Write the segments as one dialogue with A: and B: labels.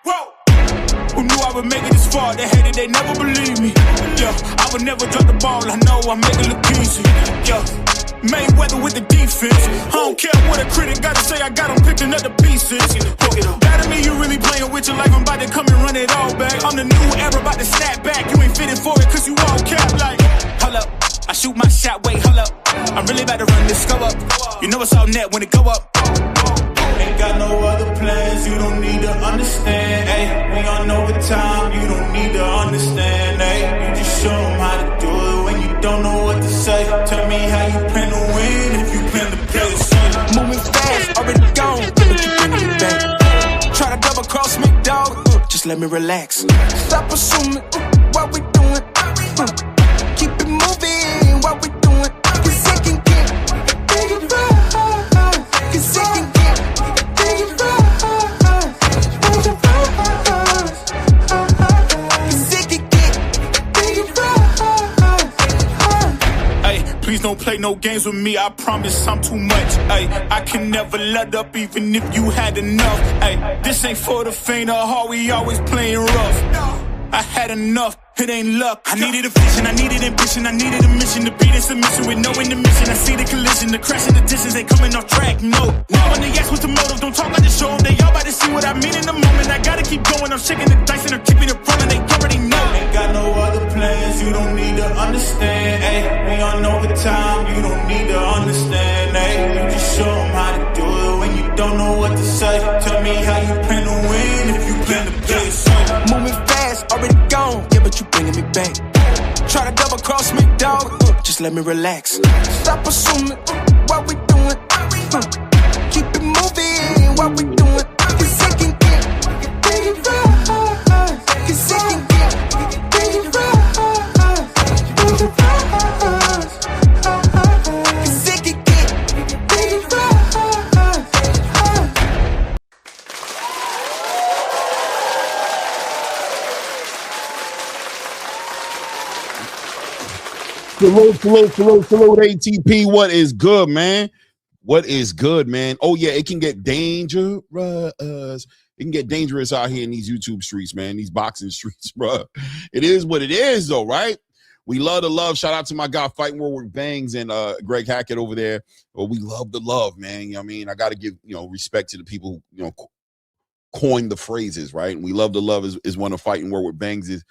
A: Whoa. Who knew I would make it this far? They hated, they never believed me. Yeah, I would never drop the ball. I know I make it look easy. Yeah, Mayweather with the defense. I don't care what a critic gotta say. I got them picking up the pieces. That to me, you really playing with your life. I'm about to come and run it all back. I'm the new era, about to snap back. You ain't fitting for it, cause you all cap like. Hold up, I shoot my shot, wait, hold up. I'm really about to run this go up. You know it's all net when it go up. Ain't got no other plans, you don't need to understand, ayy. We on overtime, you don't need to understand, ayy. You just show them how to do it when you don't know what to say. Tell me how you plan to win if you plan to play the same. Moving fast, already gone, but you bringing me back. Try to double cross me, dog, just let me relax. Stop assuming what we doing. Keep it moving, what we doing. Cause it can get dangerous. Cause it can get please don't play no games with me, I promise I'm too much. Ay, I can never let up even if you had enough. Ay, this ain't for the faint of heart, we always playing rough. I had enough, it ain't luck. I needed a vision, I needed ambition, I needed a mission to beat in submission with no intermission. I see the collision, the crash in the distance, they coming off track, no. Now when they ask what's the motive, don't talk about the show them. They all about to see what I mean in the moment. I gotta keep going, I'm shaking the dice and I'm keeping it rolling, they already know. Ain't got no other plans, you don't need to understand, ayy. We on overtime, you don't need to understand, ayy. You just show them how to do it when you don't know what to say. Tell me how you plan to win if you plan to play the same. Moving fast, already gone, yeah, but you bringing me back. Try to double cross me, dog, just let me relax. Stop assuming what we doing. Keep it moving, what we doing. Cause it can get dangerous. Cause it can get dangerous. Cause it can get dangerous.
B: Salute, ATP. What is good, man? What is good, man? Oh, yeah, it can get dangerous. It can get dangerous out here in these YouTube streets, man, these boxing streets, bro. It is what it is, though, right? We love the love. Shout out to my guy Fighting World with Bangs and Greg Hackett over there. Well, we love the love, man. You know what I mean? I got to give, respect to the people who, coined the phrases, right? And we love the love is one of Fighting World with Bangs'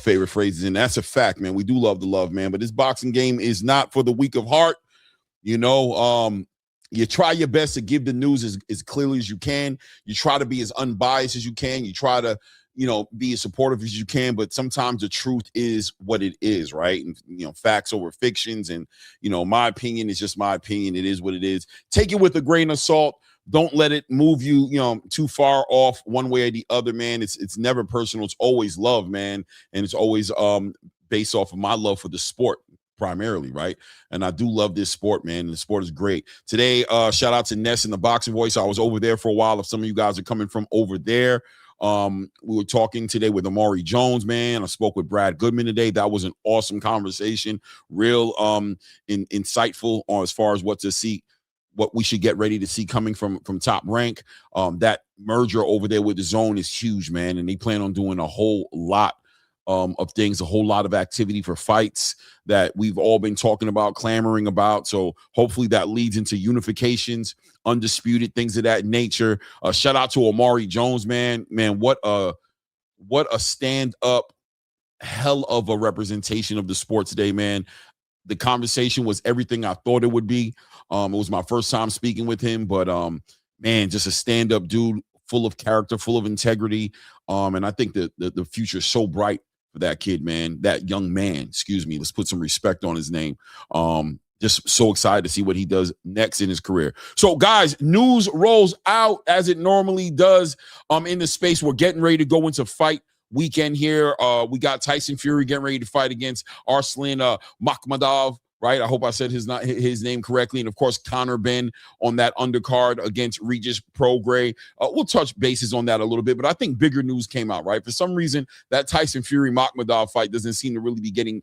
B: favorite phrases, and that's a fact, man. We do love the love, man, but this boxing game is not for the weak of heart. You try your best to give the news as clearly as you can. You try to be as unbiased as you can. You try to be as supportive as you can, but sometimes the truth is what it is, right? And facts over fictions, and my opinion is just my opinion. It is what it is. Take it with a grain of salt. Don't let it move you, too far off one way or the other, man. It's never personal. It's always love, man. And it's always based off of my love for the sport primarily, right? And I do love this sport, man. The sport is great. Today, shout out to Ness and the Boxing Voice. I was over there for a while. If some of you guys are coming from over there, we were talking today with Amari Jones, man. I spoke with Brad Goodman today. That was an awesome conversation. Real insightful on as far as what we should get ready to see coming from Top Rank. That merger over there with the DAZN is huge, man. And they plan on doing a whole lot of things, a whole lot of activity for fights that we've all been talking about, clamoring about. So hopefully that leads into unifications, undisputed, things of that nature. Shout out to Amari Jones, man. Man, what a stand-up hell of a representation of the sport today, man. The conversation was everything I thought it would be. It was my first time speaking with him, but man, just a stand-up dude, full of character, full of integrity. And I think that the future is so bright for that kid, man. That young man, excuse me. Let's put some respect on his name. Just so excited to see what he does next in his career. So, guys, news rolls out as it normally does in the space. We're getting ready to go into fight weekend here. We got Tyson Fury getting ready to fight against Arslan Makhmadov, right? I hope I said his name correctly. And, of course, Conor Benn on that undercard against Regis Prograis. We'll touch bases on that a little bit, but I think bigger news came out, right? For some reason, that Tyson Fury-Makhmadov fight doesn't seem to really be gaining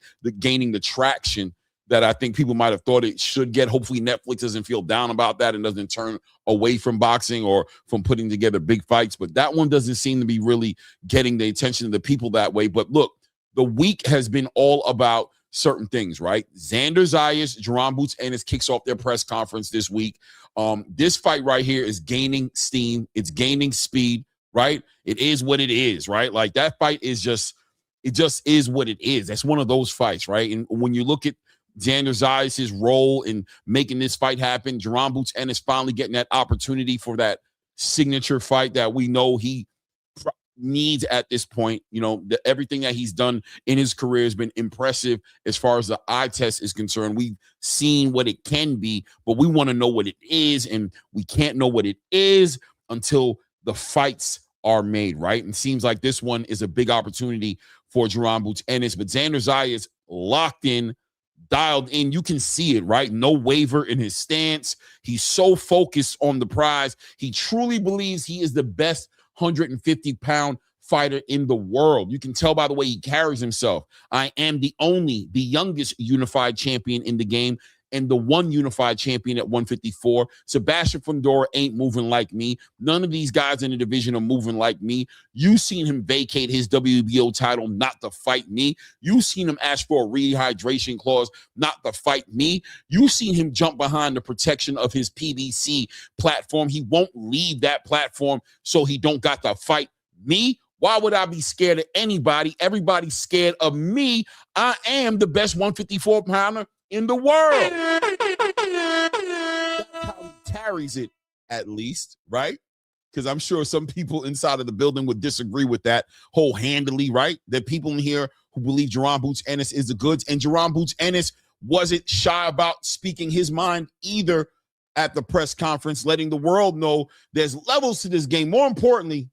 B: the traction that I think people might have thought it should get. Hopefully Netflix doesn't feel down about that and doesn't turn away from boxing or from putting together big fights. But that one doesn't seem to be really getting the attention of the people that way. But look, the week has been all about certain things, right? Xander Zayas, Jaron Boots Ennis kicks off their press conference this week. This fight right here is gaining steam. It's gaining speed, right? It is what it is, right? Like that fight is just, it just is what it is. That's one of those fights, right? And when you look at Xander Zayas' role in making this fight happen, Jaron Boots Ennis finally getting that opportunity for that signature fight that we know he needs at this point. You know, everything that he's done in his career has been impressive as far as the eye test is concerned. We've seen what it can be, but we want to know what it is, and we can't know what it is until the fights are made, right? And it seems like this one is a big opportunity for Jaron Boots Ennis, but Xander Zayas locked in, dialed in. You can see it, right? No waver in his stance. He's so focused on the prize. He truly believes he is the best 150-pound fighter in the world. You can tell by the way he carries himself. I am the youngest unified champion in the game, and the one unified champion at 154. Sebastian Fundora ain't moving like me. None of these guys in the division are moving like me. You seen him vacate his WBO title not to fight me. You seen him ask for a rehydration clause not to fight me. You seen him jump behind the protection of his PBC platform. He won't leave that platform so he don't got to fight me. Why would I be scared of anybody? Everybody's scared of me. I am the best 154-pounder in the world. That's how he carries it, at least, right? Because I'm sure some people inside of the building would disagree with that wholeheartedly, right? There are people in here who believe Jaron Boots Ennis is the goods, and Jaron Boots Ennis wasn't shy about speaking his mind either at the press conference, letting the world know there's levels to this game. More importantly,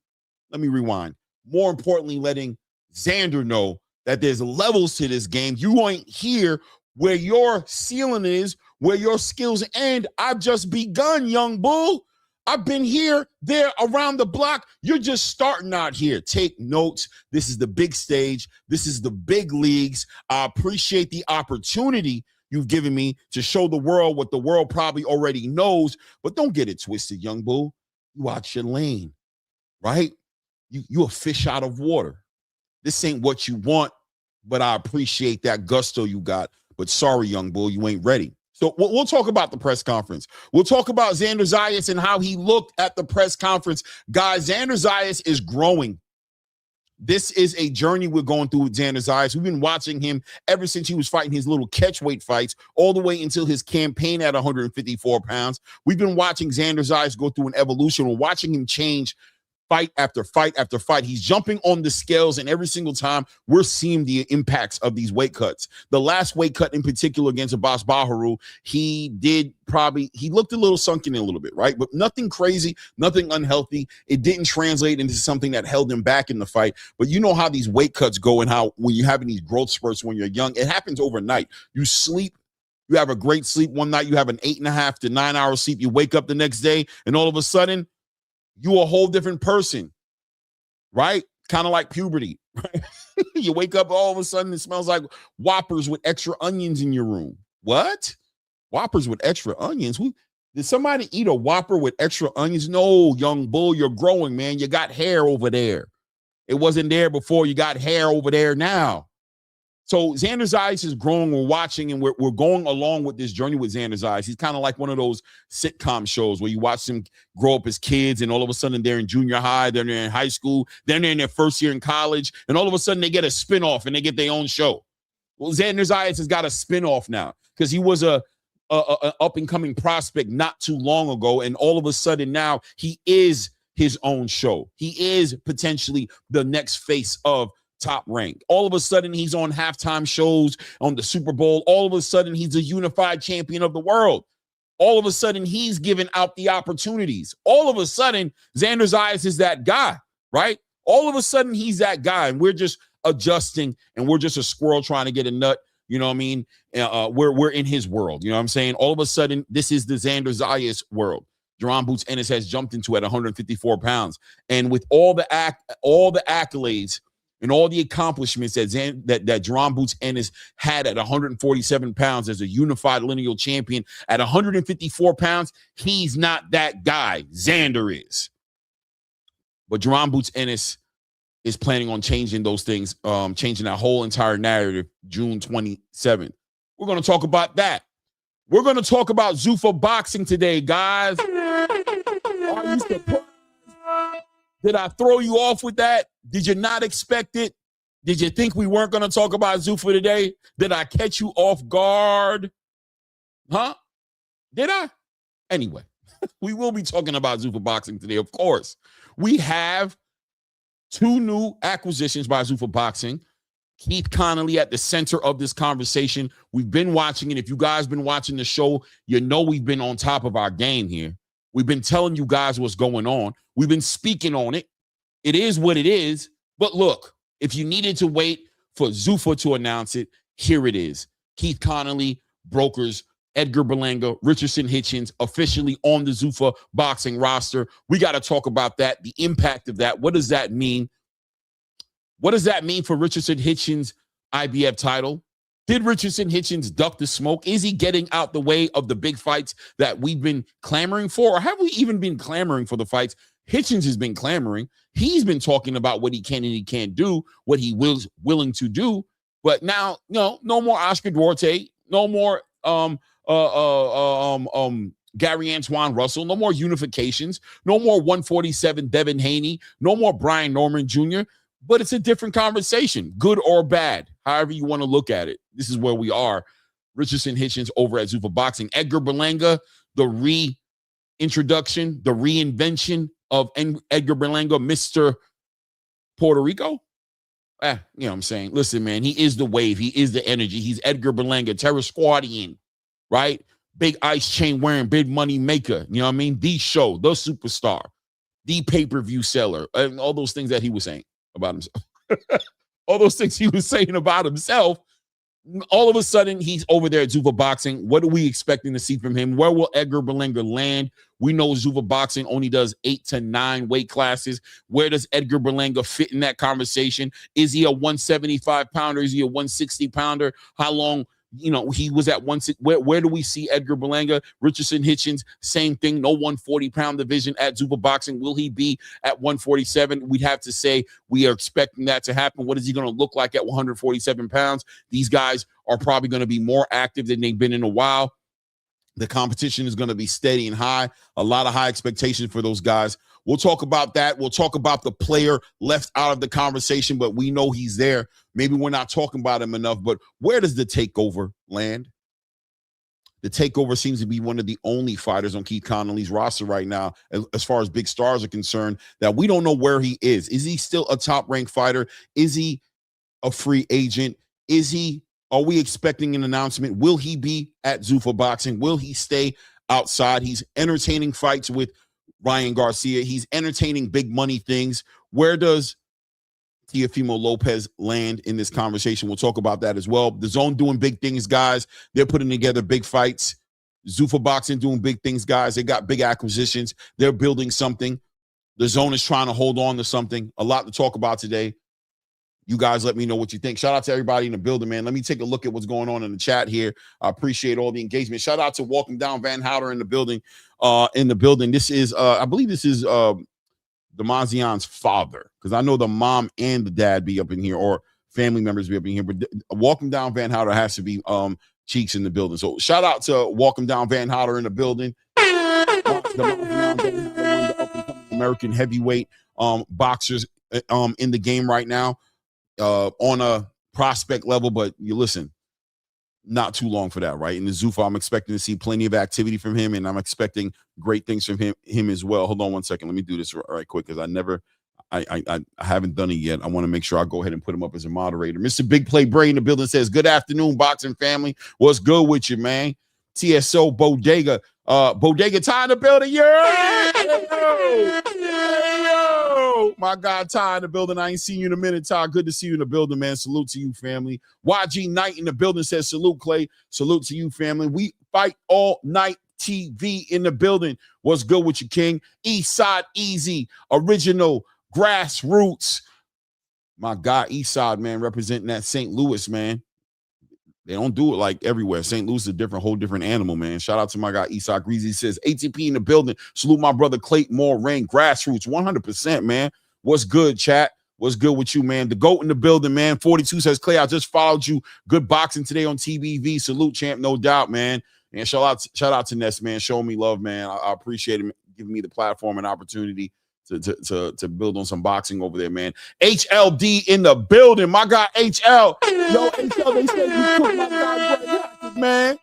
B: let me rewind. More importantly, letting Xander know that there's levels to this game. You ain't here where your ceiling is, where your skills end. I've just begun, young bull. I've been here, there, around the block. You're just starting out here. Take notes. This is the big stage. This is the big leagues. I appreciate the opportunity you've given me to show the world what the world probably already knows, but don't get it twisted, young bull. You watch your lane, right? You a fish out of water. This ain't what you want, but I appreciate that gusto you got. But sorry, young bull, you ain't ready. So we'll talk about the press conference. We'll talk about Xander Zayas and how he looked at the press conference. Guys, Xander Zayas is growing. This is a journey we're going through with Xander Zayas. We've been watching him ever since he was fighting his little catchweight fights, all the way until his campaign at 154 pounds. We've been watching Xander Zayas go through an evolution. We're watching him change fight after fight after fight. He's jumping on the scales, and every single time we're seeing the impacts of these weight cuts. The last weight cut in particular against Abbas Baharu, he looked a little sunken in a little bit, right? But nothing crazy, nothing unhealthy. It didn't translate into something that held him back in the fight. But you know how these weight cuts go, and how when you're having these growth spurts when you're young, it happens overnight. You sleep. You have a great sleep one night. You have an 8.5 to 9 hour sleep. You wake up the next day, and all of a sudden, you're a whole different person, right? Kind of like puberty, right? You wake up, all of a sudden, it smells like Whoppers with extra onions in your room. What? Whoppers with extra onions? Did somebody eat a Whopper with extra onions? No, young bull, you're growing, man. You got hair over there. It wasn't there before. You got hair over there now. So Xander Zayas is growing. We're watching, and we're going along with this journey with Xander Zayas. He's kind of like one of those sitcom shows where you watch them grow up as kids, and all of a sudden they're in junior high, then they're in high school, then they're in their first year in college, and all of a sudden they get a spinoff and they get their own show. Well, Xander Zayas has got a spinoff now because he was a up-and-coming prospect not too long ago, and all of a sudden now he is his own show. He is potentially the next face of Top Rank. All of a sudden, he's on halftime shows on the Super Bowl. All of a sudden, he's a unified champion of the world. All of a sudden, he's giving out the opportunities. All of a sudden, Xander Zayas is that guy, right? All of a sudden, he's that guy, and we're just adjusting, and we're just a squirrel trying to get a nut. You know what I mean? We're in his world. You know what I'm saying? All of a sudden, this is the Xander Zayas world. Jaron Boots Ennis has jumped into at 154 pounds, and with all the accolades and all the accomplishments that Jaron Boots Ennis had at 147 pounds as a unified lineal champion, at 154 pounds, he's not that guy. Xander is. But Jaron Boots Ennis is planning on changing those things, changing that whole entire narrative June 27th. We're going to talk about that. We're going to talk about Zuffa boxing today, guys. Are you surprised? Did I throw you off with that? Did you not expect it? Did you think we weren't going to talk about Zuffa today? Did I catch you off guard? Huh? Did I? Anyway, we will be talking about Zuffa boxing today, of course. We have 2 new acquisitions by Zuffa boxing. Keith Connolly at the center of this conversation. We've been watching it. If you guys been watching the show, you know we've been on top of our game here. We've been telling you guys what's going on. We've been speaking on it. It is what it is. But look, if you needed to wait for Zuffa to announce it, here it is. Keith Connolly, brokers, Edgar Berlanga, Richardson, Hitchins, officially on the Zuffa boxing roster. We got to talk about that, the impact of that. What does that mean? What does that mean for Richardson Hitchins' IBF title? Did Richardson Hitchins duck the smoke? Is he getting out the way of the big fights that we've been clamoring for? Or have we even been clamoring for the fights? Hitchins has been clamoring. He's been talking about what he can and he can't do, what he was willing to do. But now, no more Oscar Duarte, no more Gary Antoine Russell, no more unifications, no more 147 Devin Haney, no more Brian Norman Jr., but it's a different conversation, good or bad, however you want to look at it. This is where we are. Richardson Hitchins over at Zuffa Boxing. Edgar Berlanga, the reintroduction, the reinvention of Edgar Berlanga, Mr. Puerto Rico. You know what I'm saying? Listen, man, he is the wave. He is the energy. He's Edgar Berlanga, Terror Squadian, right? Big ice chain wearing, big money maker. You know what I mean? The show, the superstar, the pay-per-view seller, and all those things that he was saying about himself. All those things he was saying about himself. All of a sudden, he's over there at Zuffa Boxing. What are we expecting to see from him? Where will Edgar Berlanga land? We know Zuffa Boxing only does 8 to 9 weight classes. Where does Edgar Berlanga fit in that conversation? Is he a 175 pounder? Is he a 160 pounder? How long? He was at 160. Where do we see Edgar Berlanga? Richardson Hitchins, same thing. No 140-pound division at Zuffa Boxing. Will he be at 147? We'd have to say we are expecting that to happen. What is he going to look like at 147 pounds? These guys are probably going to be more active than they've been in a while. The competition is going to be steady and high. A lot of high expectations for those guys. We'll talk about that. We'll talk about the player left out of the conversation, but we know he's there. Maybe we're not talking about him enough, but where does the takeover land? The takeover seems to be one of the only fighters on Keith Connolly's roster right now, as far as big stars are concerned, that we don't know where he is. Is he still a top-ranked fighter? Is he a free agent? Are we expecting an announcement? Will he be at Zuffa Boxing? Will he stay outside? He's entertaining fights with Ryan Garcia. He's entertaining big money things. Where does Teofimo Lopez land in this conversation? We'll talk about that as well. The DAZN doing big things, guys. They're putting together big fights. Zuffa Boxing doing big things, guys. They got big acquisitions. They're building something. The DAZN is trying to hold on to something. A lot to talk about today. You guys let me know what you think. Shout out to everybody in the building, man. Let me take a look at what's going on in the chat here. I appreciate all the engagement. Shout out to Walking Down Van Houter in the building. This is, I believe this is Damazian's father, because I know the mom and the dad be up in here, or family members be up in here. But Walking Down Van Houter has to be Cheeks in the building. So shout out to Walking Down Van Houter in the building. The up-and-coming American heavyweight boxers in the game right now. On a prospect level, but you listen, not too long for that, right? In the Zuffa, I'm expecting to see plenty of activity from him, and I'm expecting great things from him as well. Hold on one second. Let me do this right quick, because I haven't done it yet. I want to make sure I go ahead and put him up as a moderator. Mr. Big Play Bray in the building says, good afternoon, boxing family. What's good with you, man? TSO Bodega. Bodega Ty in the building. Yo, my God, Ty in the building. I ain't seen you in a minute, Ty. Good to see you in the building, man. Salute to you, family. YG Knight in the building says, salute, Clay. Salute to you, family. We fight all night. TV in the building. What's good with you, King? East Side Easy, original, grassroots, My guy, Eastside, man, representing that St. Louis, man. They don't do it like everywhere. St. Louis is a whole different animal, man. Shout out to my guy, Eastside Greasy. Says, ATP in the building. Salute my brother, Clayton Moore, Rain, Grassroots, 100%, man. What's good, chat? What's good with you, man? The GOAT in the building, man. 42 says, Clay, I just followed you. Good boxing today on TBV. Salute, champ, no doubt, man. And shout out to Ness, man. Showing me love, man. I appreciate him giving me the platform and opportunity to build on some boxing over there, man. HLD in the building. My guy HL. Yo, HL, they said you took my guy Greg Hackett, man.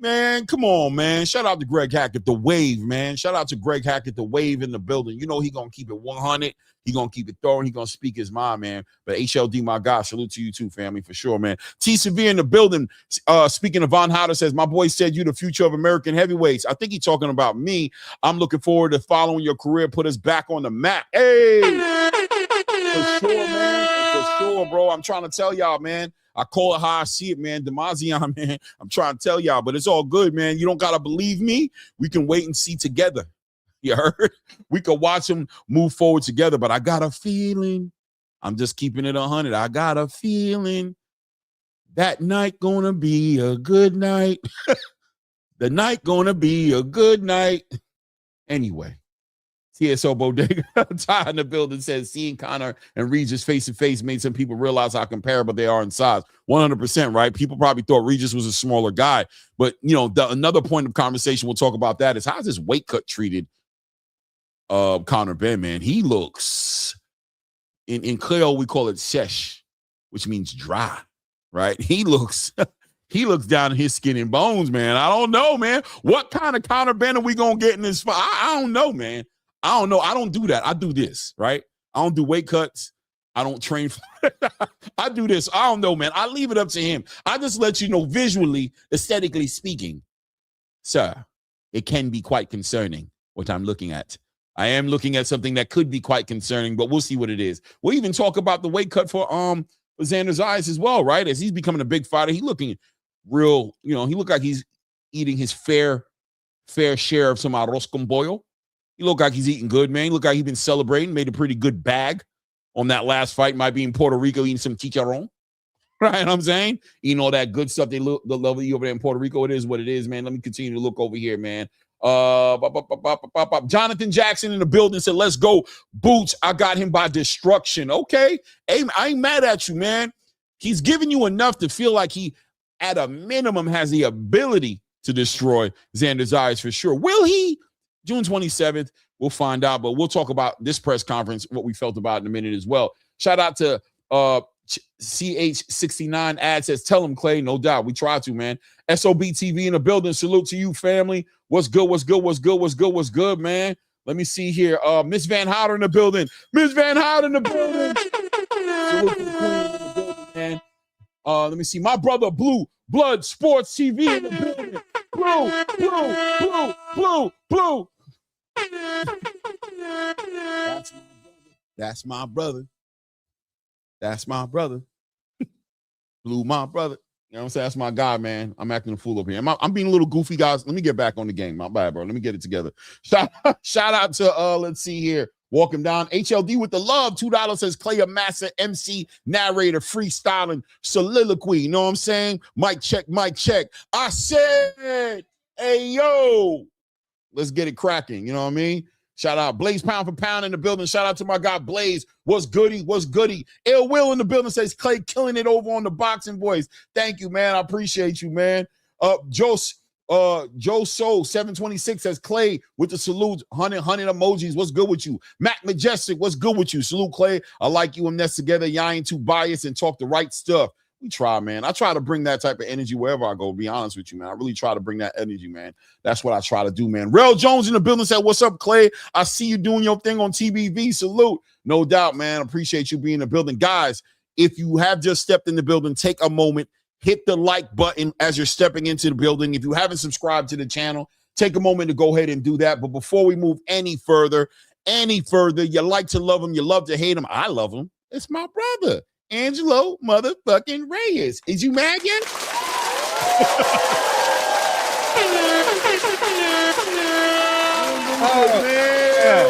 B: Man, come on, man. Shout out to Greg Hackett, the wave, man. Shout out to Greg Hackett, the wave in the building. You know he gonna keep it 100. He gonna keep it throwing. He gonna speak his mind, man. But HLD, my God, salute to you too, family, for sure, man. T Severe in the building. Speaking of Von Howder, says, my boy said you the future of American heavyweights. I think he's talking about me. I'm looking forward to following your career. Put us back on the map. Hey, for sure, man. For sure, bro. I'm trying to tell y'all, man. I call it how I see it, man. DAZN, man. I'm trying to tell y'all, but it's all good, man. You don't got to believe me. We can wait and see together. You heard? We could watch them move forward together, but I got a feeling. I'm just keeping it 100. I got a feeling that night gonna be a good night. The night gonna be a good night. Anyway. TSO Bodega, Ty in the building says, seeing Conor and Regis face to face made some people realize how comparable they are in size. 100%, right? People probably thought Regis was a smaller guy, but you know, another point of conversation we'll talk about that is how's this weight cut treated Conor Ben, man? He looks in Creole we call it sesh, which means dry, right? He looks down in his skin and bones, man. I don't know, man. What kind of Conor Ben are we gonna get in this fight? I don't know, man. I don't know. I don't do that. I do this, right? I don't do weight cuts. I don't train. I do this. I don't know, man. I leave it up to him. I just let you know visually, aesthetically speaking, sir, it can be quite concerning what I'm looking at. I am looking at something that could be quite concerning, but we'll see what it is. We'll even talk about the weight cut for Xander Zayas as well, right? As he's becoming a big fighter, he looking real, you know, he look like he's eating his fair share of some arroz con pollo. He look like he's eating good, man. He look like he's been celebrating, made a pretty good bag on that last fight. Might be in Puerto Rico eating some chicharron. Right, you know what I'm saying? Eating all that good stuff. They love you over there in Puerto Rico. It is what it is, man. Let me continue to look over here, man. Jonathan Jackson in the building said, let's go. Boots, I got him by destruction. Okay. Hey, I ain't mad at you, man. He's giving you enough to feel like he, at a minimum, has the ability to destroy Xander Zayas for sure. Will he? June 27th, we'll find out, but we'll talk about this press conference, what we felt about in a minute as well. Shout out to CH69 ad says, tell him, Clay, no doubt. We try to, man. SOB TV in the building. Salute to you, family. What's good, man? Let me see here. Miss Van Houten in the building. Miss Van Houten in the building. Salute to the queen in the building, man. Let me see. My brother, Blue Blood Sports TV in the building. Blue. That's my brother. Blue, my brother. You know what I'm saying? That's my guy, man. I'm acting a fool up here. I'm being a little goofy, guys. Let me get back on the game. My bad, bro. Let me get it together. Shout out to, let's see here. Walk him down. HLD with the love. $2 says Clay Massa, MC, narrator, freestyling, soliloquy. You know what I'm saying? Mic check. I said, hey, yo. Let's get it cracking. You know what I mean? Shout out Blaze Pound for Pound in the building. Shout out to my guy Blaze. What's goody? Ill Will in the building says Clay killing it over on the Boxing Boys. Thank you, man. I appreciate you, man. Joe Soul 726 says Clay with the salute. 100 emojis. What's good with you? Mac Majestic, what's good with you? Salute, Clay. I like you and Ness together. Y'all ain't too biased and talk the right stuff. We try, man. I try to bring that type of energy wherever I go, to be honest with you, man. I really try to bring that energy, man. That's what I try to do, man. Real Jones in the building said, what's up, Clay? I see you doing your thing on TBV. Salute. No doubt, man. Appreciate you being in the building. Guys, if you have just stepped in the building, take a moment, hit the like button as you're stepping into the building. If you haven't subscribed to the channel, take a moment to go ahead and do that. But before we move any further, you like to love him, you love to hate him. I love him. It's my brother. Angelo motherfucking Reyes. Is you mad yet? Oh, man.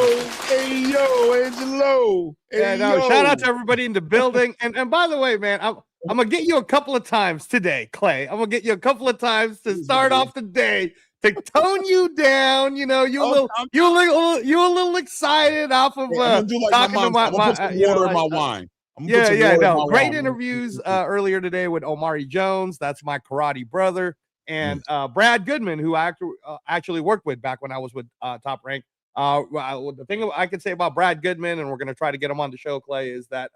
B: Hey, yo, Angelo. Hey,
C: no,
B: yo.
C: shout out to everybody in the building. And by the way, man, I'm gonna get you a couple of times today, Clay. I'm gonna get you a couple of times to start off the day to tone you down. You know, you a little excited off of
B: I'm gonna do like
C: talking
B: my mom. I'm gonna put some water in my wine.
C: Great interviews earlier today with Omari Jones. That's my karate brother, and Brad Goodman, who I actually worked with back when I was with Top Rank. The thing I can say about Brad Goodman, and we're going to try to get him on the show, Clay, is that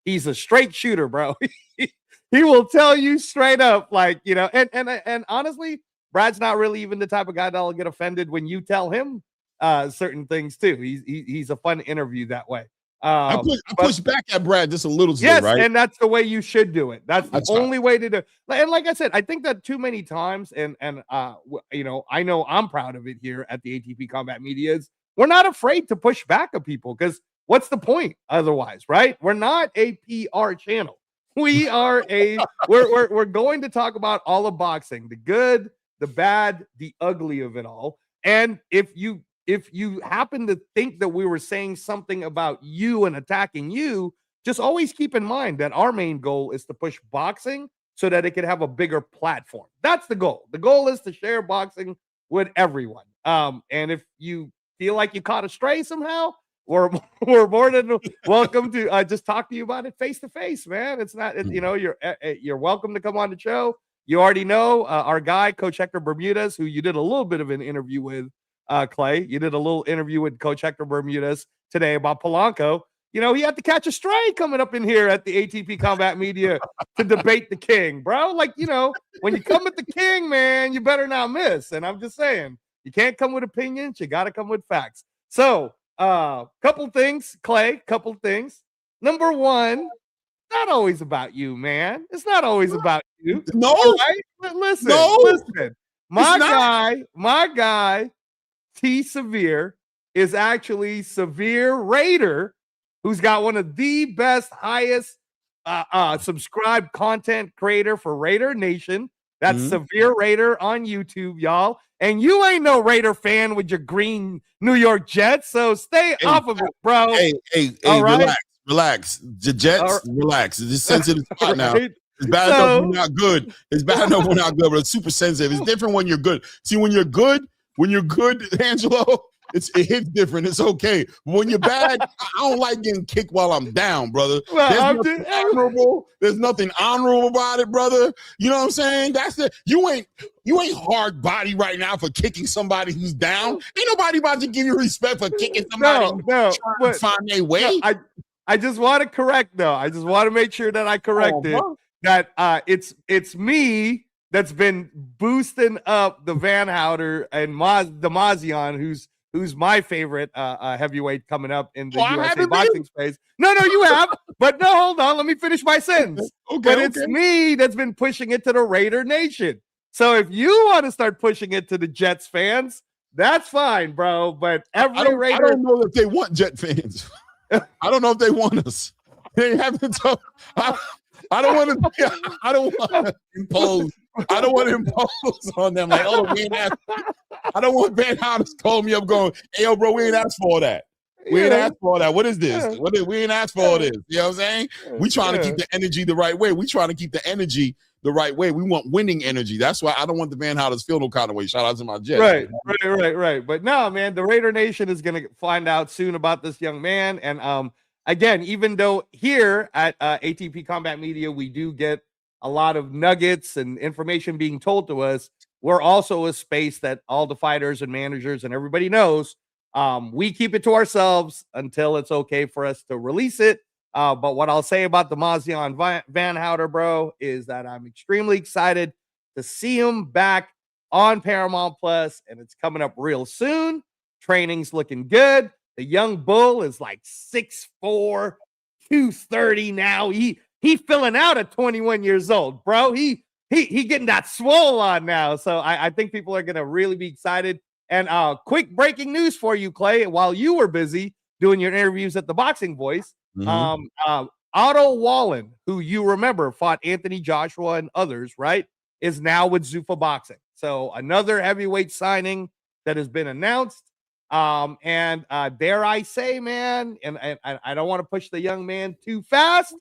C: he's a straight shooter, bro. He will tell you straight up, like, you know, and honestly, Brad's not really even the type of guy that'll get offended when you tell him certain things too. He's a fun interview that way.
B: I push back at Brad just a little today,
C: yes,
B: right?
C: And that's the way you should do it. That's the only way to do it. And like I said, I think that too many times, and you know, I know I'm proud of it here at the ATP Combat Media, is we're not afraid to push back at people, because what's the point otherwise, right? We're not a PR channel. We are we're going to talk about all of boxing, the good, the bad, the ugly of it all. And if you happen to think that we were saying something about you and attacking you, just always keep in mind that our main goal is to push boxing so that it can have a bigger platform. That's the goal. The goal is to share boxing with everyone. And if you feel like you caught a stray somehow, we're more than welcome to just talk to you about it face to face, man. It's not, you know, you're welcome to come on the show. You already know our guy, Coach Hector Bermudez, who you did a little bit of an interview with, Clay. You did a little interview with Coach Hector Bermudez today about Polanco. You know, he had to catch a stray coming up in here at the ATP Combat Media to debate the king, bro. Like, you know, when you come at the king, man, you better not miss. And I'm just saying, you can't come with opinions. You got to come with facts. So, couple things, Clay, couple things. Number one, not always about you, man. It's not always about you.
B: No.
C: Right? Listen. My guy, T Severe, is actually Severe Raider, who's got one of the best, highest subscribed content creator for Raider Nation. That's Severe Raider on YouTube, y'all. And you ain't no Raider fan with your green New York Jets, so stay off of it, bro.
B: Hey, relax. The Jets, relax. It's a sensitive spot now. It's bad enough we're not good. It's bad enough we're not good, but it's super sensitive. It's different when you're good. See, when you're good, Angelo, it hits different. It's okay. But when you're bad, I don't like getting kicked while I'm down, brother. There's nothing honorable about it, brother. You know what I'm saying? That's it. You ain't hard body right now for kicking somebody who's down. Ain't nobody about to give you respect for kicking somebody trying to find their way.
C: No, I just want to correct, though. I just want to make sure that I correct it. That it's me that's been boosting up the Van Houter and the Mazian, who's my favorite heavyweight coming up in the USA boxing space. No, you have. But no, hold on. Let me finish my sentence. It's me that's been pushing it to the Raider Nation. So if you want to start pushing it to the Jets fans, that's fine, bro. But I
B: don't know if they want Jet fans. I don't know if they want us. They haven't told. I don't want to impose. I don't want to impose on them. Like, we ain't asked. I don't want Van Houten to call me up going, hey, yo, bro, we ain't asked for all that. We ain't asked for all that. What is this? We ain't asked for all this. You know what I'm saying? We trying to keep the energy the right way. We trying to keep the energy the right way. We want winning energy. That's why I don't want the Van Houten to feel no kind of way. Shout out to my Jets.
C: Right. But no, man, the Raider Nation is going to find out soon about this young man. And again, even though here at ATP Combat Media, we do get a lot of nuggets and information being told to us, we're also a space that all the fighters and managers and everybody knows we keep it to ourselves until it's okay for us to release it. But what I'll say about the Mazian Van Houter, bro, is that I'm extremely excited to see him back on Paramount Plus, and it's coming up real soon. Training's looking good. The young bull is like 6'4", 230 now. He filling out at 21 years old, bro. He getting that swole on now. So I think people are gonna really be excited. And quick breaking news for you, Clay. While you were busy doing your interviews at the Boxing Voice, Otto Wallen, who you remember fought Anthony Joshua and others, right, is now with Zuffa Boxing. So another heavyweight signing that has been announced. And dare I say, man, and I don't want to push the young man too fast,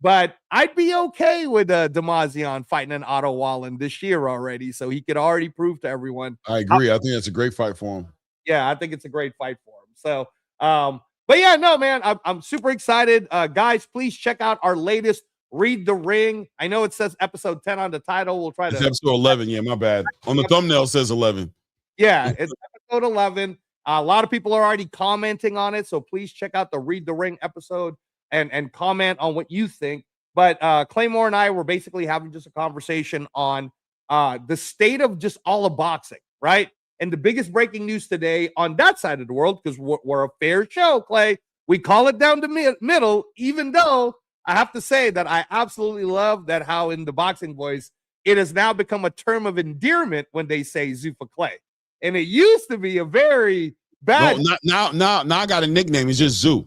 C: but I'd be okay with DAZN fighting an Otto Wallen this year already, so he could already prove to everyone.
B: I agree. I think that's a great fight for him.
C: Yeah, I think it's a great fight for him. So, but yeah, no, man, I'm super excited. Guys, please check out our latest Read the Ring. I know it says episode 10 on the title. We'll try
B: It's
C: to
B: episode 11. Yeah, my bad. On the thumbnail it says 11.
C: Yeah, it's episode 11. A lot of people are already commenting on it, so please check out the Read the Ring episode and comment on what you think. But Claymore and I were basically having just a conversation on the state of just all of boxing, right? And the biggest breaking news today on that side of the world, because we're a fair show, Clay, we call it down to middle, even though I have to say that I absolutely love that how in the boxing voice, it has now become a term of endearment when they say Zuffa Clay. And it used to be a very bad.
B: No, now I got a nickname. It's just Zoo.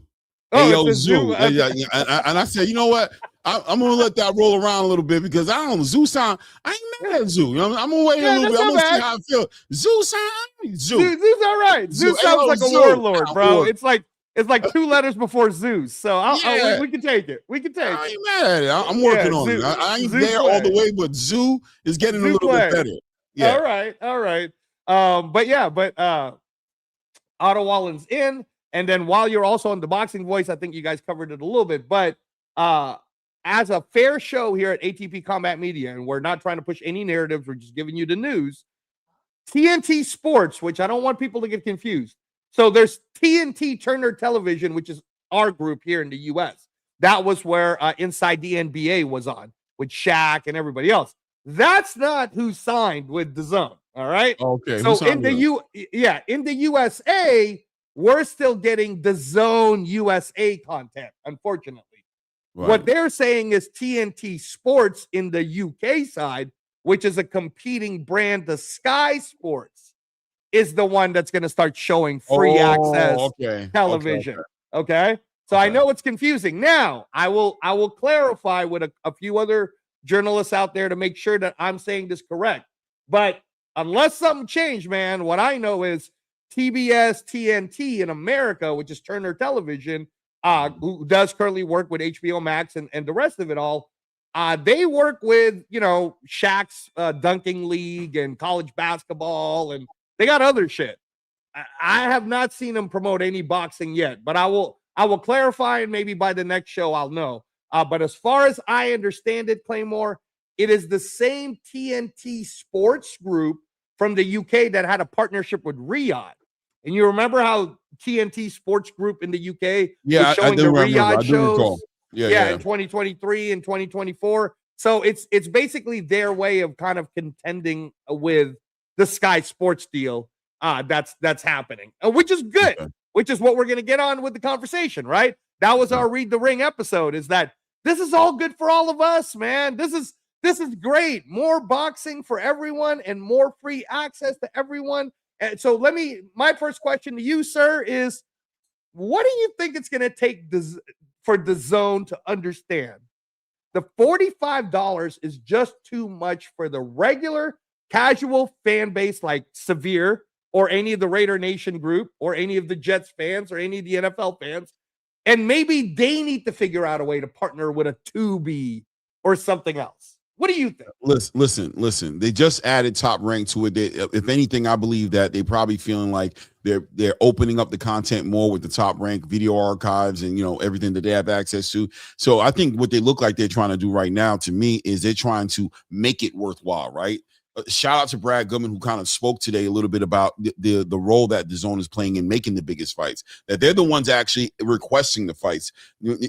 C: Oh,
B: hey, yo,
C: it's
B: Zoo.
C: Zoo.
B: And I said, you know what? I'm gonna let that roll around a little bit because I don't know. Zoo sound. I ain't mad at Zoo. You know, I'm gonna wait a little bit. I'm gonna see how I feel. Zoo sound.
C: Zoo's all right. Zoo sounds like a warlord, bro. It's like 2 letters before Zeus. So we can take it. We can take it.
B: I ain't mad at it. I'm working on it. I ain't there all the way, but Zoo is getting a little bit better. Yeah.
C: All right. But Otto Wallen's in. And then while you're also on the boxing voice, I think you guys covered it a little bit, but as a fair show here at ATP Combat Media, and we're not trying to push any narratives, we're just giving you the news. TNT Sports, which I don't want people to get confused. So there's TNT Turner Television, which is our group here in the US. That was where Inside the NBA was on with Shaq and everybody else. That's not who signed with DAZN. All right.
B: Okay.
C: So in the USA, we're still getting DAZN USA content, unfortunately. Right. What they're saying is TNT Sports in the UK side, which is a competing brand to Sky Sports, is the one that's going to start showing free access television. Okay. So I know it's confusing. Now, I will clarify with a few other journalists out there to make sure that I'm saying this correct. But unless something changed, man, what I know is TBS, TNT in America, which is Turner Television, who does currently work with HBO Max and the rest of it all, they work with, Shaq's dunking league and college basketball, and they got other shit. I have not seen them promote any boxing yet, but I will clarify, and maybe by the next show I'll know. But as far as I understand it, Claymore, it is the same TNT Sports group from the UK that had a partnership with Riyadh. And you remember how TNT Sports Group in the UK was showing the Riyadh shows? Yeah, in 2023 and 2024. So it's basically their way of kind of contending with the Sky Sports deal that's happening, which is good, which is what we're going to get on with the conversation, right? That was our Read the Ring episode, is that this is all good for all of us, man. This is great. More boxing for everyone and more free access to everyone. And so my first question to you, sir, is what do you think it's going to take for DAZN to understand the $45 is just too much for the regular casual fan base like Severe or any of the Raider Nation group or any of the Jets fans or any of the NFL fans, and maybe they need to figure out a way to partner with a Tubi or something else? What do you think?
B: Listen. They just added Top Rank to it. If anything, I believe that they probably feeling like they're opening up the content more with the Top Rank video archives and everything that they have access to. So I think what they look like they're trying to do right now, to me, is they're trying to make it worthwhile, right? Shout out to Brad Goodman, who kind of spoke today a little bit about the role that DAZN is playing in making the biggest fights, that they're the ones actually requesting the fights.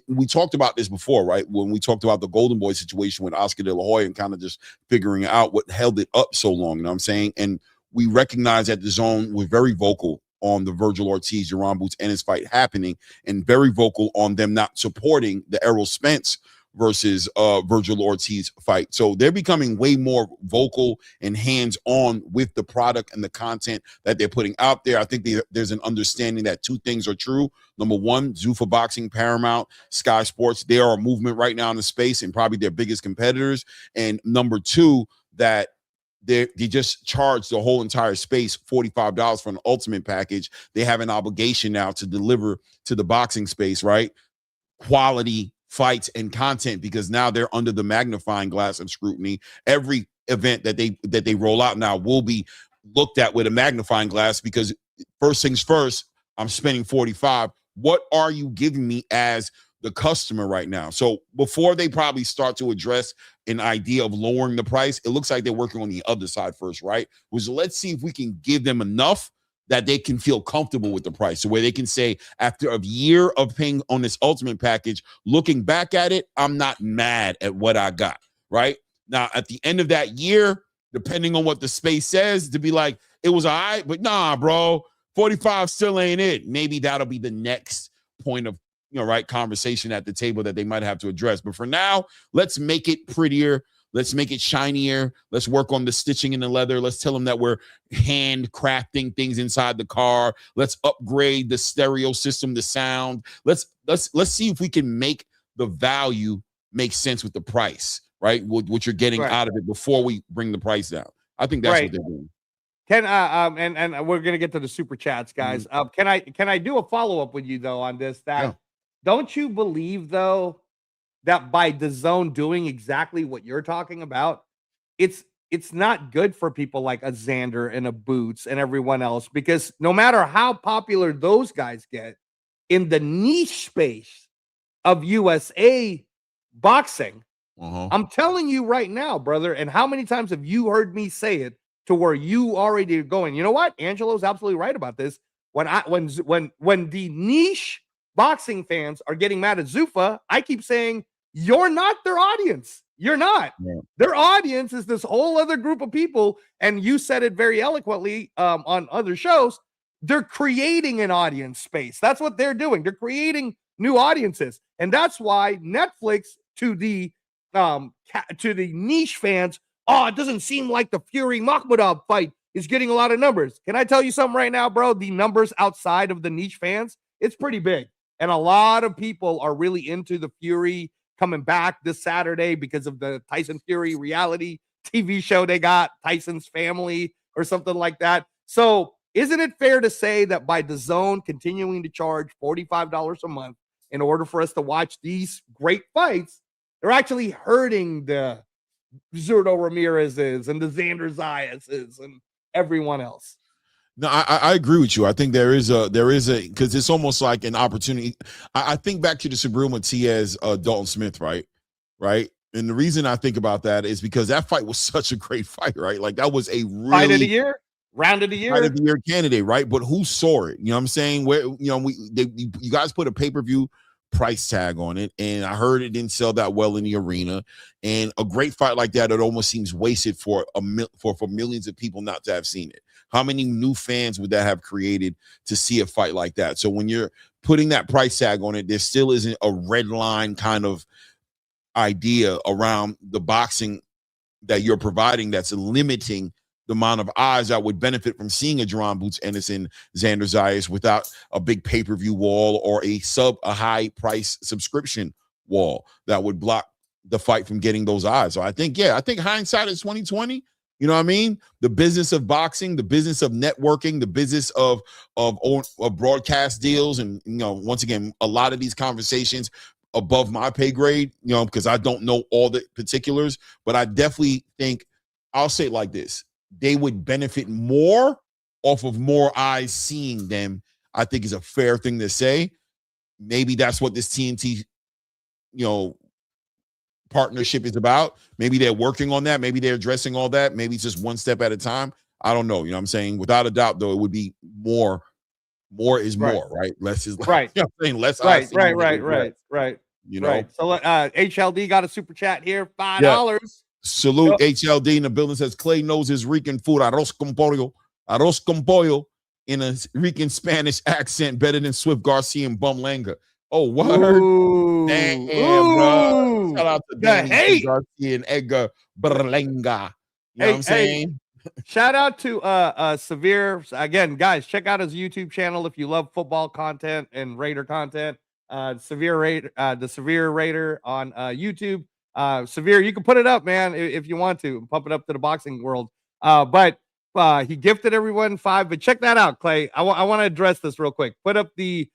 B: We talked about this before, right? When we talked about the Golden Boy situation with Oscar De La Hoya and kind of just figuring out what held it up so long, you know what I'm saying? And we recognize that DAZN was very vocal on the Virgil Ortiz, Jaron Boots, Ennis fight happening, and very vocal on them not supporting the Errol Spence versus Virgil Ortiz fight. So they're becoming way more vocal and hands-on with the product and the content that they're putting out there. I think there's an understanding that two things are true. Number one, Zuffa Boxing, Paramount, Sky Sports, they are a movement right now in the space and probably their biggest competitors. And number two, that they just charge the whole entire space $45 for an ultimate package. They have an obligation now to deliver to the boxing space, right? Quality fights and content, because now they're under the magnifying glass of scrutiny. Every event that they roll out now will be looked at with a magnifying glass, because first things first, I'm spending $45. What are you giving me as the customer right now? So before they probably start to address an idea of lowering the price, it looks like they're working on the other side first, right? Which, let's see if we can give them enough that they can feel comfortable with the price, so where they can say, after a year of paying on this ultimate package, looking back at it, I'm not mad at what I got, right? Now, at the end of that year, depending on what the space says, to be like, it was all right, but nah, bro, 45 still ain't it. Maybe that'll be the next point of, right, conversation at the table that they might have to address. But for now, let's make it prettier. Let's make it shinier. Let's work on the stitching in the leather. Let's tell them that we're handcrafting things inside the car. Let's upgrade the stereo system, the sound. Let's see if we can make the value make sense with the price, right? What you're getting out of it before we bring the price down. I think that's what they're doing.
C: Can and we're gonna get to the super chats, guys. Can I do a follow-up with you though on this? Don't you believe though that by DAZN doing exactly what you're talking about, it's not good for people like a Xander and a Boots and everyone else, because no matter how popular those guys get in the niche space of USA boxing, I'm telling you right now, brother, and how many times have you heard me say it to where you already are going, you know what? Angelo's absolutely right about this. When the niche boxing fans are getting mad at Zuffa, I keep saying, you're not their audience. You're not. Yeah. Their audience is this whole other group of people. And you said it very eloquently on other shows. They're creating an audience space. That's what they're doing. They're creating new audiences. And that's why Netflix to the niche fans, it doesn't seem like the Fury Makhmudov fight is getting a lot of numbers. Can I tell you something right now, bro? The numbers outside of the niche fans, it's pretty big. And a lot of people are really into the Fury coming back this Saturday because of the Tyson Fury reality TV show they got, Tyson's Family or something like that. So isn't it fair to say that by DAZN continuing to charge $45 a month in order for us to watch these great fights, they're actually hurting the Zurdo Ramirez's and the Xander Zayas's and everyone else?
B: No, I agree with you. I think there is a because it's almost like an opportunity. I think back to the Subriel Matias Dalton Smith, right? And the reason I think about that is because that fight was such a great fight, right? Like that was a really
C: fight of the year, round of the year,
B: fight of the year candidate, right? But who saw it? You know what I'm saying? Where you guys put a pay-per-view price tag on it, and I heard it didn't sell that well in the arena. And a great fight like that, it almost seems wasted for millions of people not to have seen it. How many new fans would that have created to see a fight like that? So when you're putting that price tag on it, there still isn't a red line kind of idea around the boxing that you're providing that's limiting the amount of eyes that would benefit from seeing a Jaron Boots Ennis and Xander Zayas without a big pay-per-view wall or a high price subscription wall that would block the fight from getting those eyes. So I think hindsight is 2020. You know what I mean? The business of boxing, the business of networking, the business of broadcast deals. And, once again, a lot of these conversations above my pay grade, because I don't know all the particulars, but I definitely think, I'll say it like this, they would benefit more off of more eyes seeing them. I think is a fair thing to say. Maybe that's what this TNT, partnership is about. Maybe they're working on that. Maybe they're addressing all that. Maybe it's just one step at a time. I don't know. You know what I'm saying? Without a doubt, though, it would be more is more, right? Less is
C: right.
B: You know what I'm saying? Less.
C: Right.
B: So
C: HLD got a super chat here, $5.
B: Salute HLD in the building, says Clay knows his Rican food, arroz con pollo in a Rican Spanish accent better than Swift Garcia and Berlanga. Oh, word. Damn, bro. Shout out to Danny Garcia and Edgar Berlanga. You know what I'm saying?
C: Shout out to Severe. Again, guys, check out his YouTube channel if you love football content and Raider content. The Severe Raider on YouTube. Severe, you can put it up, man, if you want to pump it up to the boxing world. But he gifted everyone 5. But check that out, Clay. I want to address this real quick. Put up the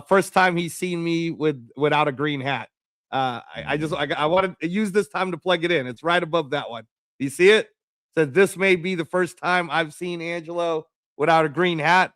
C: first time he's seen me without a green hat. I want to use this time to plug it in. It's right above that one. Do you see it? It says this may be the first time I've seen Angelo without a green hat.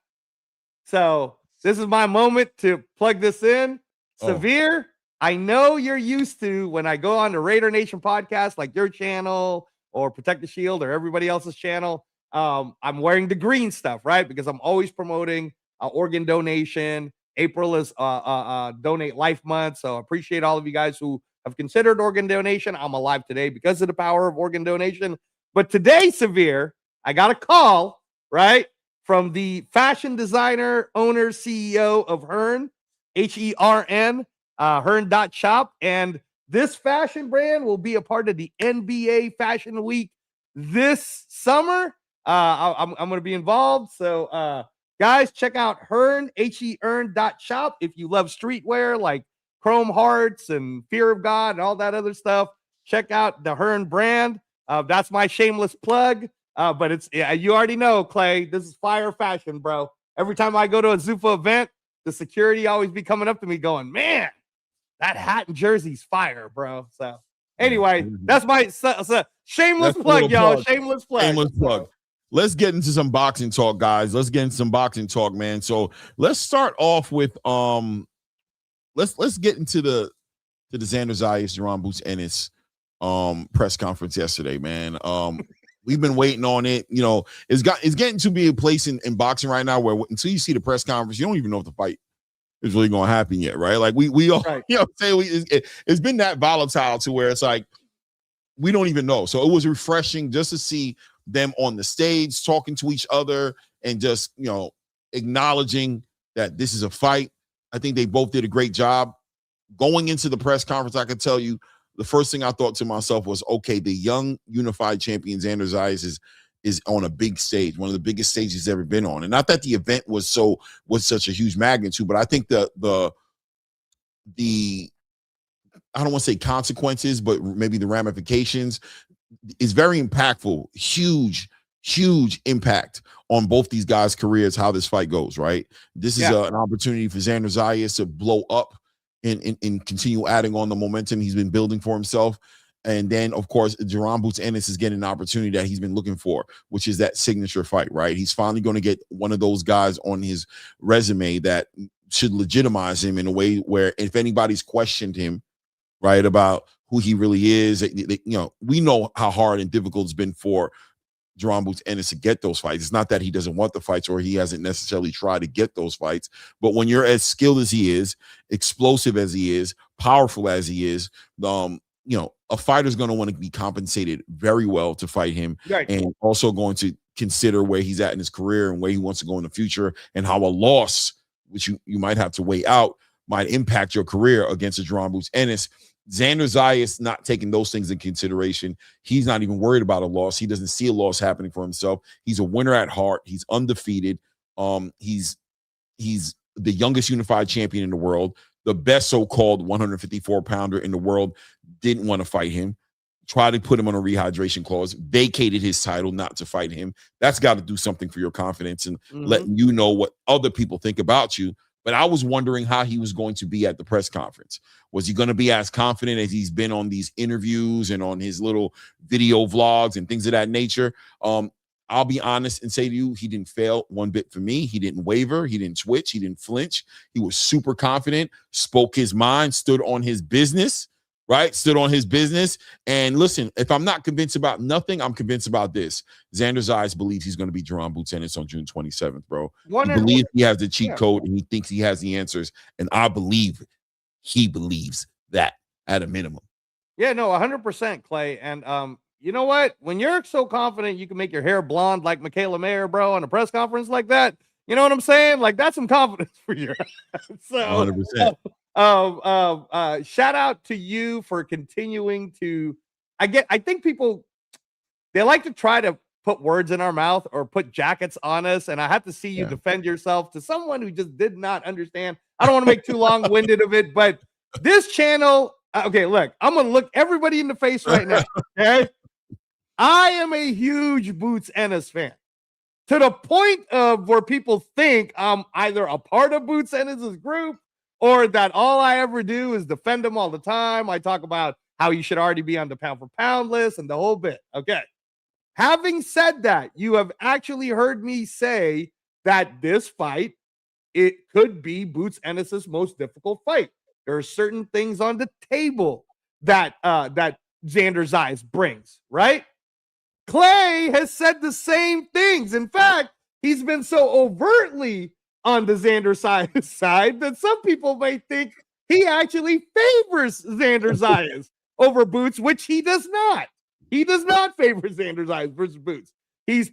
C: So this is my moment to plug this in. Severe, I know you're used to when I go on the Raider Nation podcast, like your channel or Protect the Shield or everybody else's channel. I'm wearing the green stuff, right? Because I'm always promoting organ donation. April is Donate Life Month. So I appreciate all of you guys who have considered organ donation. I'm alive today because of the power of organ donation. But today, Severe, I got a call, right, from the fashion designer, owner, CEO of Hern, Hern, Hern.shop. And this fashion brand will be a part of the NBA Fashion Week this summer. I'm going to be involved. So, guys, check out Hern, Hern.shop. If you love streetwear like Chrome Hearts and Fear of God and all that other stuff, check out the Hern brand. That's my shameless plug. But it's, you already know, Clay, this is fire fashion, bro. Every time I go to a Zuffa event, the security always be coming up to me going, man, that hat and jersey's fire, bro. So anyway, that's my shameless plug, y'all. Shameless plug.
B: Shameless plug. Let's get into some boxing talk, guys. Let's get into some boxing talk, man. So let's start off with let's get into the Xander Zayas, Jaron Boots Ennis press conference yesterday, man. We've been waiting on it. You know, it's getting to be a place in boxing right now where until you see the press conference, you don't even know if the fight is really going to happen yet, right? Like we all, right. You know, it's been that volatile to where it's like we don't even know. So it was refreshing just to see them on the stage talking to each other and just, you know, acknowledging that this is a fight. I think they both did a great job. Going into the press conference, I could tell you the first thing I thought to myself was, okay, the young unified champion Xander Zayas is on a big stage, one of the biggest stages he's ever been on. And not that the event was such a huge magnitude, but I think the I don't want to say consequences, but maybe the ramifications is very impactful. Huge impact on both these guys' careers, how this fight goes, right? This is an opportunity for Xander Zayas to blow up and continue adding on the momentum he's been building for himself. And then, of course, Jaron Boots Ennis is getting an opportunity that he's been looking for, which is that signature fight, right? He's finally going to get one of those guys on his resume that should legitimize him in a way where if anybody's questioned him, right, about who he really is, you know, we know how hard and difficult it's been for Jaron Boots Ennis to get those fights. It's not that he doesn't want the fights or he hasn't necessarily tried to get those fights, but when you're as skilled as he is, explosive as he is, powerful as he is, you know, a fighter's going to want to be compensated very well to fight him, right, and also going to consider where he's at in his career and where he wants to go in the future and how a loss, which you might have to weigh out, might impact your career against a Jaron Boots Ennis. Xander Zayas not taking those things in consideration. He's not even worried about a loss. He doesn't see a loss happening for himself. He's a winner at heart. He's undefeated. He's the youngest unified champion in the world. The best so-called 154-pounder in the world didn't want to fight him. Tried to put him on a rehydration clause. Vacated his title not to fight him. That's got to do something for your confidence and letting you know what other people think about you. But I was wondering how he was going to be at the press conference. Was he going to be as confident as he's been on these interviews and on his little video vlogs and things of that nature? I'll be honest and say to you, he didn't fail one bit for me. He didn't waver. He didn't twitch. He didn't flinch. He was super confident, spoke his mind, stood on his business, right? Stood on his business. And listen, if I'm not convinced about nothing, I'm convinced about this. Xander Zayas believes he's going to be Jaron Boots Ennis on June 27th, bro. He believes he has the cheat code and he thinks he has the answers. And I believe he believes that at a minimum.
C: Yeah, no, 100%, Clay. And you know what? When you're so confident you can make your hair blonde like Michaela Mayer, bro, on a press conference like that, you know what I'm saying? Like, that's some confidence for you. So 100%. Shout out to you for continuing to. I think people, they like to try to put words in our mouth or put jackets on us, and I have to see you defend yourself to someone who just did not understand. I don't want to make too long-winded of it, but this channel. Okay, look, I'm gonna look everybody in the face right now. Okay, I am a huge Boots Ennis fan, to the point of where people think I'm either a part of Boots Ennis' group or that all I ever do is defend him all the time. I talk about how he should already be on the pound for pound list and the whole bit. Okay. Having said that, you have actually heard me say that this fight, it could be Boots Ennis' most difficult fight. There are certain things on the table that Xander Zayas brings, right? Clay has said the same things. In fact, he's been so overtly on the Xander Zayas side that some people may think he actually favors Xander Zayas over Boots, which he does not. He does not favor Xander Zayas versus Boots. He's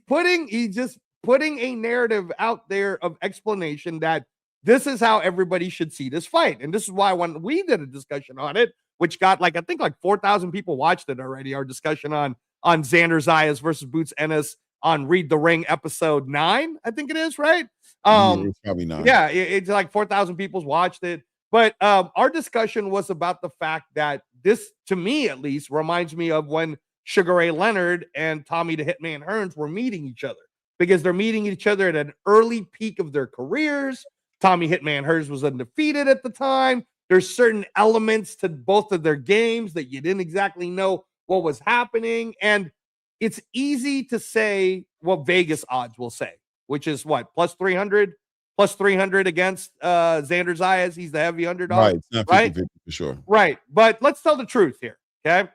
C: just putting a narrative out there of explanation that this is how everybody should see this fight. And this is why when we did a discussion on it, which got I think 4,000 people watched it already, our discussion on Xander Zayas versus Boots Ennis on Read the Ring episode 9, I think it is, right?
B: It's probably 9.
C: Yeah, it's like 4,000 people watched it. But our discussion was about the fact that this, to me at least, reminds me of when Sugar Ray Leonard and Tommy the Hitman Hearns were meeting each other, because they're meeting each other at an early peak of their careers. Tommy Hitman Hearns was undefeated at the time. There's certain elements to both of their games that you didn't exactly know what was happening. And it's easy to say what Vegas odds will say, which is what, plus 300 against Xander Zayas. He's the heavy underdog.
B: Right. It's not 50-50
C: right?
B: for sure.
C: Right. But let's tell the truth here. Okay.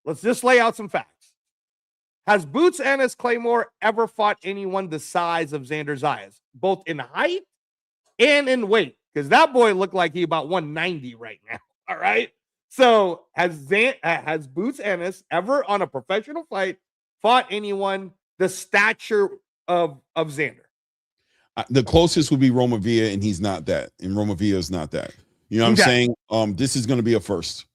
C: Let's just lay out some facts. Has Boots Ennis Claymore ever fought anyone the size of Xander Zayas, both in height and in weight? Because that boy looked like he about 190 right now. All right. So has Boots Ennis ever on a professional fight fought anyone the stature of Xander?
B: The closest would be Roma Villa, and he's not that. And Roma Villa is not that. You know what I'm saying? This is going to be a first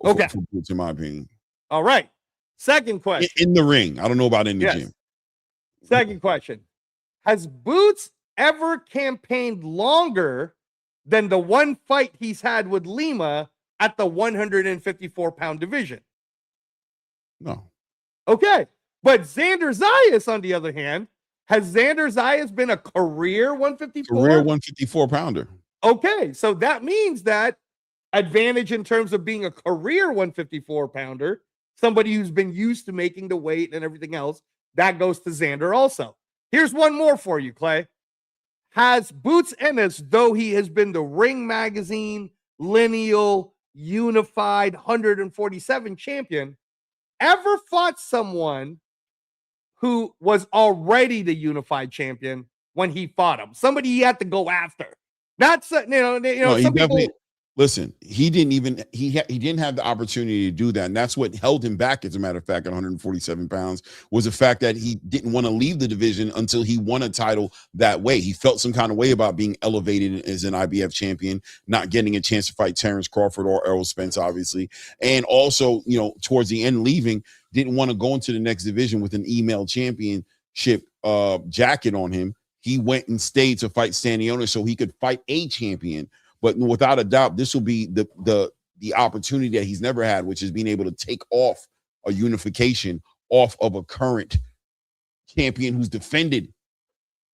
B: for Boots, in my opinion.
C: All right. Second question.
B: In the ring. I don't know about in the gym.
C: Second question. Has Boots ever campaigned longer than the one fight he's had with Lima at the 154-pound division?
B: No.
C: Okay. But Xander Zayas, on the other hand, has Xander Zayas been a career 154?
B: Career 154-pounder.
C: Okay. So that means that advantage in terms of being a career 154-pounder, somebody who's been used to making the weight and everything else, that goes to Xander also. Here's one more for you, Clay. Has Boots Ennis, though he has been the Ring Magazine lineal unified 147 champion, ever fought someone who was already the unified champion when he fought him? Somebody he had to go after. Not no, some people.
B: Listen, he didn't have the opportunity to do that. And that's what held him back, as a matter of fact, at 147 pounds, was the fact that he didn't want to leave the division until he won a title that way. He felt some kind of way about being elevated as an IBF champion, not getting a chance to fight Terrence Crawford or Errol Spence, obviously. And also, towards the end, leaving, didn't want to go into the next division with an email championship jacket on him. He went and stayed to fight Staniona so he could fight a champion. But without a doubt, this will be the opportunity that he's never had, which is being able to take off a unification off of a current champion who's defended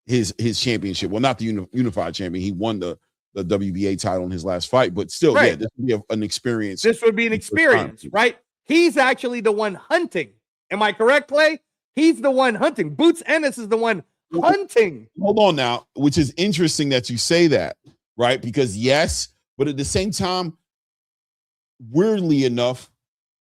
B: his championship. Well, not the unified champion. He won the WBA title in his last fight, but still, this would be an experience.
C: This would be an experience, right? He's actually the one hunting. Am I correct, Clay? He's the one hunting. Boots Ennis is the one hunting.
B: Hold on now, which is interesting that you say that. Right? Because yes, but at the same time, weirdly enough,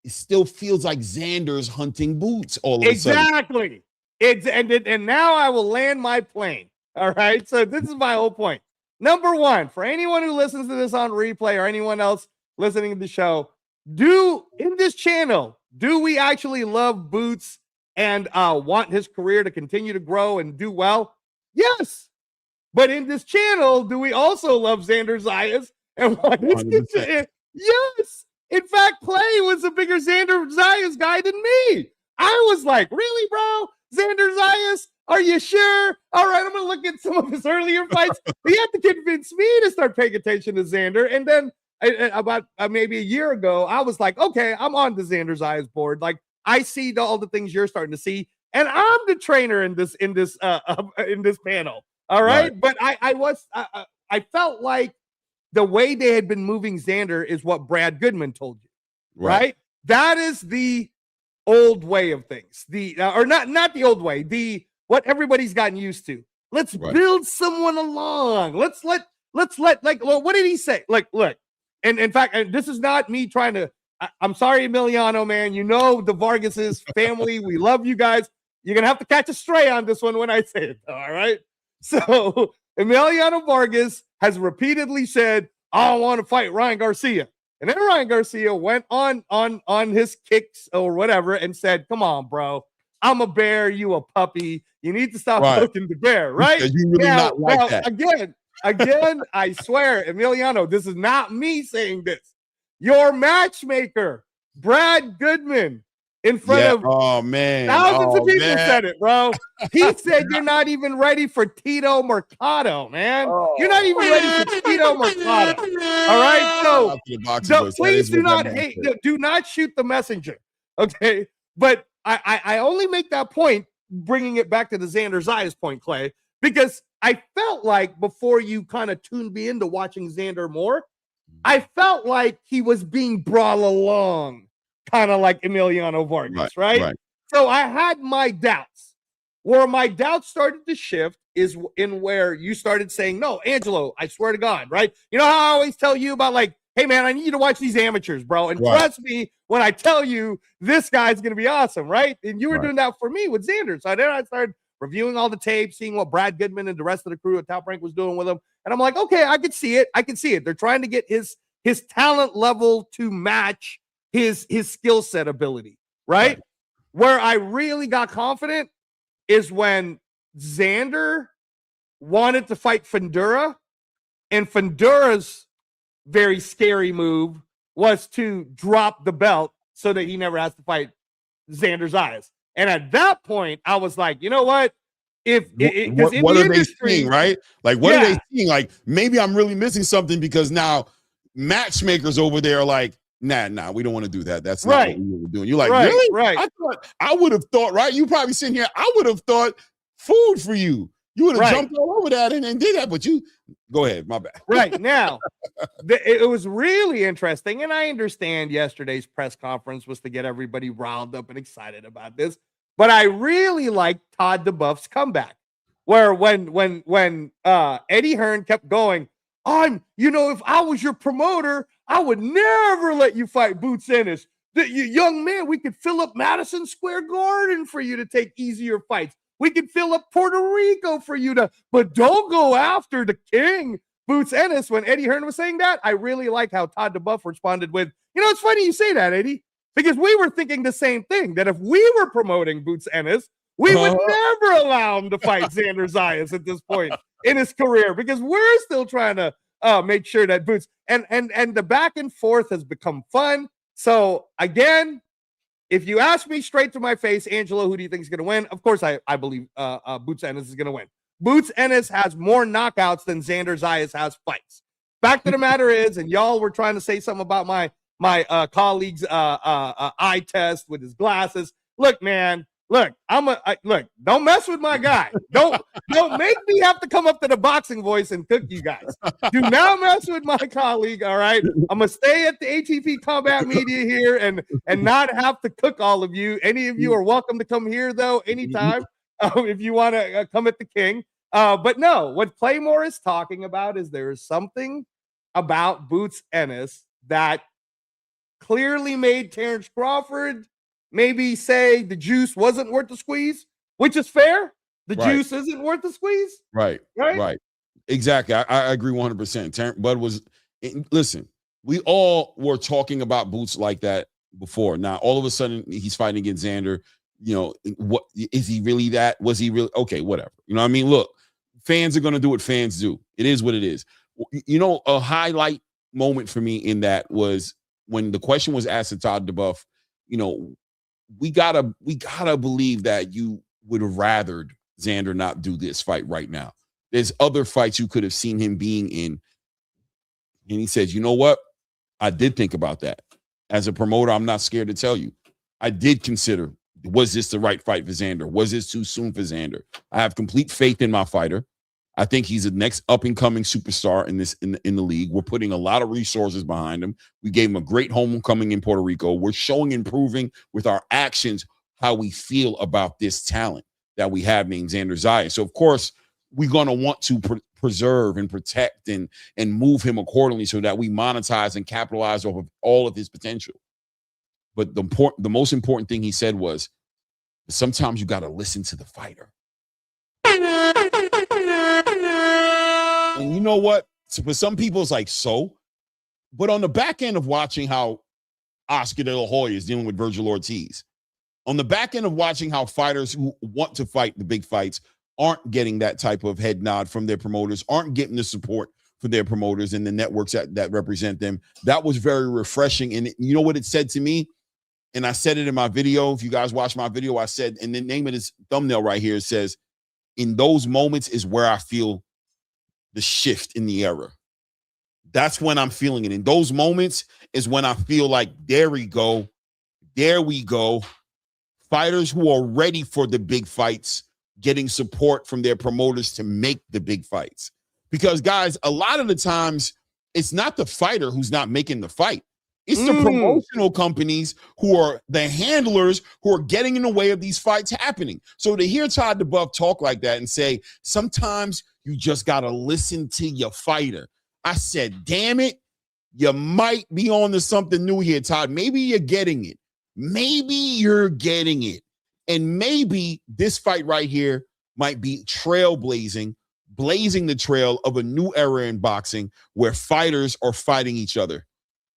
B: it still feels like Xander's hunting Boots all of a sudden.
C: Exactly. And now I will land my plane. All right. So this is my whole point. Number one, for anyone who listens to this on replay or anyone else listening to the show, in this channel, do we actually love Boots and want his career to continue to grow and do well? Yes. But in this channel, do we also love Xander Zayas and want his career? Yes. In fact, Clay was a bigger Xander Zayas guy than me. I was like, really, bro? Xander Zayas? Are you sure? All right, I'm going to look at some of his earlier fights. He had to convince me to start paying attention to Xander. And then about maybe a year ago, I was like, okay, I'm on the Xander Zayas board. Like, I see all the things you're starting to see, and I'm the trainer in this panel. All right, but I felt like the way they had been moving Xander is what Brad Goodman told you, right? That is the old way of things. Or not the old way, what everybody's gotten used to. Let's build someone along. Let's let like, what did he say? Like, look, and in fact, and this is not me trying to, I'm sorry, Emiliano, man. You know, the Vargas's family, we love you guys. You're going to have to catch a stray on this one when I say it, all right? So Emiliano Vargas has repeatedly said, I don't want to fight Ryan Garcia. And then Ryan Garcia went on his kicks or whatever and said, come on, bro. I'm a bear. You a puppy. You need to stop looking the bear, right?
B: You really not like that.
C: Again, I swear, Emiliano, this is not me saying this. Your matchmaker, Brad Goodman, in front of thousands of people said it, bro. He said you're not even ready for Tito Mercado, man. You're not even ready for Tito Mercado. All right, so please do not hate. Do not shoot the messenger, okay? But I only make that point, bringing it back to the Xander Zayas point, Clay, because I felt like before you kind of tuned me into watching Xander more, I felt like he was being brought along, kind of like Emiliano Vargas, right? So I had my doubts. Where my doubts started to shift is in where you started saying, no, Angelo, I swear to God, right? You know how I always tell you about, like, hey, man, I need you to watch these amateurs, bro. And trust me when I tell you this guy's going to be awesome, right? And you were doing that for me with Xander. So then I started reviewing all the tapes, seeing what Brad Goodman and the rest of the crew at Top Rank was doing with him. And I'm like, okay, I can see it. I can see it. They're trying to get his talent level to match his skill set ability, right? Where I really got confident is when Xander wanted to fight Fundura, and Fundura's very scary move was to drop the belt so that he never has to fight Xander Zayas. And at that point, I was like, you know what?
B: What are they seeing, right? Like, what are they seeing? Like, maybe I'm really missing something because now matchmakers over there are like, nah, we don't want to do that. That's not what we were doing. You're like, really?
C: Right.
B: I would have thought, right? You probably sitting here, I would have thought food for you. You would have jumped all over that and did that, but you go ahead, my bad.
C: Right now, it was really interesting, and I understand yesterday's press conference was to get everybody riled up and excited about this, but I really liked Todd DeBuff's comeback, where when Eddie Hearn kept going, if I was your promoter, I would never let you fight Boots Ennis. Young man, we could fill up Madison Square Garden for you to take easier fights. We could fill up Puerto Rico for you but don't go after the king, Boots Ennis. When Eddie Hearn was saying that, I really like how Todd DeBuff responded with, it's funny you say that, Eddie, because we were thinking the same thing, that if we were promoting Boots Ennis, we would never allow him to fight Xander Zayas at this point in his career, because we're still trying to make sure that Boots and the back and forth has become fun. So again, if you ask me straight to my face, Angelo, who do you think is going to win? Of course, I believe Boots Ennis is going to win. Boots Ennis has more knockouts than Xander Zayas has fights. Fact of the matter is, and y'all were trying to say something about my colleague's eye test with his glasses. Look, man. Look, don't mess with my guy. Don't make me have to come up to the boxing voice and cook you guys. Do not mess with my colleague, all right? I'm going to stay at the ATP Combat Media here and not have to cook all of you. Any of you are welcome to come here, though, anytime, if you want to come at the king. But no, what Claymore is talking about is there is something about Boots Ennis that clearly made Terrence Crawford maybe say the juice wasn't worth the squeeze, which is fair. The juice isn't worth the squeeze. Right.
B: Exactly. I agree 100%. Bud was, listen, we all were talking about Boots like that before. Now, all of a sudden, he's fighting against Xander. What is he really that? Was he really? Okay, whatever. You know what I mean? Look, fans are going to do what fans do. It is what it is. A highlight moment for me in that was when the question was asked to Todd DeBuff, we gotta believe that you would have rathered Xander not do this fight right now. There's other fights you could have seen him being in. And he says, you know what? I did think about that. As a promoter, I'm not scared to tell you. I did consider, was this the right fight for Xander? Was this too soon for Xander? I have complete faith in my fighter. I think he's the next up-and-coming superstar in the league. We're putting a lot of resources behind him. We gave him a great homecoming in Puerto Rico. We're showing improving with our actions how we feel about this talent that we have named Xander Zayas. So, of course, we're going to want to preserve and protect and move him accordingly so that we monetize and capitalize off of all of his potential. But the most important thing he said was, sometimes you got to listen to the fighter. And you know what? So for some people, it's like, so. But on the back end of watching how Oscar De La Hoya is dealing with Virgil Ortiz, on the back end of watching how fighters who want to fight the big fights aren't getting that type of head nod from their promoters, aren't getting the support for their promoters and the networks that represent them, that was very refreshing. And you know what it said to me? And I said it in my video. If you guys watch my video, I said, and the name of this thumbnail right here, it says, in those moments is where I feel the shift in the era. That's when I'm feeling it. In those moments is when I feel like, there we go. There we go. Fighters who are ready for the big fights, getting support from their promoters to make the big fights. Because, guys, a lot of the times, it's not the fighter who's not making the fight. It's the promotional companies who are the handlers who are getting in the way of these fights happening. So to hear Todd DeBuff talk like that and say, sometimes you just got to listen to your fighter. I said, damn it, you might be on to something new here, Todd. Maybe you're getting it. Maybe you're getting it. And maybe this fight right here might be trailblazing, blazing the trail of a new era in boxing where fighters are fighting each other,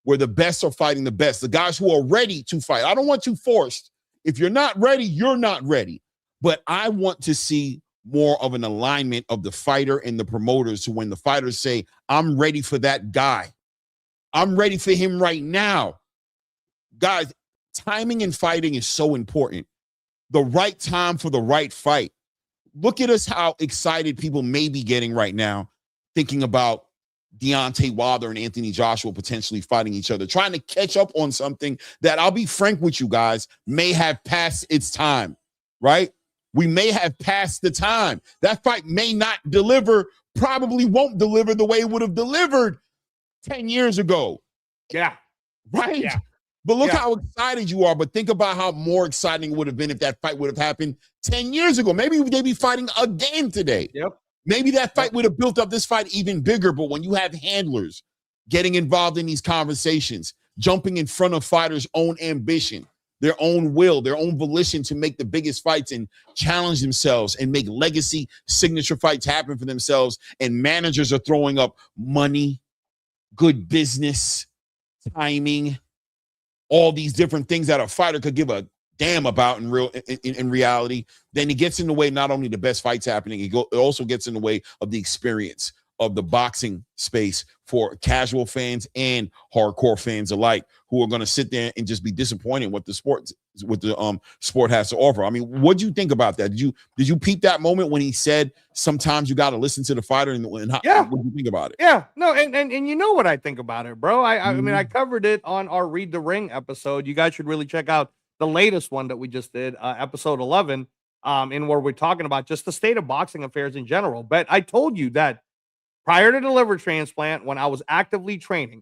B: where the best are fighting the best, the guys who are ready to fight. I don't want you forced. If you're not ready, you're not ready. But I want to see more of an alignment of the fighter and the promoters, to when the fighters say, I'm ready for that guy. I'm ready for him right now. Guys, timing in fighting is so important. The right time for the right fight. Look at us, how excited people may be getting right now, thinking about Deontay Wilder and Anthony Joshua potentially fighting each other, trying to catch up on something that, I'll be frank with you guys, may have passed its time, right? We may have passed the time. That fight may not deliver, probably won't deliver the way it would have delivered 10 years ago.
C: Yeah.
B: Right?
C: Yeah.
B: But look how excited you are. But think about how more exciting it would have been if that fight would have happened 10 years ago. Maybe they'd be fighting again today.
C: Yep.
B: Maybe that fight would have built up this fight even bigger. But when you have handlers getting involved in these conversations, jumping in front of fighters' own ambition, their own will, their own volition to make the biggest fights and challenge themselves and make legacy signature fights happen for themselves, and managers are throwing up money, good business, timing, all these different things that a fighter could give a damn about in reality, then it gets in the way not only the best fights happening, it also gets in the way of the experience of the boxing space for casual fans and hardcore fans alike, who are going to sit there and just be disappointed with the sport has to offer. I mean, what do you think about that? Did you peep that moment when he said, sometimes you got to listen to the fighter, and what do you think about it?
C: Yeah, no, and you know what I think about it, bro. I mean, I covered it on our Read the Ring episode. You guys should really check out the latest one that we just did, episode 11, in where we're talking about just the state of boxing affairs in general. But I told you that prior to the liver transplant, when I was actively training,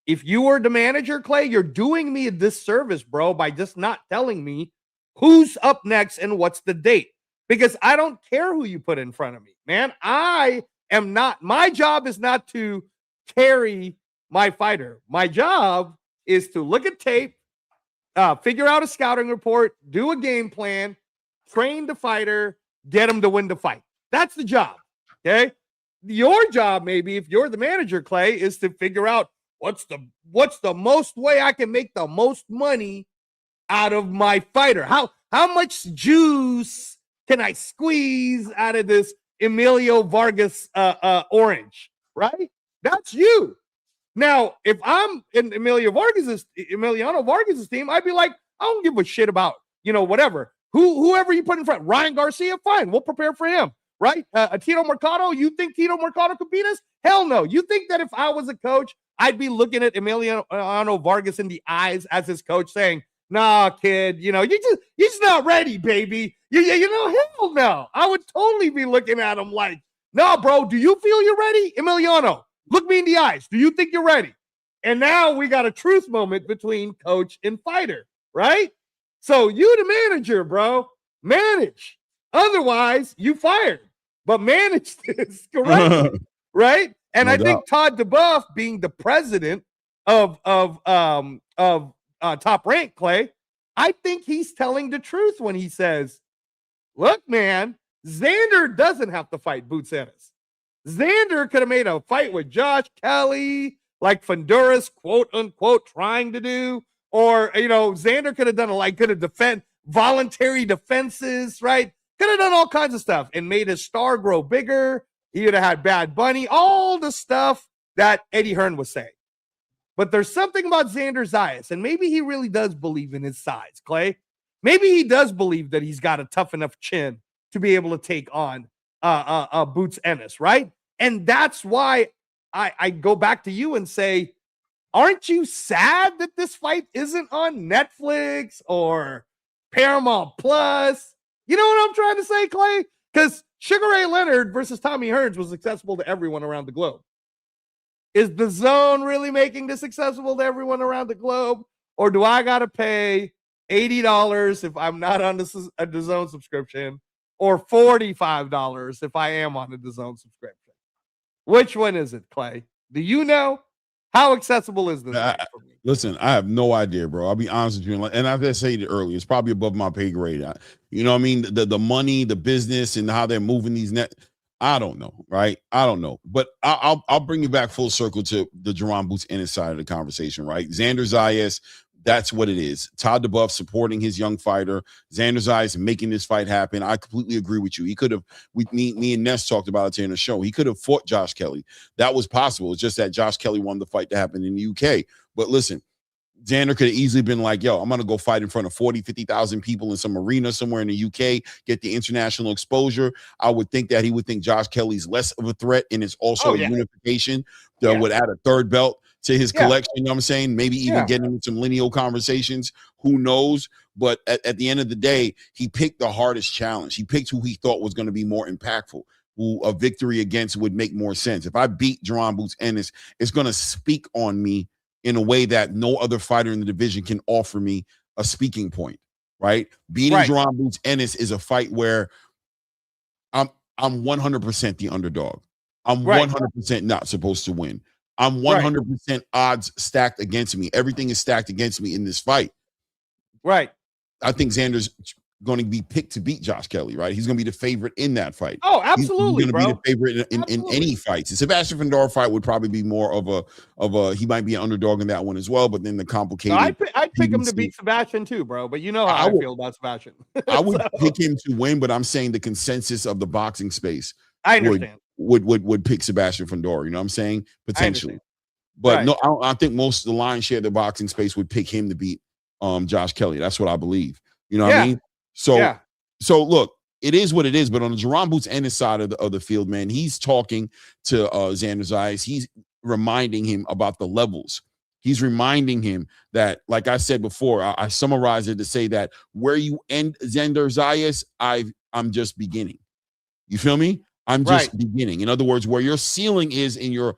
C: if you were the manager, Clay, you're doing me a disservice, bro, by just not telling me who's up next and what's the date. Because I don't care who you put in front of me, man. My job is not to carry my fighter. My job is to look at tape, figure out a scouting report, do a game plan, train the fighter, get him to win the fight. That's the job, okay? Your job, maybe, if you're the manager, Clay, is to figure out what's the most way I can make the most money out of my fighter. How much juice can I squeeze out of this Emilio Vargas orange, right? That's you. Now, if I'm in Emiliano Vargas's team, I'd be like, I don't give a shit about, whatever. Whoever you put in front. Ryan Garcia, fine. We'll prepare for him. Right? Tito Mercado, you think Tito Mercado could beat us? Hell no. You think that if I was a coach, I'd be looking at Emiliano Vargas in the eyes as his coach saying, nah, kid, you're just not ready, baby. Hell no. I would totally be looking at him like, no, bro, do you feel you're ready? Emiliano, look me in the eyes. Do you think you're ready? And now we got a truth moment between coach and fighter, right? So you the manager, bro. Manage. Otherwise, you fired. But manage this correctly, right? And
B: No
C: I
B: doubt.
C: think Todd DeBuff, being the president of Top Rank, Clay, I think he's telling the truth when he says, look, man, Xander doesn't have to fight Boots Ennis. Xander could have made a fight with Josh Kelly, like Honduras, quote unquote, trying to do. Or, Xander could have done could have defend voluntary defenses, right? Could have done all kinds of stuff and made his star grow bigger. He would have had Bad Bunny, all the stuff that Eddie Hearn was saying. But there's something about Xander Zayas, and maybe he really does believe in his size, Clay. Maybe he does believe that he's got a tough enough chin to be able to take on Boots Ennis, right? And that's why I go back to you and say, aren't you sad that this fight isn't on Netflix or Paramount Plus? You know what I'm trying to say, Clay? Because Sugar Ray Leonard versus Tommy Hearns was accessible to everyone around the globe. Is the DAZN really making this accessible to everyone around the globe? Or do I got to pay $80 if I'm not on a DAZN subscription, or $45 if I am on a DAZN subscription? Which one is it, Clay? Do you know? How accessible is this?
B: Listen, I have no idea, bro. I'll be honest with you. And I've said it earlier, it's probably above my pay grade. You know what I mean? The money, the business, and how they're moving these I don't know, right? I don't know. But I'll bring you back full circle to the Jaron Boots Ennis side of the conversation, right? Xander Zayas, that's what it is. Todd DeBuff supporting his young fighter. Xander Zayas making this fight happen. I completely agree with you. He could have, me and Ness talked about it in the show. He could have fought Josh Kelly. That was possible. It's just that Josh Kelly wanted the fight to happen in the UK. But listen, Xander could have easily been like, yo, I'm going to go fight in front of 40, 50,000 people in some arena somewhere in the UK, get the international exposure. I would think that he would think Josh Kelly's less of a threat, and it's also a unification that would add a third belt to his collection. You know what I'm saying? Maybe even getting into some lineal conversations. Who knows? But at the end of the day, he picked the hardest challenge. He picked who he thought was going to be more impactful, who a victory against would make more sense. If I beat Jaron Boots Ennis, it's going to speak on me in a way that no other fighter in the division can offer me a speaking point, right? Beating Jaron Boots Ennis is a fight where I'm 100% the underdog. I'm 100% not supposed to win. I'm 100% odds stacked against me. Everything is stacked against me in this fight.
C: Right.
B: I think Xander's going to be picked to beat Josh Kelly, right? He's going to be the favorite in that fight.
C: Oh, absolutely,
B: he's going to be the favorite in any fights. The Sebastian Findor fight would probably be more of a he might be an underdog in that one as well, but then the complicated.
C: No, I'd pick him to beat Sebastian too, bro. But you know how I feel about Sebastian.
B: I would pick him to win, but I'm saying the consensus of the boxing space
C: I understand.
B: Would pick Sebastian Findor. You know what I'm saying? Potentially. But no, I think most of the lion's share of the boxing space would pick him to beat Josh Kelly. That's what I believe. You know what I mean? So look, it is what it is. But on the Jaron Boots Ennis side of the field, man, he's talking to Xander Zayas. He's reminding him about the levels. He's reminding him that, like I said before, I summarized it to say that where you end Xander Zayas, I'm just beginning. You feel me? I'm just beginning. In other words, where your ceiling is in your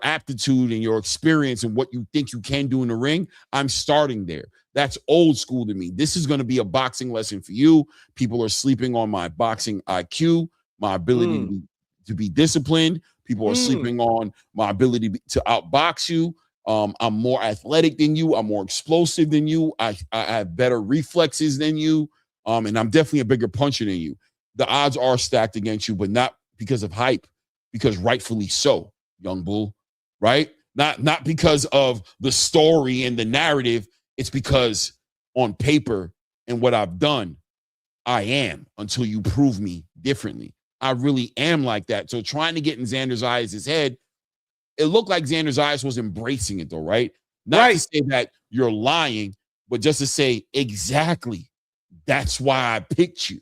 B: aptitude and your experience and what you think you can do in the ring, I'm starting there. That's old school to me. This is going to be a boxing lesson for you. People are sleeping on my boxing IQ, my ability to be disciplined. People are sleeping on my ability to outbox you. I'm more athletic than you. I'm more explosive than you. I have better reflexes than you. And I'm definitely a bigger puncher than you. The odds are stacked against you, but not because of hype, because rightfully so, young bull, right? Not because of the story and the narrative. It's because on paper and what I've done, I am, until you prove me differently. I really am like that. So trying to get in Xander Zayas' head, it looked like Xander Zayas was embracing it though, right? Not to say that you're lying, but just to say, exactly, that's why I picked you.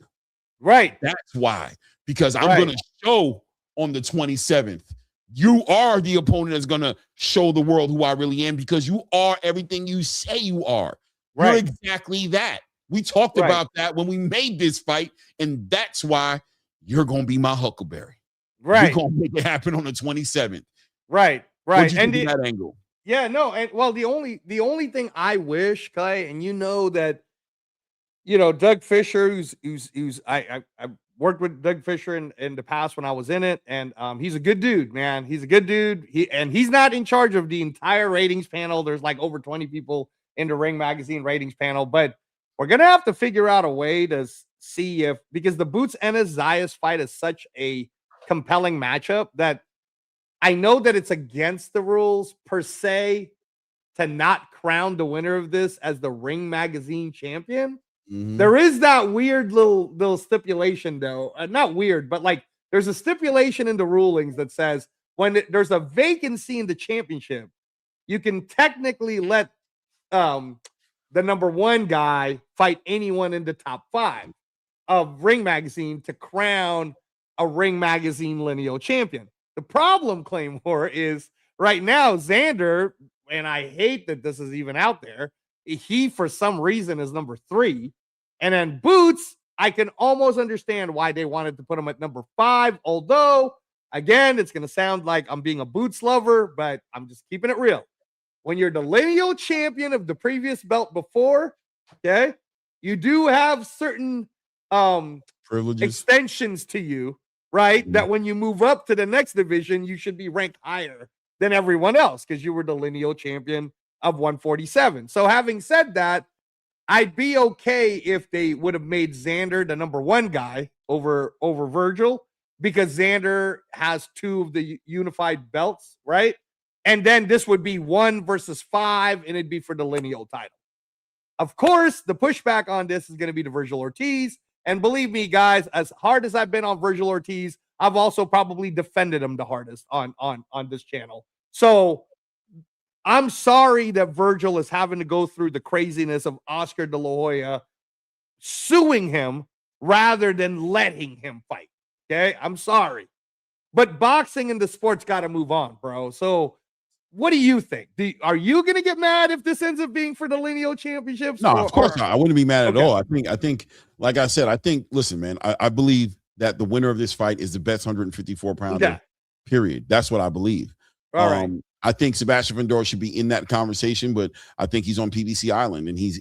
C: Right.
B: That's why. Because I'm going to show on the 27th, you are the opponent that's going to show the world who I really am, because you are everything you say you are. You're exactly that. We talked about that when we made this fight, and that's why you're going to be my Huckleberry. You're going to make it happen on the 27th.
C: Right.
B: What'd you think of that angle?
C: Yeah, no, and well, the only thing I wish, Clay, and you know that, Doug Fisher, who's I worked with Doug Fisher in the past when I was in it, and he's a good dude, man. He's a good dude. He's not in charge of the entire ratings panel. There's like over 20 people in the Ring Magazine ratings panel, but we're gonna have to figure out a way to see because the Boots Ennis Zayas fight is such a compelling matchup that I know that it's against the rules per se to not crown the winner of this as the Ring Magazine champion. Mm-hmm. There is that weird little stipulation, though. Not weird, but like there's a stipulation in the rulings that says when there's a vacancy in the championship, you can technically let the number one guy fight anyone in the top 5 of Ring Magazine to crown a Ring Magazine lineal champion. The problem, Claymore, is right now Xander, and I hate that this is even out there, he for some reason is number 3. And then Boots, I can almost understand why they wanted to put him at number 5, although, again, it's going to sound like I'm being a Boots lover, but I'm just keeping it real. When you're the lineal champion of the previous belt before, okay, you do have certain
B: privileges,
C: extensions to you, right? Mm-hmm. That when you move up to the next division, you should be ranked higher than everyone else because you were the lineal champion of 147. So having said that, I'd be okay if they would have made Xander the number 1 guy over Virgil because Xander has 2 of the unified belts, right? And then this would be 1 versus 5, and it'd be for the lineal title. Of course, the pushback on this is going to be to Virgil Ortiz. And believe me, guys, as hard as I've been on Virgil Ortiz, I've also probably defended him the hardest on this channel. So I'm sorry that Virgil is having to go through the craziness of Oscar De La Hoya suing him rather than letting him fight. Okay, I'm sorry. But boxing and the sport's got to move on, bro. So what do you think? Are you going to get mad if this ends up being for the lineal championships?
B: No, of course not. I wouldn't be mad at all. I think, like I said, listen, man, I believe that the winner of this fight is the best 154 pounder, period. That's what I believe.
C: All right.
B: I think Sebastian Fundora should be in that conversation, but I think he's on PBC Island and he's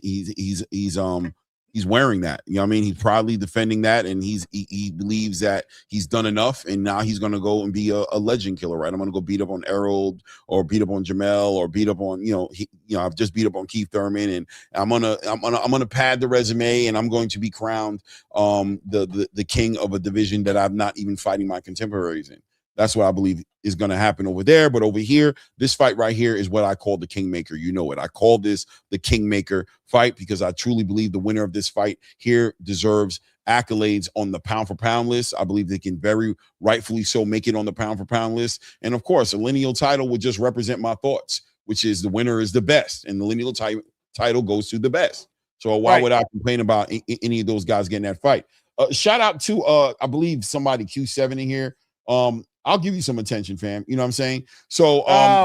B: wearing that. You know what I mean? He's proudly defending that, and he believes that he's done enough, and now he's gonna go and be a legend killer, right? I'm gonna go beat up on Errol or beat up on Jamel or beat up on I've just beat up on Keith Thurman, and I'm gonna pad the resume, and I'm going to be crowned the king of a division that I'm not even fighting my contemporaries in. That's what I believe is going to happen over there. But over here, this fight right here is what I call the Kingmaker. You know it. I call this the Kingmaker fight because I truly believe the winner of this fight here deserves accolades on the pound for pound list. I believe they can very rightfully so make it on the pound for pound list. And of course, a lineal title would just represent my thoughts, which is the winner is the best. And the lineal title goes to the best. So why would I complain about any of those guys getting that fight? Shout out to, I believe somebody Q7 in here. I'll give you some attention, fam. You know what I'm saying? So,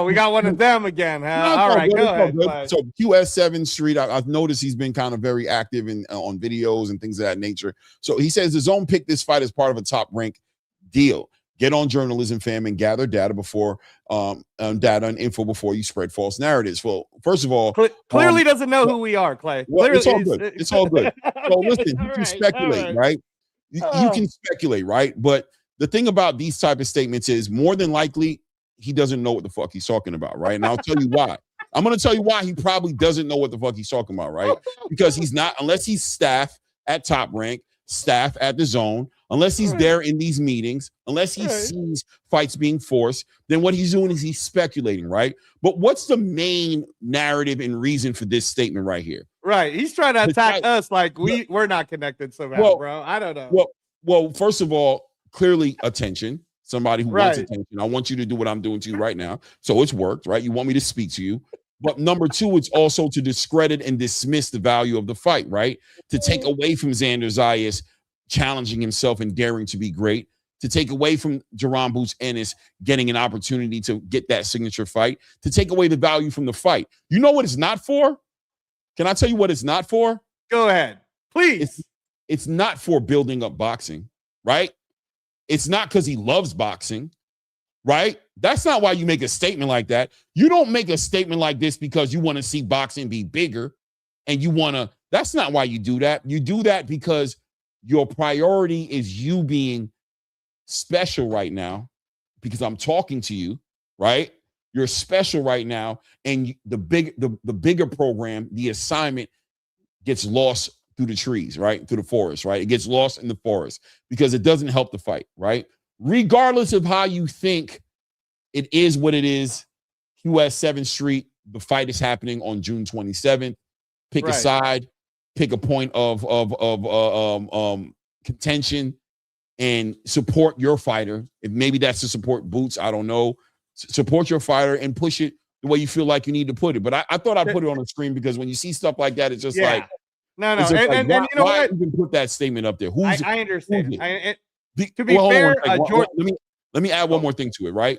C: we got one of them again, huh? All right, go ahead.
B: So QS7 Street, I've noticed he's been kind of very active on videos and things of that nature. So he says the DAZN picked this fight as part of a top rank deal. Get on journalism, fam, and gather data data and info before you spread false narratives. Well, first of all,
C: clearly doesn't know who we are, Clay.
B: Well, it's all good. It's all good. So listen, you can speculate, right? You can speculate, right? But the thing about these type of statements is more than likely he doesn't know what the fuck he's talking about, right? And I'll tell you why. I'm going to tell you why he probably doesn't know what the fuck he's talking about, right? Because he's not, unless he's staff at Top Rank, staff at the DAZN, unless he's there in these meetings, unless he sees fights being forced, then what he's doing is he's speculating, right? But what's the main narrative and reason for this statement right here?
C: Right. He's trying to attack us like we're not connected somehow, bro. I don't know.
B: Well, first of all, clearly attention. Somebody who wants attention. I want you to do what I'm doing to you right now. So it's worked, right? You want me to speak to you. But number two, it's also to discredit and dismiss the value of the fight, right? To take away from Xander Zayas challenging himself and daring to be great. To take away from Jaron Boots Ennis getting an opportunity to get that signature fight. To take away the value from the fight. You know what it's not for? Can I tell you what it's not for?
C: Go ahead, please.
B: It's not for building up boxing, right? It's not because he loves boxing, right? That's not why you make a statement like that. You don't make a statement like this because you want to see boxing be bigger and you want to. That's not why you do that. You do that because your priority is you being special right now because I'm talking to you, right? You're special right now, and the bigger program, the assignment gets lost through the trees, right? Through the forest, right? It gets lost in the forest because it doesn't help the fight, right? Regardless of how you think it is what it is, US 7th Street, the fight is happening on June 27th. Pick a side, pick a point of contention, and support your fighter. If maybe that's to support Boots, I don't know. Support your fighter and push it the way you feel like you need to put it. But I thought I'd put it on the screen because when you see stuff like that, it's just like,
C: no. And you know
B: why
C: what?
B: even put that statement up there?
C: I understand. To be fair,
B: let me add one more thing to it, right?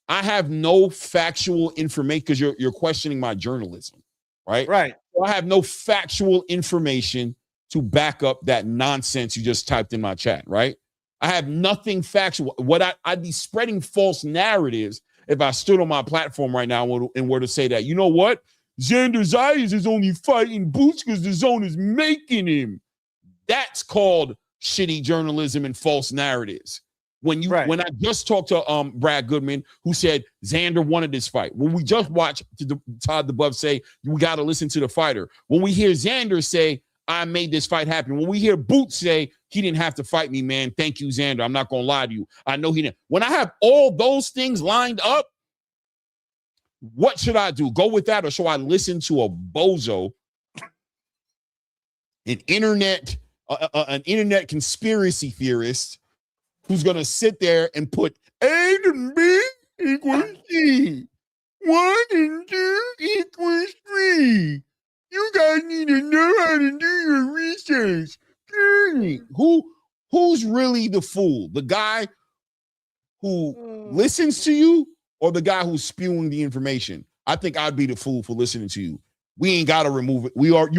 B: I have no factual information because you're questioning my journalism, right?
C: Right.
B: So I have no factual information to back up that nonsense you just typed in my chat, right? I have nothing factual. What I'd be spreading false narratives if I stood on my platform right now and were to say that, you know what? Xander Zayas is only fighting Boots because the zone is making him. That's called shitty journalism and false narratives. When I just talked to Brad Goodman, who said Xander wanted this fight. When we just watched Todd DeBuff say, we got to listen to the fighter. When we hear Xander say, I made this fight happen. When we hear Boots say, he didn't have to fight me, man. Thank you, Xander. I'm not going to lie to you. I know he didn't. When I have all those things lined up, what should I do? Go with that, or should I listen to a bozo, an internet conspiracy theorist who's going to sit there and put A to B equals C. 1 and 2 equals 3. You guys need to know how to do your research. Who's really the fool? The guy who listens to you or the guy who's spewing the information? I think I'd be the fool for listening to you. We ain't got to remove it. You already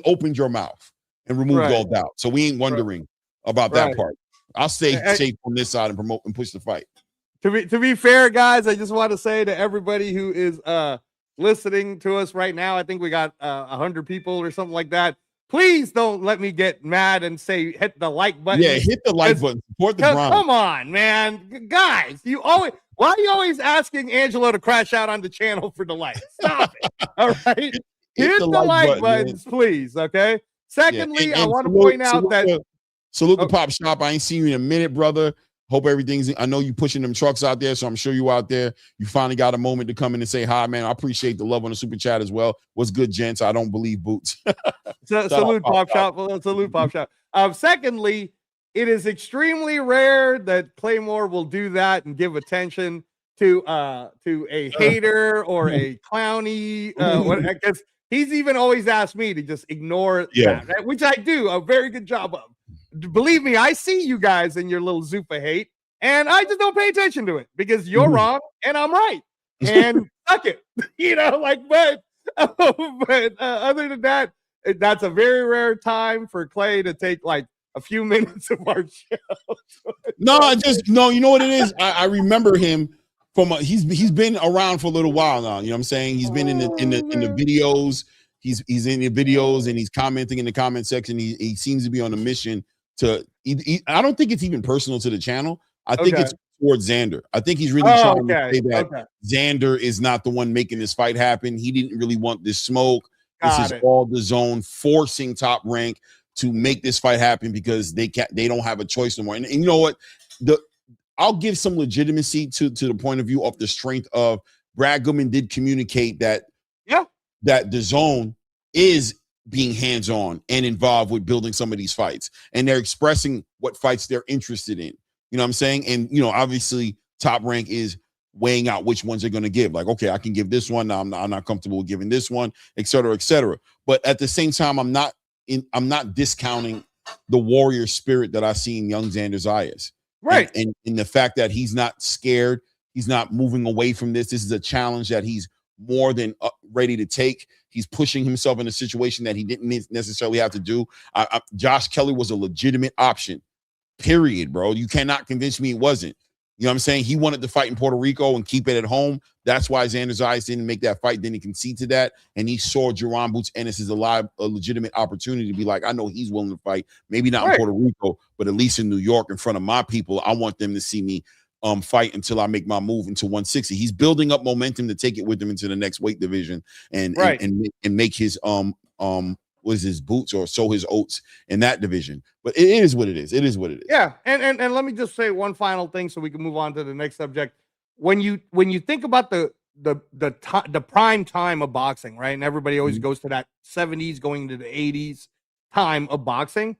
B: opened your mouth and removed all doubt. So we ain't wondering about that part. I'll stay safe on this side and promote and push the fight.
C: To be fair, guys, I just want to say to everybody who is listening to us right now, I think we got 100 people or something like that. Please don't let me get mad and say hit the like button.
B: Yeah, hit the like button. Support the grind.
C: Come on, man, guys. Why are you always asking Angelo to crash out on the channel for the like? Stop it. All right, hit the like buttons, please. Okay. Secondly, I want to point out that
B: salute the Pop Shop. I ain't seen you in a minute, brother. Hope everything's. I know you pushing them trucks out there, so I'm sure you out there. You finally got a moment to come in and say hi, man. I appreciate the love on the super chat as well. What's good, gents? I don't believe Boots.
C: Salute Pop Shop. Salute Pop Shop. Secondly, it is extremely rare that Claymore will do that and give attention to a hater or a clowny. Because he's even always asked me to just ignore that, right? Which I do a very good job of. Believe me, I see you guys in your little Zuffa hate, and I just don't pay attention to it because you're wrong and I'm right. And suck it, but other than that, that's a very rare time for Clay to take like a few minutes of our show.
B: You know what it is? I remember him from he's been around for a little while now. You know what I'm saying? He's been in the videos. He's in the videos and he's commenting in the comment section. He seems to be on a mission to. I don't think it's even personal to the channel. I think it's towards Xander. I think he's really trying to say that Xander is not the one making this fight happen. He didn't really want this smoke. This is all the zone forcing Top Rank to make this fight happen because they don't have a choice anymore. And you know what? I'll give some legitimacy to the point of view of the strength of Brad Goodman did communicate that the zone is being hands-on and involved with building some of these fights. And they're expressing what fights they're interested in. You know what I'm saying? And, obviously Top Rank is weighing out which ones they're going to give. Like, okay, I can give this one. Now I'm not comfortable with giving this one, et cetera, et cetera. But at the same time, I'm not discounting the warrior spirit that I see in young Xander Zayas.
C: Right.
B: And the fact that he's not scared. He's not moving away from this. This is a challenge that he's more than ready to take. He's pushing himself in a situation that he didn't necessarily have to do. Josh Kelly was a legitimate option, period, bro. You cannot convince me it wasn't. You know what I'm saying? He wanted to fight in Puerto Rico and keep it at home. That's why Xander Zayas didn't make that fight. Then he conceded to that. And he saw Jaron Boots Ennis as a legitimate opportunity to be like, I know he's willing to fight. Maybe not in Puerto Rico, but at least in New York in front of my people. I want them to see me fight until I make my move into 160. He's building up momentum to take it with him into the next weight division and make his was his boots or sow his oats in that division. But it is what it is. It is what it is.
C: Yeah. And let me just say one final thing so we can move on to the next subject. When you think about the prime time of boxing, right? And everybody always goes to that 70s going to the 80s time of boxing.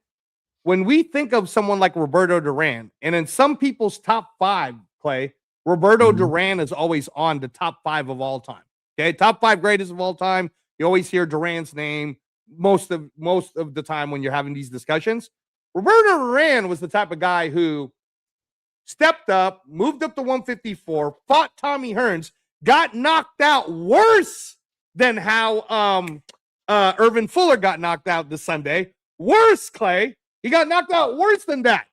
C: When we think of someone like Roberto Duran, and in some people's top 5, Clay, Roberto Duran is always on the top 5 of all time. Okay, top 5 greatest of all time. You always hear Duran's name most of the time when you're having these discussions. Roberto Duran was the type of guy who stepped up, moved up to 154, fought Tommy Hearns, got knocked out worse than how Irvin Fuller got knocked out this Sunday. Worse, Clay. He got knocked out worse than that.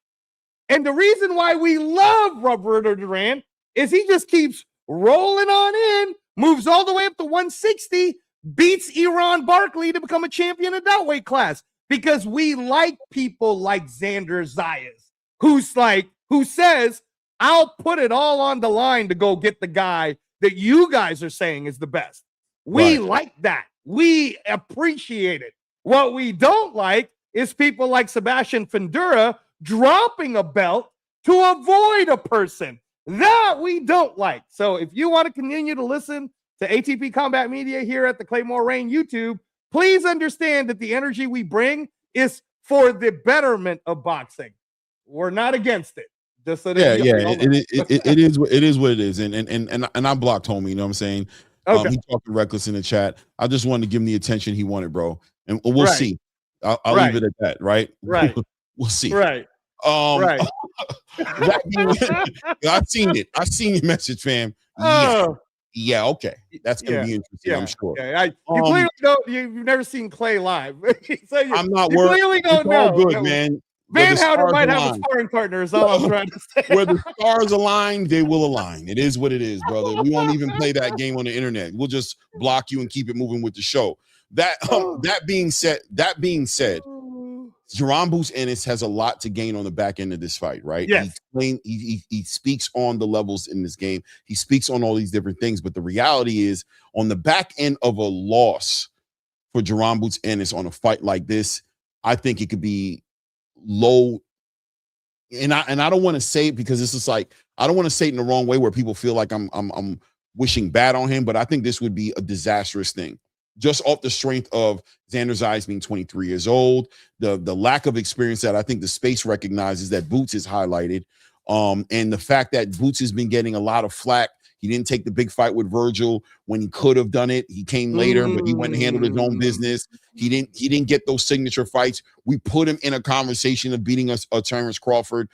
C: And the reason why we love Roberto Duran is he just keeps rolling on in, moves all the way up to 160, beats Iran Barkley to become a champion in that weight class. Because we like people like Xander Zayas, who says, I'll put it all on the line to go get the guy that you guys are saying is the best. We like that. We appreciate it. What we don't like is people like Sebastian Fundura dropping a belt to avoid a person. That we don't like. So if you want to continue to listen to ATP Combat Media here at the Claymore Rain YouTube, please understand that the energy we bring is for the betterment of boxing. We're not against it. Just so
B: it is what it is. And I blocked homie, you know what I'm saying?
C: Okay.
B: He talking reckless in the chat. I just wanted to give him the attention he wanted, bro. And we'll see. I'll leave it at that, right?
C: Right.
B: We'll see.
C: Right.
B: I've seen it. I've seen your message, fam. Yeah, okay. That's gonna be interesting, I'm sure.
C: You clearly don't. You've never seen Clay live, so
B: I'm not worried.
C: Clearly don't
B: know.
C: Good,
B: know. Man.
C: Van Houder might have a sparring partner. Is all I'm trying to say.
B: Where the stars align, they will align. It is what it is, brother. We won't even play that game on the internet. We'll just block you and keep it moving with the show. That being said, Jaron Boots Ennis has a lot to gain on the back end of this fight, right?
C: Yes.
B: He speaks on the levels in this game. He speaks on all these different things, but the reality is on the back end of a loss for Jaron Boots Ennis on a fight like this, I think it could be low. And I don't want to say it because this is like, I don't want to say it in the wrong way where people feel like I'm wishing bad on him, but I think this would be a disastrous thing. Just off the strength of Xander Zayas being 23 years old, the lack of experience that I think the space recognizes that Boots is highlighted, and the fact that Boots has been getting a lot of flack. He didn't take the big fight with Virgil when he could have done it. He came later, but he went and handled his own business. He didn't get those signature fights. We put him in a conversation of beating a Terrence Crawford.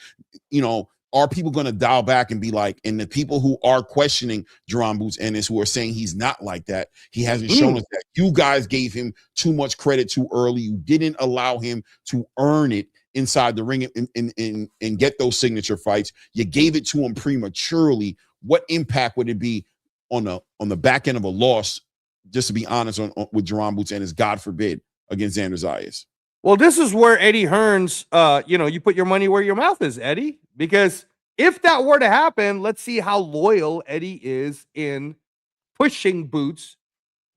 B: You know, are people going to dial back and be like, and the people who are questioning Jaron Boots Ennis, who are saying he's not like that, he hasn't shown us that. You guys gave him too much credit too early. You didn't allow him to earn it inside the ring and get those signature fights. You gave it to him prematurely. What impact would it be on the back end of a loss, just to be honest, with Jaron Boots Ennis, God forbid, against Xander Zayas?
C: Well, this is where Eddie Hearns, you put your money where your mouth is, Eddie, because if that were to happen, let's see how loyal Eddie is in pushing Boots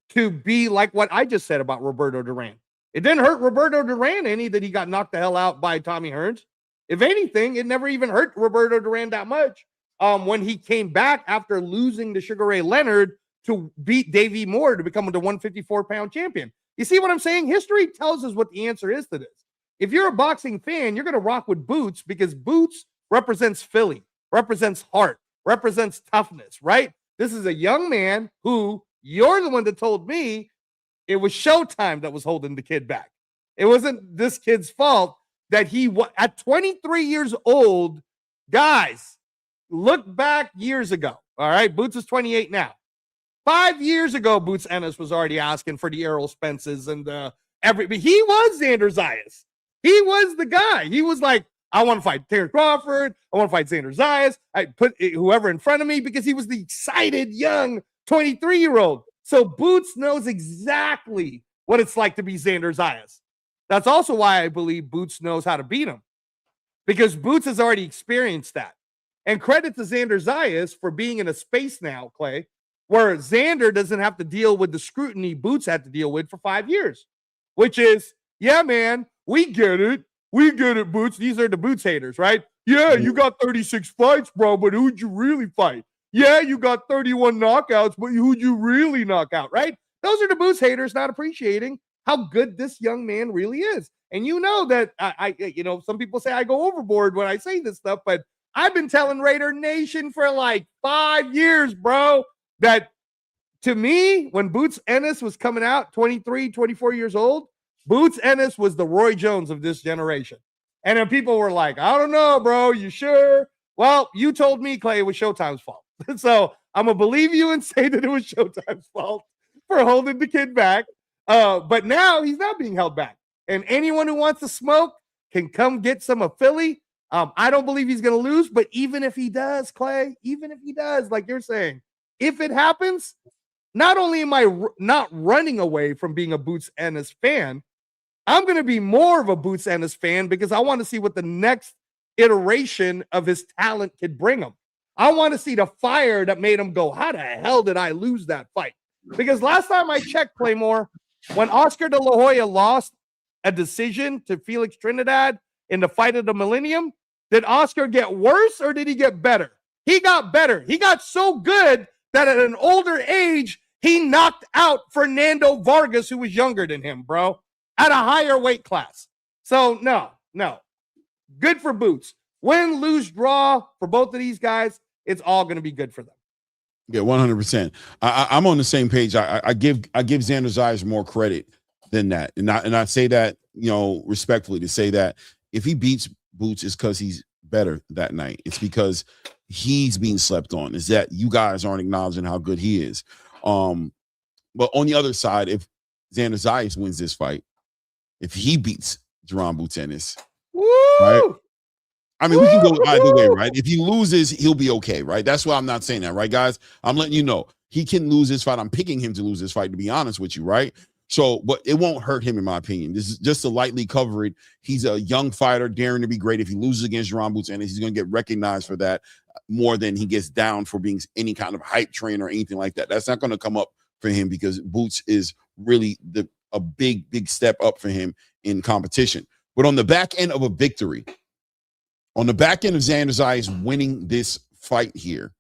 C: to be like what I just said about Roberto Duran. It didn't hurt Roberto Duran any that he got knocked the hell out by Tommy Hearns. If anything, it never even hurt Roberto Duran that much when he came back after losing to Sugar Ray Leonard to beat Davey Moore to become the 154-pound champion. You see what I'm saying? History tells us what the answer is to this. If you're a boxing fan, you're going to rock with Boots because Boots represents Philly, represents heart, represents toughness, right? This is a young man who you're the one that told me it was Showtime that was holding the kid back. It wasn't this kid's fault that he, at 23 years old, guys, look back years ago, all right? Boots is 28 now. 5 years ago, Boots Ennis was already asking for the Errol Spences and but he was Xander Zayas. He was the guy. He was like, I want to fight Terrence Crawford. I want to fight Xander Zayas. I put whoever in front of me because he was the excited young 23-year-old. So Boots knows exactly what it's like to be Xander Zayas. That's also why I believe Boots knows how to beat him, because Boots has already experienced that. And credit to Xander Zayas for being in a space now, Clay, where Xander doesn't have to deal with the scrutiny Boots had to deal with for 5 years, which is, yeah, man, we get it. We get it, Boots. These are the Boots haters, right? Yeah, you got 36 fights, bro, but who'd you really fight? Yeah, you got 31 knockouts, but who'd you really knock out, right? Those are the Boots haters not appreciating how good this young man really is. And you know that some people say I go overboard when I say this stuff, but I've been telling Raider Nation for like 5 years, bro, that to me, when Boots Ennis was coming out, 23, 24 years old, Boots Ennis was the Roy Jones of this generation. And then people were like, I don't know, bro, you sure? Well, you told me, Clay, it was Showtime's fault. So I'm going to believe you and say that it was Showtime's fault for holding the kid back. But now he's not being held back. And anyone who wants to smoke can come get some of Philly. I don't believe he's going to lose, but even if he does, Clay, even if he does, like you're saying, if it happens, not only am I not running away from being a Boots Ennis fan, I'm going to be more of a Boots Ennis fan because I want to see what the next iteration of his talent could bring him. I want to see the fire that made him go, how the hell did I lose that fight? Because last time I checked, Claymore, when Oscar de La Hoya lost a decision to Felix Trinidad in the fight of the millennium, did Oscar get worse or did he get better? He got better. He got so good that at an older age, he knocked out Fernando Vargas, who was younger than him, bro, at a higher weight class. So, no. Good for Boots. Win, lose, draw for both of these guys, it's all going to be good for them.
B: Yeah, 100%. I'm on the same page. I give Xander Zayas more credit than that, and I say that respectfully to say that if he beats Boots, it's because he's better that night. It's because he's being slept on. Is that you guys aren't acknowledging how good he is. But on the other side, if Xander Zayas wins this fight, if he beats Jaron Boots Ennis, right? I mean, we can go either way, right? If he loses, he'll be okay, right? That's why I'm not saying that, right, guys? I'm letting you know he can lose this fight. I'm picking him to lose this fight, to be honest with you, right? So, but it won't hurt him, in my opinion. This is just to lightly cover it. He's a young fighter, daring to be great. If he loses against Jaron Boots Ennis, he's going to get recognized for that more than he gets down for being any kind of hype train or anything like that. That's not going to come up for him because Boots is really a big step up for him in competition. But on the back end of a victory, on the back end of Xander Zayas winning this fight here,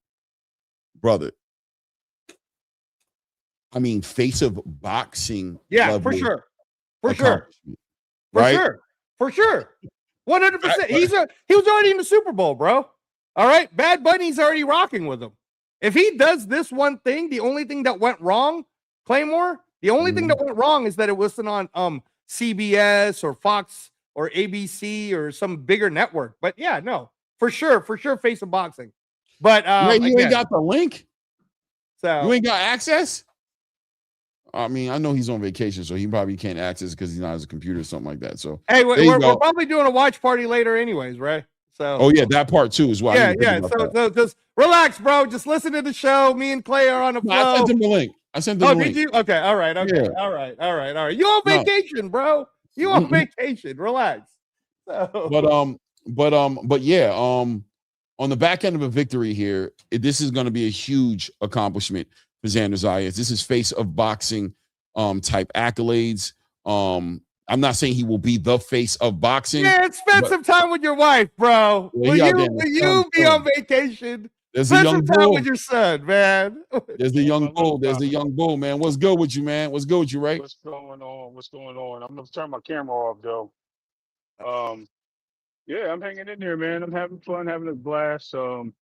B: brother, I mean, face of boxing.
C: Yeah, for sure. For sure.
B: Right?
C: For sure. 100%. He was already in the Super Bowl, bro. All right. Bad Bunny's already rocking with him. If he does this one thing, the only thing that went wrong, Claymore, the only thing that went wrong is that it wasn't on CBS or Fox or ABC or some bigger network. But yeah, no, for sure, face of boxing. But
B: you ain't got the link?
C: So
B: you ain't got access? I mean, I know he's on vacation, so he probably can't access because he's not at his computer or something like that. So
C: hey, we're probably doing a watch party later anyways, right? So
B: oh yeah, that part too is why.
C: Yeah. So just relax, bro. Just listen to the show. Me and Clay are on the flow.
B: I sent him the link.
C: Did you? Okay, all right. Okay, yeah. All right. You on vacation, bro? You on vacation? Relax. So.
B: But yeah. On the back end of a victory here, this is going to be a huge accomplishment for Xander Zayas. This is face of boxing type accolades. I'm not saying he will be the face of boxing.
C: Yeah, spend some time with your wife, bro. Will you be on vacation?
B: Spend some time
C: with your son, man.
B: There's the young bull. There's the young bull, man. What's good with you, man? What's good with you, right?
D: What's going on? I'm gonna turn my camera off though. Yeah, I'm hanging in there, man. I'm having fun, having a blast,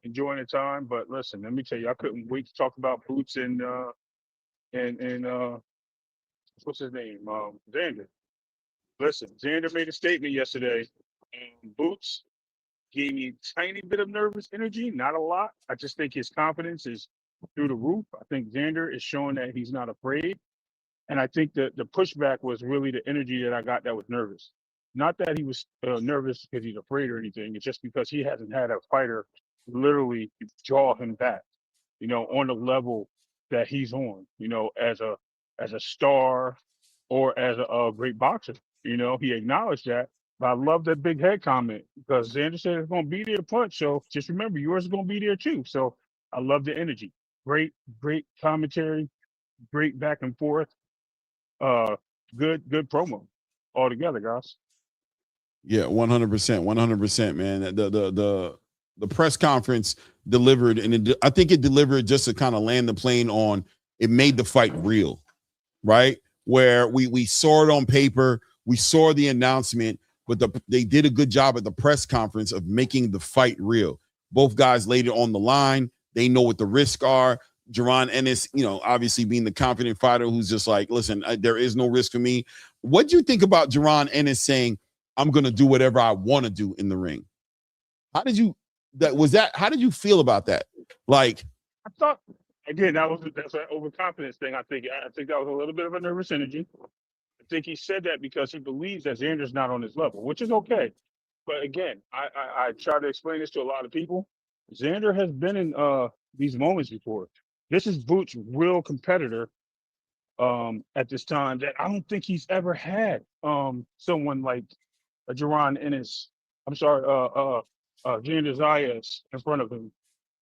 D: enjoying the time. But listen, let me tell you, I couldn't wait to talk about Boots and what's his name? Xander. Listen, Xander made a statement yesterday, and Boots gave me a tiny bit of nervous energy, not a lot. I just think his confidence is through the roof. I think Xander is showing that he's not afraid. And I think that the pushback was really the energy that I got that was nervous. Not that he was nervous because he's afraid or anything. It's just because he hasn't had a fighter literally jaw him back, on the level that he's on, as a star or as a great boxer. He acknowledged that. But I love that big head comment because Xander said it's going to be there to punch. So just remember, yours is going to be there too. So I love the energy. Great, great commentary, great back and forth. Good promo altogether, guys.
B: Yeah, 100%, 100%, man. The press conference delivered, and I think it delivered just to kind of land the plane on. It made the fight real, right? Where we saw it on paper, we saw the announcement, but they did a good job at the press conference of making the fight real. Both guys laid it on the line. They know what the risks are. Jaron Ennis, obviously being the confident fighter who's just like, listen, there is no risk for me. What do you think about Jaron Ennis saying, I'm going to do whatever I want to do in the ring? How did you feel about that? Like,
D: I thought, again, that's an overconfidence thing. I think that was a little bit of a nervous energy. I think he said that because he believes that Xander's not on his level, which is okay. But again, I try to explain this to a lot of people. Xander has been in these moments before. This is Boots' real competitor at this time that I don't think he's ever had someone like a Jaron Ennis. I'm sorry, Xander Zayas in front of him.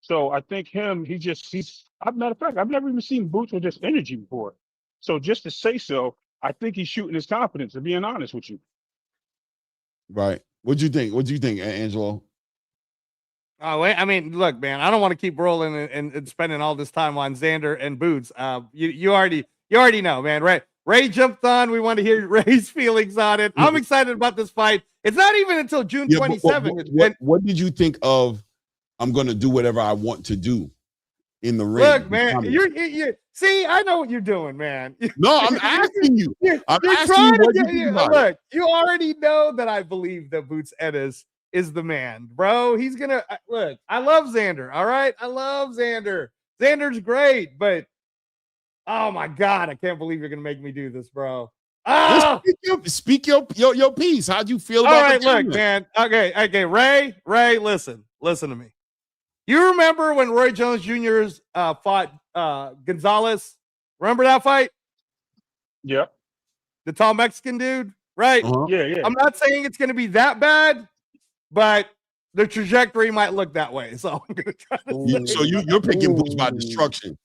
D: So I think he's matter of fact, I've never even seen Boots with this energy before. So just to say so, I think he's shooting his confidence, to being honest with you.
B: Right. What do you think, Angelo?
C: Oh, wait, I mean, look, man, I don't want to keep rolling and spending all this time on Xander and Boots. You already know, man. Ray jumped on. We want to hear Ray's feelings on it. I'm excited about this fight. It's not even until June 27th.
B: What did you think of? I'm going to do whatever I want to do in the ring.
C: Look, man, you see, I know what you're doing, man.
B: No, I'm asking you.
C: Look, you already know that I believe that Boots Ennis is the man, bro. He's gonna look. I love Xander. All right, I love Xander. Xander's great, but oh my god, I can't believe you're gonna make me do this, bro. Oh,
B: speak your piece. How'd you feel about?
C: All right, look, man. Okay. Ray, listen to me. You remember when Roy Jones Jr.'s fought Gonzalez? Remember that fight?
D: Yep.
C: The tall Mexican dude, right?
B: Uh-huh.
D: Yeah.
C: I'm not saying it's gonna be that bad, but the trajectory might look that way. So I'm gonna try to
B: So you're picking Boots by destruction.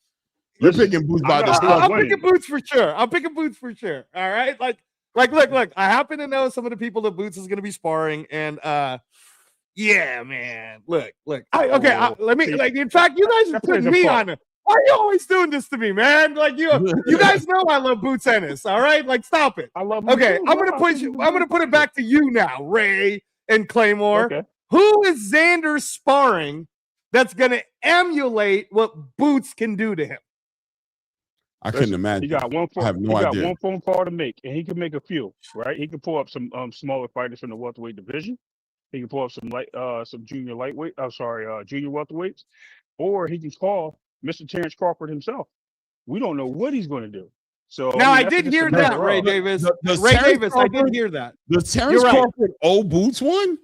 B: You're picking Boots by destruction.
C: I'm picking Boots for sure. All right. Like, look, I happen to know some of the people that Boots is gonna be sparring, and yeah, man. Look. Let me in fact, you guys are putting me on it. Why are you always doing this to me, man? Like you guys know I love Boots Ennis, all right? Like, stop it.
D: I love
C: I'm gonna put it back to you now, Ray and Claymore.
D: Okay.
C: Who is Xander sparring that's gonna emulate what Boots can do to him?
B: I couldn't imagine.
D: He got one phone.
B: I have no idea.
D: Got one phone call to make, and he can make a few. Right? He can pull up some smaller fighters from the welterweight division. He can pull up some junior lightweight. Junior welterweights, or he can call Mr. Terrence Crawford himself. We don't know what he's going to do. So
C: now I did hear that, Ray Davis. I did hear that.
B: Does Terrence Crawford owe Boots one?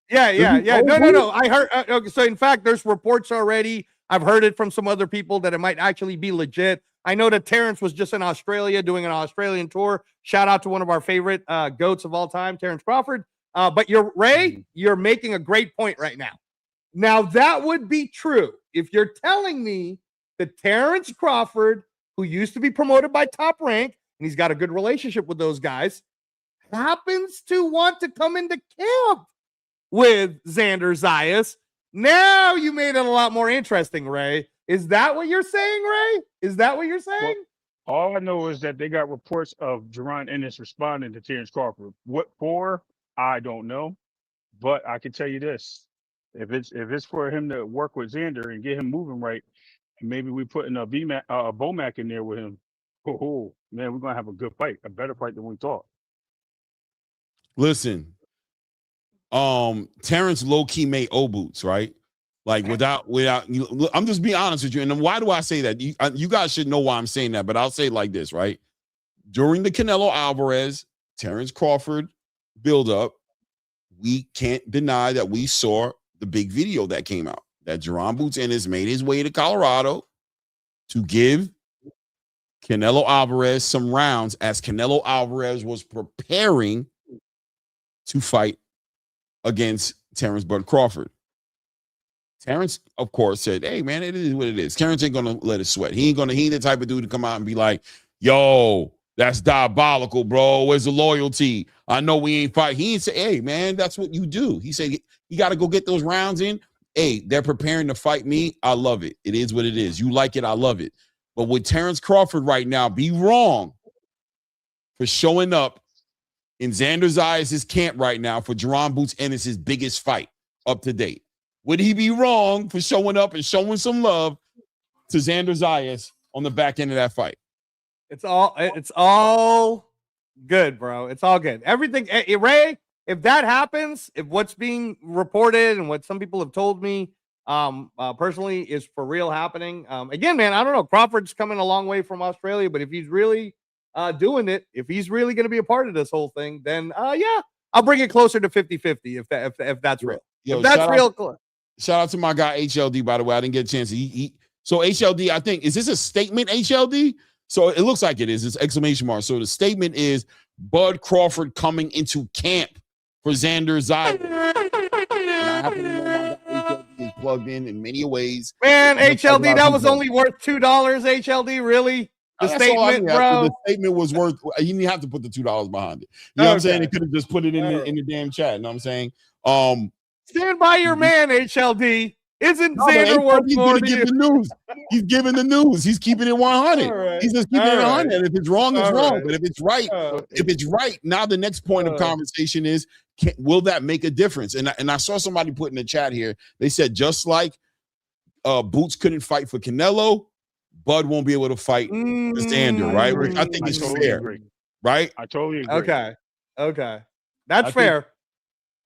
C: Yeah. No. I heard. Okay, so in fact, there's reports already. I've heard it from some other people that it might actually be legit. I know that Terrence was just in Australia doing an Australian tour. Shout out to one of our favorite goats of all time, Terrence Crawford. But you're making a great point right now. Now, that would be true if you're telling me that Terrence Crawford, who used to be promoted by Top Rank, and he's got a good relationship with those guys, happens to want to come into camp with Xander Zayas. Now you made it a lot more interesting, Ray. Is that what you're saying, Ray? Is that what you're saying?
D: Well, all I know is that they got reports of Jaron Ennis responding to Terrence Crawford. What for? I don't know. But I can tell you this. If it's for him to work with Xander and get him moving right, and maybe we put in a Bomac in there with him. Oh man, we're gonna have a good fight, a better fight than we thought.
B: Listen, Terrence low-key made O Boots, right? Like without, I'm just being honest with you. And then why do I say that? You guys should know why I'm saying that, but I'll say it like this, right? During the Canelo Alvarez, Terrence Crawford build-up, we can't deny that we saw the big video that came out that Jaron Boots Ennis made his way to Colorado to give Canelo Alvarez some rounds as Canelo Alvarez was preparing to fight against Terrence Bud Crawford. Terrence, of course, said, hey, man, it is what it is. Terrence ain't going to let it sweat. He ain't the type of dude to come out and be like, yo, that's diabolical, bro. Where's the loyalty? I know we ain't fight. He ain't say, hey, man, that's what you do. He said, you got to go get those rounds in. Hey, they're preparing to fight me. I love it. It is what it is. You like it. I love it. But would Terrence Crawford right now be wrong for showing up in Xander Zayas' camp right now for Jaron Boots Ennis' biggest fight up to date? Would he be wrong for showing up and showing some love to Xander Zayas on the back end of that fight?
C: It's all good, bro. It's all good. Everything, Ray, if that happens, if what's being reported and what some people have told me personally is for real happening. Again, man, I don't know. Crawford's coming a long way from Australia, but if he's really doing it, if he's really going to be a part of this whole thing, then yeah, I'll bring it closer to 50-50 if that's real.
B: Yo,
C: if that's real.
B: Shout out to my guy HLD, by the way. I didn't get a chance to so HLD, I think, is this a statement, HLD? So it looks like it is. It's exclamation mark. So the statement is Bud Crawford coming into camp for Xander Zayas. I happen to know my guy HLD is plugged in many ways.
C: Man, HLD, that was only worth $2. HLD, really? The statement, bro.
B: The statement was worth. You didn't have to put the $2 behind it. You know what I'm saying? It could have just put it in the damn chat. You know what I'm saying?
C: Stand by your man, HLD. Isn't Xander worth more to you?
B: The news. He's giving the news. He's keeping it 100. Right. He's just keeping it 100. And if it's wrong, it's wrong. Right. But if it's right, now the next point of conversation is, will that make a difference? And I saw somebody put in the chat here. They said just like Boots couldn't fight for Canelo, Bud won't be able to fight for Xander, right? Which I think is fair, right?
D: I totally agree.
C: Okay, that's fair.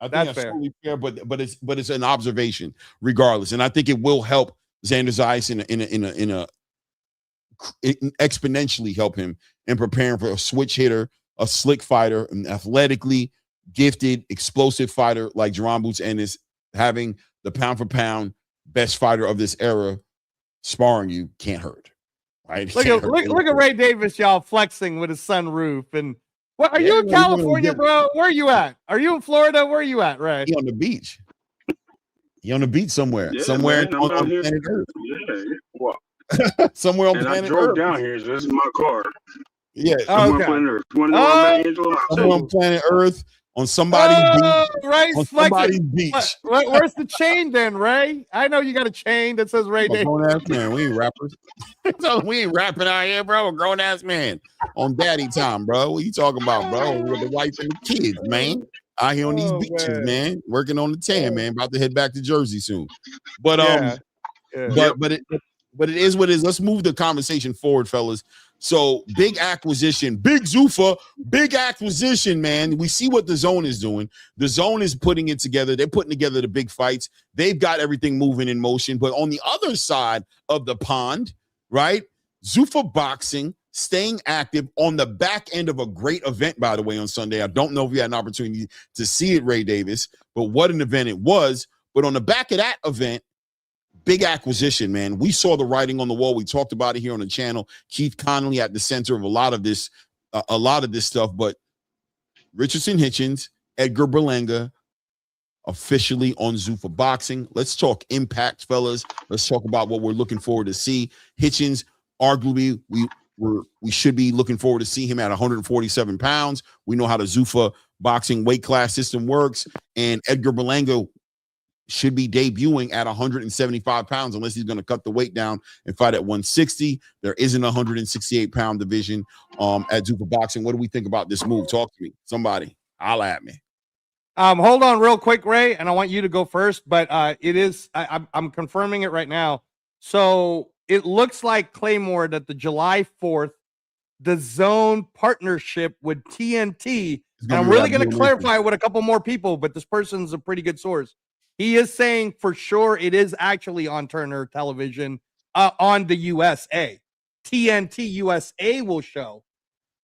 B: I think that's totally fair, but it's an observation regardless, and I think it will help Xander Zayas exponentially help him in preparing for a switch hitter, a slick fighter, an athletically gifted, explosive fighter like Jaron Boots Ennis, having the pound for pound best fighter of this era sparring you can't hurt, right?
C: Look at Ray Davis, y'all flexing with his sunroof and. What, are you in California, bro? Where are you at? Are you in Florida? Where are you at, Ray?
B: He on the beach. He on the beach somewhere.
E: Yeah,
B: somewhere
E: man,
B: on
E: planet
B: Earth.
E: Yeah. Well,
B: somewhere on
E: and
B: planet
E: I drove
B: Earth.
E: down here. So this is my car.
B: Yeah.
E: Somewhere on planet Earth.
B: Somewhere on planet Earth. On somebody's beach.
C: Ray's
B: on somebody's beach.
C: Where's the chain then, Ray? I know you got a chain that says Ray Davis.
B: Grown ass man. We ain't rappers. We ain't rapping out here, bro. A grown ass man on daddy time, bro. What you talking about, bro? With the wife and the kids, man. Out here on these beaches, man. Working on the tan, man. About to head back to Jersey soon. But but it is what it is. Let's move the conversation forward, fellas. So big acquisition, big Zuffa, big acquisition, man. We see what the DAZN is doing. The DAZN is putting it together. They're putting together the big fights. They've got everything moving in motion. But on the other side of the pond, right? Zuffa Boxing staying active on the back end of a great event, by the way, on Sunday. I don't know if you had an opportunity to see it, Ray Davis, but what an event it was. But on the back of that event, big acquisition, man. We saw the writing on the wall. We talked about it here on the channel. Keith Connolly at the center of a lot of this stuff. But Richardson Hitchins, Edgar Berlanga, officially on Zuffa Boxing. Let's talk impact, fellas. Let's talk about what we're looking forward to see. Hitchins, arguably, we should be looking forward to see him at 147 pounds. We know how the Zuffa Boxing weight class system works. And Edgar Berlanga should be debuting at 175 pounds unless he's going to cut the weight down and fight at 160. There isn't a 168-pound division at Zuffa Boxing. What do we think about this move? Talk to me. Somebody. Holla at me.
C: Hold on real quick, Ray, and I want you to go first, but it is I'm confirming it right now. So it looks like, Claymore, that the July 4th, the DAZN partnership with TNT, and I'm really going to clarify it with a couple more people, but this person's a pretty good source. he is saying for sure it is actually on Turner Television on the USA. TNT USA will show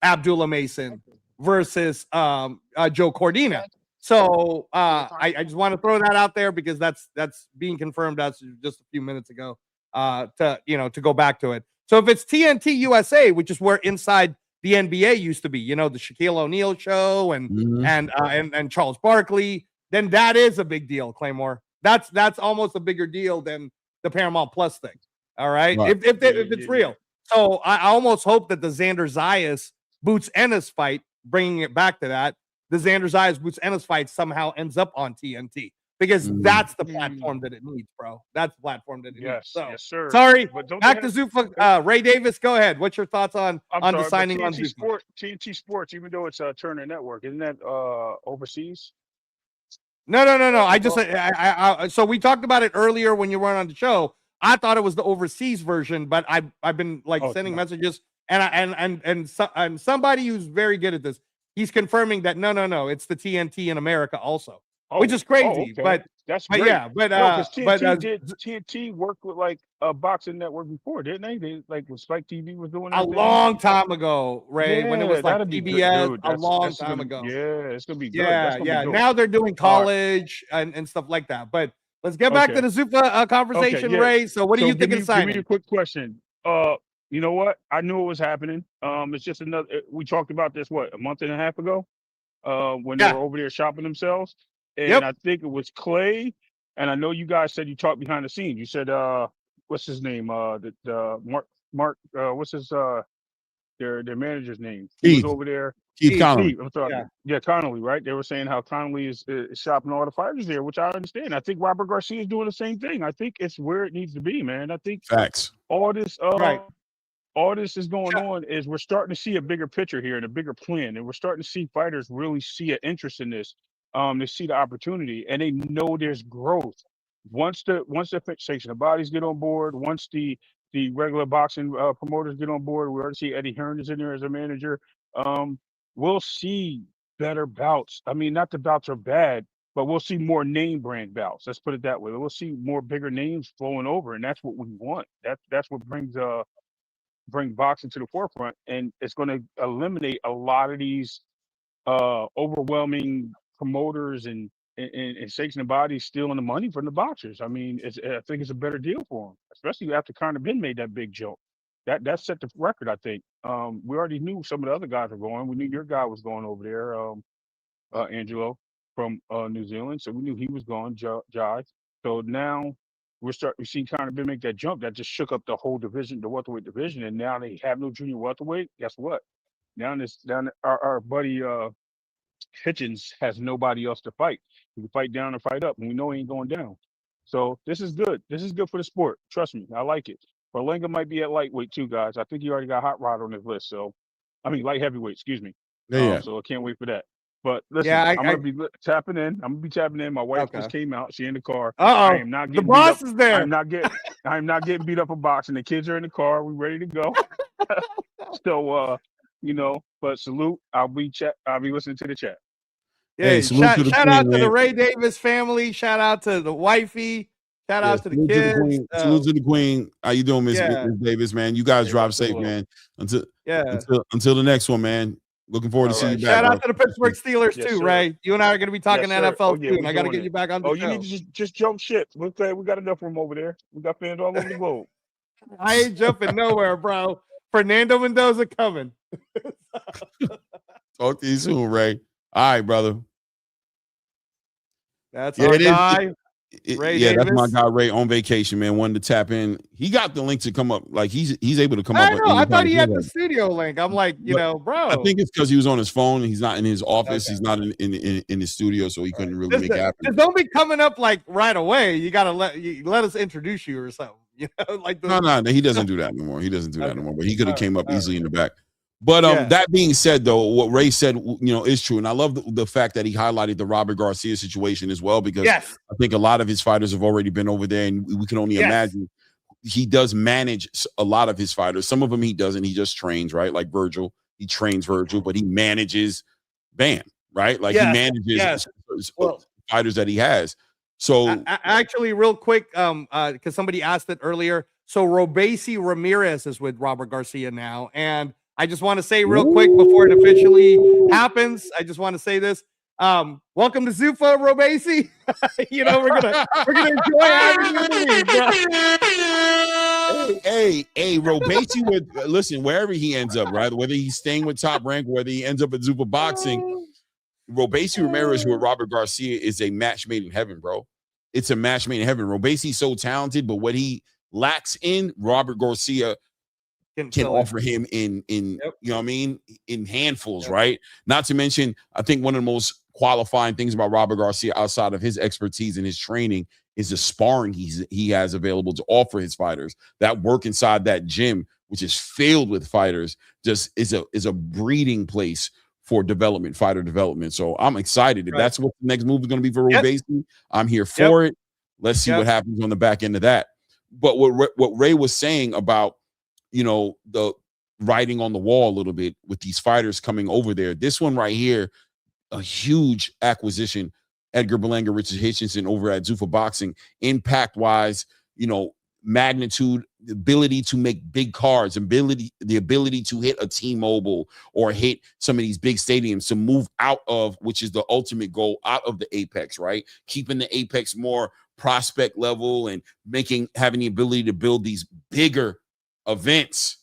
C: Abdullah Mason versus Joe Cordina. So I just want to throw that out there because that's being confirmed as just a few minutes ago. To go back to it. So if it's TNT USA, which is where Inside the NBA used to be, the Shaquille O'Neal show and Charles Barkley, then that is a big deal, Claymore. That's almost a bigger deal than the Paramount Plus thing. All right, if it's real. So I almost hope that the Xander Zayas Boots Ennis fight, bringing it back to that, the Xander Zayas Boots Ennis fight somehow ends up on TNT. Because that's the platform that it needs, bro. That's the platform that it needs. So,
D: yes, sir.
C: Sorry,
D: but
C: back to Zuffa. Ray Davis, go ahead. What's your thoughts on the signing on Zuffa?
D: TNT Sports, even though it's Turner Network, isn't that overseas?
C: No. So we talked about it earlier when you weren't on the show. I thought it was the overseas version, but I've been sending messages and somebody who's very good at this, he's confirming that no, it's the TNT in America also. Which is crazy,
D: okay.
C: but
D: that's great. TNT worked with a boxing network before, didn't they? They when Spike TV was doing
C: a long time ago, Ray, when it was PBS, a long time ago.
D: Yeah, it's gonna be good.
C: Yeah. Now they're doing college and stuff like that. But let's get back to the Zuffa conversation, Ray. So what do you think of signing?
D: Give me a quick question. You know what? I knew it was happening. It's just another. We talked about this a month and a half ago, when they were over there shopping themselves. And I think it was Clay, and I know you guys said you talked behind the scenes. You said, what's his name? Mark. What's his their manager's name? He was over there.
B: Keith Connolly.
D: I'm sorry. Yeah, Connolly, right? They were saying how Connolly is shopping all the fighters there, which I understand. I think Robert Garcia is doing the same thing. I think it's where it needs to be, man. I think
B: facts.
D: All this is going on is we're starting to see a bigger picture here and a bigger plan, and we're starting to see fighters really see an interest in this. They see the opportunity and they know there's growth. Once the fixation of bodies get on board, once the regular boxing promoters get on board, we already see Eddie Hearn is in there as a manager. We'll see better bouts. I mean, not the bouts are bad, but we'll see more name brand bouts. Let's put it that way. We'll see more bigger names flowing over, and that's what we want. That's what bring boxing to the forefront, and it's going to eliminate a lot of these overwhelming promoters and sanctioning bodies stealing the money from the boxers. I mean, I think it's a better deal for them, especially after Conor Ben made that big jump. That set the record, I think. We already knew some of the other guys were going. We knew your guy was going over there, Angelo from New Zealand. So we knew he was going, Jai. So now we're seeing Conor Ben make that jump. That just shook up the whole division, the welterweight division. And now they have no junior welterweight. Guess what? Now our buddy Hitchins has nobody else to fight. He can fight down or fight up, and we know he ain't going down. So this is good. This is good for the sport. Trust me, I like it. Berlanga might be at lightweight too, guys. I think he already got Hot Rod on his list. So, I mean, light heavyweight. Excuse me. So I can't wait for that. But listen, I'm gonna be tapping in. I'm gonna be tapping in. My wife just came out. She in the car. I am not getting
C: the boss
D: is
C: there.
D: I'm not getting beat up for boxing. The kids are in the car. We ready to go. So but salute. I'll be listening to the chat.
C: Yeah, shout out to the Ray Davis family. Shout out to the wifey. Shout out to the kids.
B: Salute to the queen. How you doing, Miss Davis, man? You guys drive safe, man. Until the next one, man. Looking forward to seeing you back.
C: Shout out to the Pittsburgh Steelers too, Ray. You and I are going to be talking NFL soon. I got to get you back on the show.
D: You need to just jump ship. We got enough room over there. We got fans all over the globe.
C: I ain't jumping nowhere, bro. Fernando Mendoza coming.
B: Talk to you soon, Ray. All right, brother.
C: That's our guy.
B: Ray Davis. That's my guy Ray on vacation, man. Wanted to tap in. He got the link to come up. Like he's able to come up.
C: I thought he had the studio link. I'm like, bro.
B: I think it's because he was on his phone. And he's not in his office. Okay. He's not in his studio, so he couldn't really make it happen.
C: Just don't be coming up like right away. You gotta let us introduce you or something.
B: No. He doesn't do that anymore. He doesn't do that anymore. But he could have came up easily in the back. But that being said, though, what Ray said, is true. And I love the fact that he highlighted the Robert Garcia situation as well, because I think a lot of his fighters have already been over there, and we can only imagine he does manage a lot of his fighters. Some of them he doesn't. He just trains, right? Like Virgil. He trains Virgil, but he manages Bam, right? Like he manages fighters that he has. So
C: actually, real quick, because somebody asked it earlier. So Robesi Ramirez is with Robert Garcia now, and I just want to say real quick before it officially happens, I just want to say this. Welcome to Zuffa, Robesi. You know, we're gonna enjoy having you in the league, bro.
B: Hey, Robesi would listen wherever he ends up, right? Whether he's staying with Top Rank, whether he ends up at Zuffa Boxing, Robesi Ramirez with Robert Garcia is a match made in heaven, bro. It's a match made in heaven. Robesi's so talented, but what he lacks in, Robert Garcia can offer him in you know what I mean, in handfuls, right? Not to mention, I think one of the most qualifying things about Robert Garcia outside of his expertise and his training is the sparring he has available to offer his fighters. That work inside that gym, which is filled with fighters, just is a breeding place for fighter development. So I'm excited. If that's what the next move is going to be for Robesi, I'm here for it. Let's see what happens on the back end of that. But what Ray was saying about, you know, the writing on the wall a little bit with these fighters coming over there. This one right here, a huge acquisition. Edgar Berlanga, Richard Hitchins over at Zuffa Boxing. Impact-wise, you know, magnitude, the ability to make big cards, the ability to hit a T-Mobile or hit some of these big stadiums, to move out of, which is the ultimate goal, out of the Apex, right? Keeping the Apex more prospect level and having the ability to build these bigger events.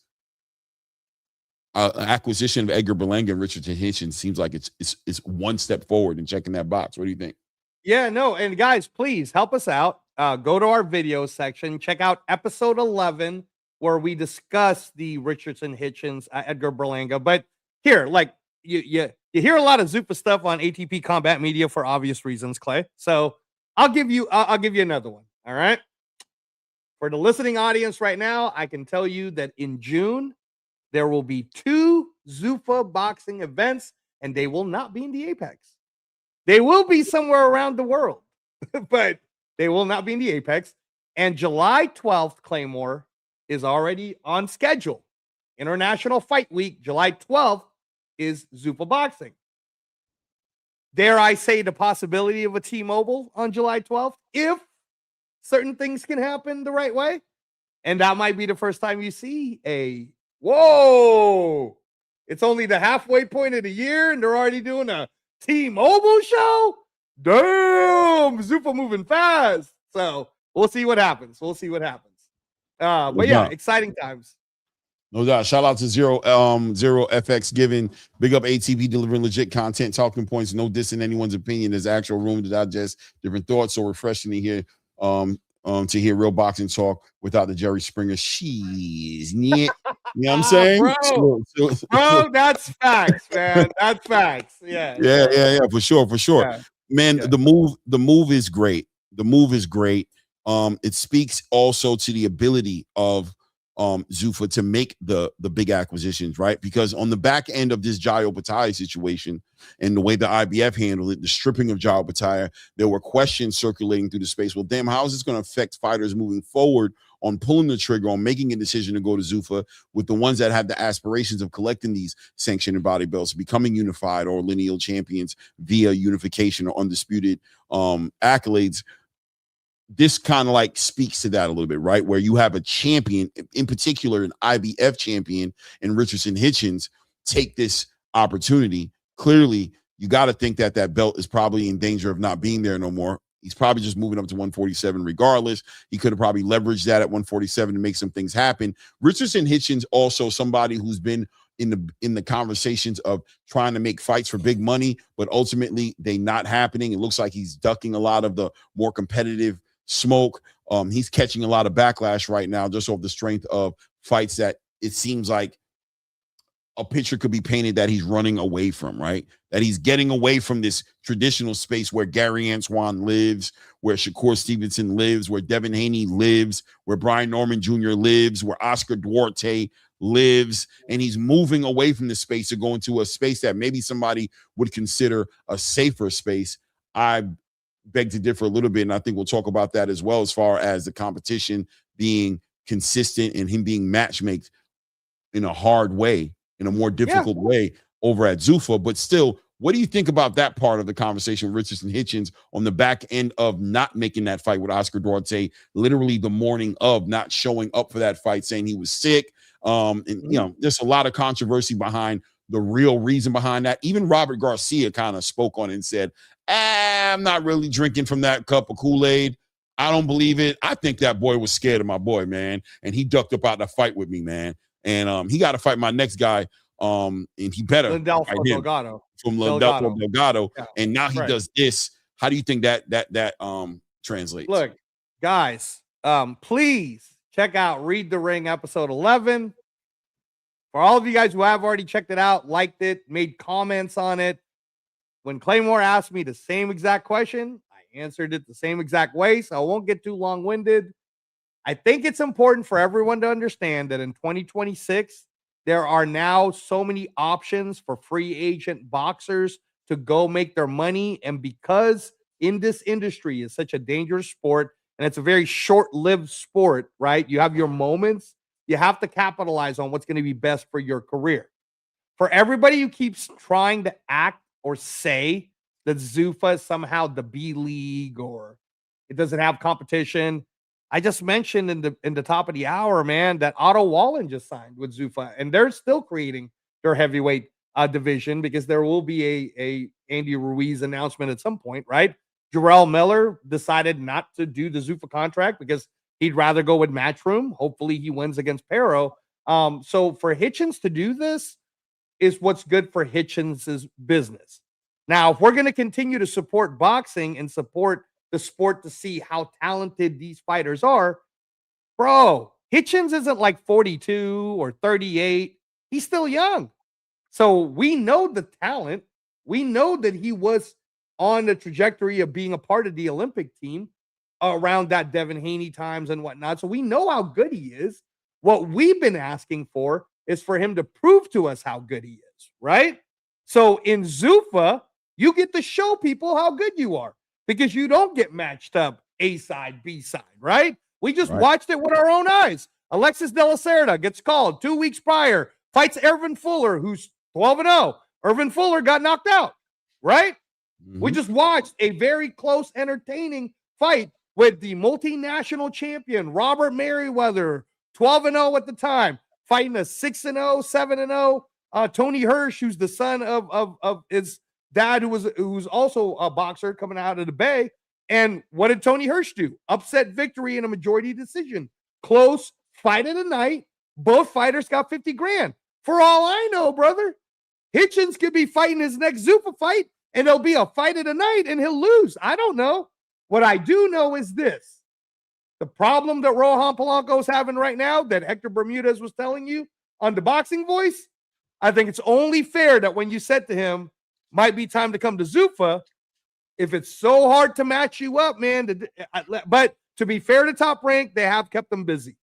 B: Acquisition of Edgar Berlanga and Richard Hitchins seems like it's one step forward in checking that box. What do you think?
C: Yeah, no, and guys, please help us out. Go to our video section, check out episode 11, where we discuss the Richardson, Hitchins, Edgar Berlanga. But here, like you hear a lot of Zuffa stuff on ATP Combat Media for obvious reasons, Clay. So I'll give you another one. All right. For the listening audience right now, I can tell you that in June there will be 2 Zuffa boxing events, and they will not be in the Apex. They will be somewhere around the world, but they will not be in the Apex. And July 12th, Claymore, is already on schedule. International Fight Week, July 12th, is Zuffa Boxing. Dare I say the possibility of a T-Mobile on July 12th, if certain things can happen the right way? And that might be the first time you see whoa, it's only the halfway point of the year, and they're already doing a T-Mobile show? Damn, Zuffa moving fast. So we'll see what happens. But yeah, exciting times.
B: No doubt. Shout out to Zero FX giving. Big up ATV delivering legit content, talking points, no dissing anyone's opinion. There's actual room to digest different thoughts. So refreshing to hear real boxing talk without the Jerry Springer sheesh. You know what I'm saying?
C: Bro, that's facts, man. That's facts. Yeah,
B: for sure. Yeah. Man, the move is great. It speaks also to the ability of Zuffa to make the big acquisitions, right? Because on the back end of this Jai Opetaia situation and the way the IBF handled it, the stripping of Jai Opetaia, there were questions circulating through the space. Well, damn, how is this going to affect fighters moving forward on pulling the trigger, on making a decision to go to Zuffa, with the ones that have the aspirations of collecting these sanctioned body belts, becoming unified or lineal champions via unification or undisputed accolades? This kind of like speaks to that a little bit, right? Where you have a champion, in particular an IBF champion, and Richardson Hitchins take this opportunity. Clearly, you got to think that belt is probably in danger of not being there no more. He's probably just moving up to 147 regardless. He could have probably leveraged that at 147 to make some things happen. Richardson Hitchins, also somebody who's been in the conversations of trying to make fights for big money, but ultimately they not happening. It looks like he's ducking a lot of the more competitive smoke. He's catching a lot of backlash right now just off the strength of fights that it seems like a picture could be painted that he's running away from, right? That he's getting away from this traditional space where Gary Antoine lives, where Shakur Stevenson lives, where Devin Haney lives, where Brian Norman Jr. lives, where Oscar Duarte lives, and he's moving away from the space to go into a space that maybe somebody would consider a safer space. I beg to differ a little bit, and I think we'll talk about that as well, as far as the competition being consistent and him being matchmaked in a hard way, in a more difficult way over at Zuffa. But still, What do you think about that part of the conversation with Richardson Hitchins on the back end of not making that fight with Oscar Duarte, literally the morning of not showing up for that fight, saying he was sick? And you know, there's a lot of controversy behind the real reason behind that. Even Robert Garcia kind of spoke on it and said, I'm not really drinking from that cup of Kool-Aid. I don't believe it. I think that boy was scared of my boy, man. And he ducked up out to fight with me, man. And he got to fight my next guy. And he better
C: Lindolfo Delgado.
B: From Lindolfo Delgado.
C: Yeah.
B: And now he does this. How do you think that translates?
C: Look, guys, please check out Read the Ring episode 11. For all of you guys who have already checked it out, liked it, made comments on it, when Claymore asked me the same exact question, I answered it the same exact way, so I won't get too long-winded. I think it's important for everyone to understand that in 2026, there are now so many options for free agent boxers to go make their money. And because in this industry is such a dangerous sport, and it's a very short-lived sport, right? You have your moments. You have to capitalize on what's going to be best for your career. For everybody who keeps trying to act or say that Zuffa is somehow the B league or it doesn't have competition, I just mentioned in the top of the hour, man, that Otto Wallen just signed with Zuffa, and they're still creating their heavyweight division because there will be a Andy Ruiz announcement at some point, right? Jarrell Miller decided not to do the Zuffa contract because he'd rather go with Matchroom. Hopefully he wins against Pero. So for Hitchins to do this is what's good for Hitchins' business. Now, if we're going to continue to support boxing and support the sport to see how talented these fighters are, bro, Hitchins isn't like 42 or 38. He's still young. So we know the talent. We know that he was on the trajectory of being a part of the Olympic team around that Devin Haney times and whatnot. So we know how good he is. What we've been asking for is for him to prove to us how good he is, right? So in Zuffa, you get to show people how good you are because you don't get matched up A side, B side, right? We just watched it with our own eyes. Alexis De La Cerda gets called 2 weeks prior, fights Irvin Fuller, who's 12-0. Irvin Fuller got knocked out, right? We just watched a very close, entertaining fight with the multinational champion, Robert Merriweather, 12-0 at the time, fighting a 6-0, 7-0 Tony Hirsch, who's the son of his dad, who's also a boxer coming out of the Bay. And what did Tony Hirsch do? Upset victory in a majority decision. Close fight of the night. Both fighters got 50 grand. For all I know, brother, Hitchins could be fighting his next Zuffa fight, and there'll be a fight of the night, and he'll lose. I don't know. What I do know is this. The problem that Rohan Polanco is having right now that Hector Bermudez was telling you on the Boxing Voice, I think it's only fair that when you said to him, might be time to come to Zuffa, if it's so hard to match you up, man. But to be fair to Top Rank, they have kept them busy.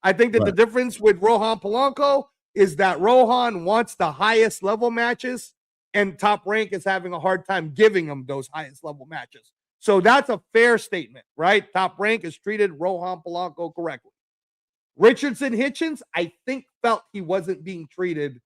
C: I think that the difference with Rohan Polanco is that Rohan wants the highest level matches, and Top Rank is having a hard time giving him those highest level matches. So that's a fair statement, right? Top Rank has treated Rohan Polanco correctly. Richardson Hitchins, I think, felt he wasn't being treated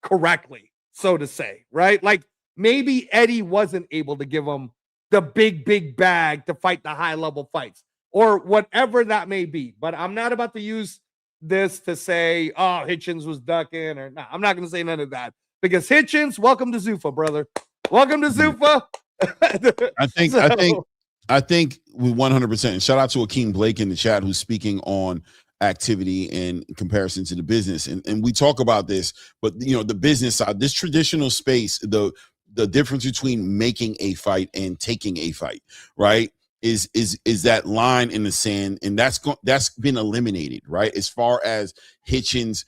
C: correctly, so to say, right? Like maybe Eddie wasn't able to give him the big bag to fight the high level fights or whatever that may be. But I'm not about to use this to say, oh, Hitchins was ducking or no, I'm not going to say none of that because Hitchins, welcome to Zuffa, brother. Welcome to Zuffa.
B: I think with 100%. And shout out to Akeem Blake in the chat who's speaking on activity in comparison to the business. And we talk about this, but you know, the business side, this traditional space, the difference between making a fight and taking a fight, right? Is that line in the sand, and that's been eliminated, right? As far as Hitchins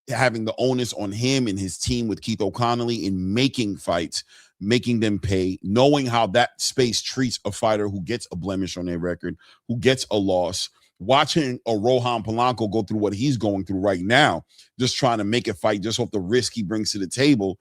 B: having the onus on him and his team with Keith O'Connelly in making fights, making them pay, knowing how that space treats a fighter who gets a blemish on their record, who gets a loss, watching a Rohan Polanco go through what he's going through right now, just trying to make a fight just off the risk he brings to the table.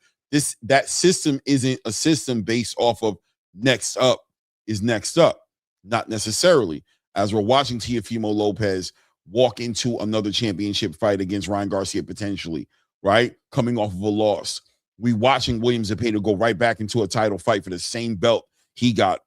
B: That system isn't a system based off of next up is next up. Not necessarily. As we're watching Teofimo Lopez walk into another championship fight against Ryan Garcia potentially, right? Coming off of a loss. We watching William Zepeda go right back into a title fight for the same belt he got,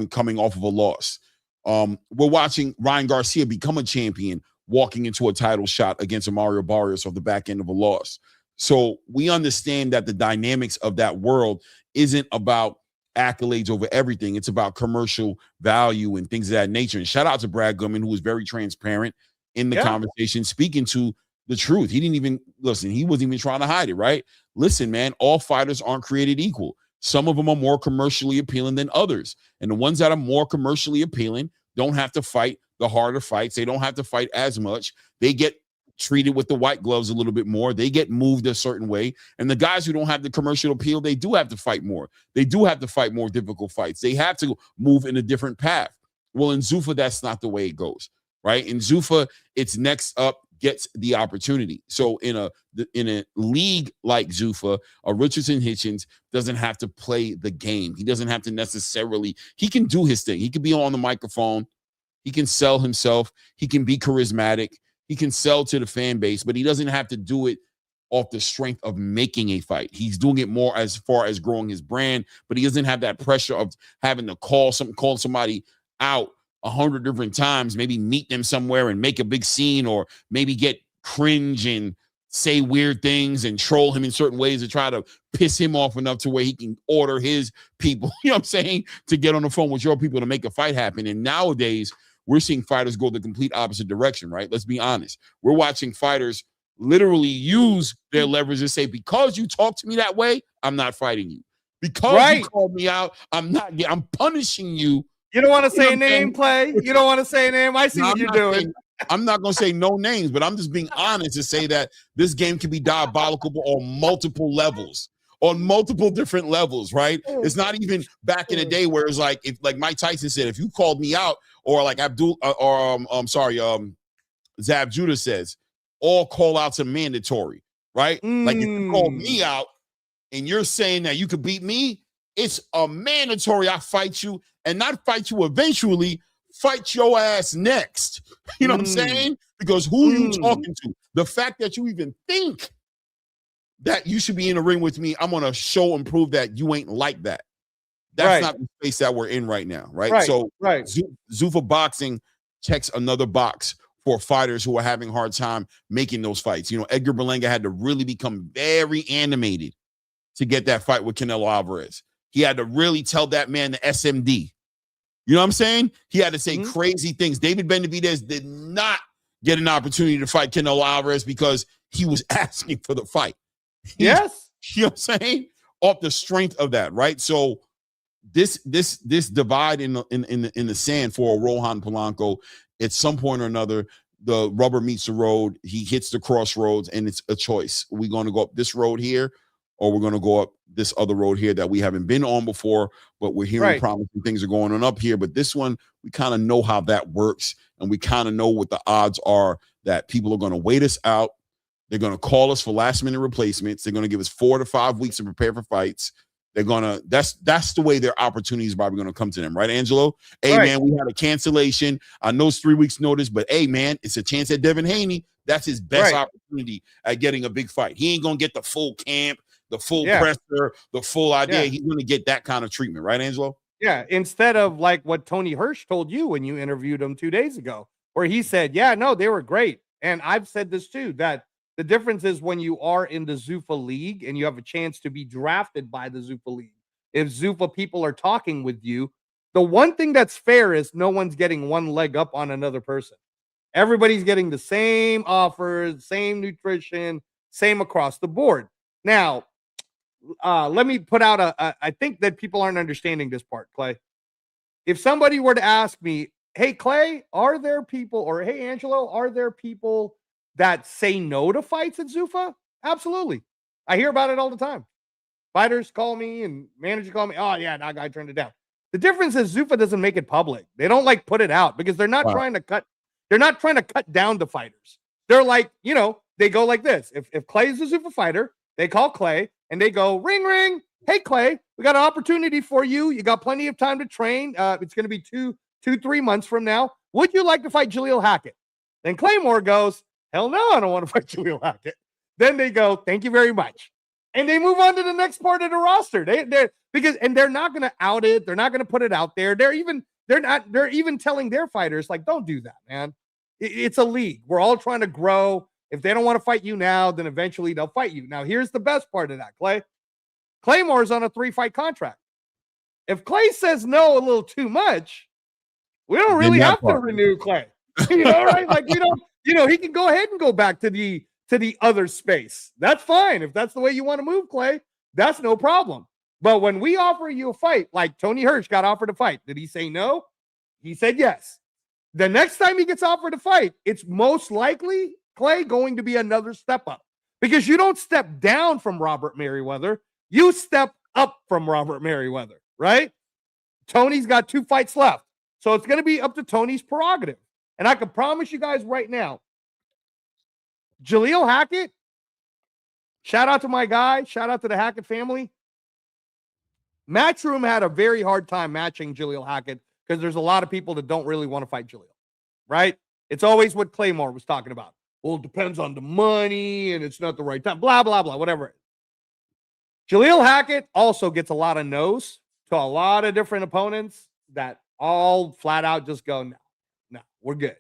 B: coming off of a loss. We're watching Ryan Garcia become a champion, walking into a title shot against Mario Barrios off the back end of a loss. So we understand that the dynamics of that world isn't about accolades over everything. It's about commercial value and things of that nature. And shout out to Brad Goodman, who was very transparent in the conversation, speaking to the truth. He didn't even listen. He wasn't even trying to hide it, right? Listen, man, all fighters aren't created equal. Some of them are more commercially appealing than others. And the ones that are more commercially appealing don't have to fight the harder fights. They don't have to fight as much. They get treated with the white gloves a little bit more. They get moved a certain way. And the guys who don't have the commercial appeal, they do have to fight more. They do have to fight more difficult fights. They have to move in a different path. Well, in Zuffa, that's not the way it goes, right? In Zuffa, it's next up gets the opportunity. So in a league like Zuffa, a Richardson Hitchins doesn't have to play the game. He doesn't have to necessarily, he can do his thing. He can be on the microphone. He can sell himself. He can be charismatic. He can sell to the fan base, but he doesn't have to do it off the strength of making a fight. He's doing it more as far as growing his brand, but he doesn't have that pressure of having to call somebody out 100 different times, maybe meet them somewhere and make a big scene, or maybe get cringe and say weird things and troll him in certain ways to try to piss him off enough to where he can order his people, you know what I'm saying, to get on the phone with your people to make a fight happen. And nowadays, we're seeing fighters go the complete opposite direction, right? Let's be honest. We're watching fighters literally use their leverage to say, because you talk to me that way, I'm not fighting you. Because you called me out, I'm punishing you.
C: You don't want to say a name, Clay? You don't want to say a name? I see what you're doing.
B: I'm not going to say no names, but I'm just being honest to say that this game can be diabolical on multiple levels, on multiple different levels, right? It's not even back in the day where it's like, if like Mike Tyson said, if you called me out, or like Zab Judah says, all call outs are mandatory, right? Like if you call me out and you're saying that you could beat me, it's a mandatory I fight you, and not fight you eventually, fight your ass next. You know what I'm saying? Because who you talking to? The fact that you even think that you should be in the ring with me, I'm going to show and prove that you ain't like that. That's not the space that we're in right now, right? So Zuffa Boxing checks another box for fighters who are having a hard time making those fights. You know, Edgar Berlanga had to really become very animated to get that fight with Canelo Alvarez. He had to really tell that man the SMD. You know what I'm saying? He had to say crazy things. David Benavidez did not get an opportunity to fight Canelo Alvarez because he was asking for the fight. You know what I'm saying? Off the strength of that, right? So this divide in the sand for Rohan Polanco, at some point or another, the rubber meets the road. He hits the crossroads, and it's a choice. We're going to go up this road here, or we're going to go up this other road here that we haven't been on before, but we're hearing promising things are going on up here. But this one, we kind of know how that works, and we kind of know what the odds are that people are going to wait us out. They're going to call us for last-minute replacements. They're going to give us 4 to 5 weeks to prepare for fights. They're going to, that's the way their opportunities are probably going to come to them. Right, Angelo? Hey, man, we had a cancellation. I know it's 3 weeks notice, but hey, man, it's a chance at Devin Haney. That's his best opportunity at getting a big fight. He ain't going to get the full camp, the full presser, the full idea. He's going to get that kind of treatment. Right, Angelo?
C: Yeah. Instead of like what Tony Hirsch told you when you interviewed him 2 days ago, where he said, yeah, no, they were great. And I've said this too, that the difference is when you are in the Zuffa League and you have a chance to be drafted by the Zuffa League. If Zuffa people are talking with you, the one thing that's fair is no one's getting one leg up on another person. Everybody's getting the same offers, same nutrition, same across the board. Now, let me put out I think that people aren't understanding this part, Clay. If somebody were to ask me, hey, Clay, are there people, or hey, Angelo, are there people that say no to fights at Zuffa? Absolutely. I hear about it all the time. Fighters call me and managers call me. Oh, yeah, that guy turned it down. The difference is Zuffa doesn't make it public. They don't like put it out because they're not trying to cut. They're not trying to cut down the fighters. They're like, you know, they go like this. If Clay is a Zuffa fighter, they call Clay and they go, ring, ring. Hey, Clay, we got an opportunity for you. You got plenty of time to train. It's going to be 3 months from now. Would you like to fight Jaleel Hackett? Then Claymore goes, hell no, I don't want to fight Jaleel Hackett. Then they go, thank you very much. and they move on to the next part of the roster. They're not going to out it. They're not going to put it out there. They're even telling their fighters, like, don't do that, man. It's a league. We're all trying to grow. If they don't want to fight you now, then eventually they'll fight you. Now, here's the best part of that, Clay. Claymore's on a 3-fight contract. If Clay says no a little too much, we don't really have to renew Clay. You know, right? Like, he can go ahead and go back to the other space. That's fine. If that's the way you want to move, Clay, that's no problem. But when we offer you a fight, like Tony Hirsch got offered a fight, did he say no? He said yes. The next time he gets offered a fight, it's most likely, Clay, going to be another step up. Because you don't step down from Robert Merriweather. You step up from Robert Merriweather, right? Tony's got 2 fights left. So it's going to be up to Tony's prerogative. And I can promise you guys right now, Jaleel Hackett, shout out to my guy, shout out to the Hackett family. Matchroom had a very hard time matching Jaleel Hackett because there's a lot of people that don't really want to fight Jaleel, right? It's always what Claymore was talking about. Well, it depends on the money and it's not the right time, blah, blah, blah, whatever. Jaleel Hackett also gets a lot of no's to a lot of different opponents that all flat out just go, no, we're good.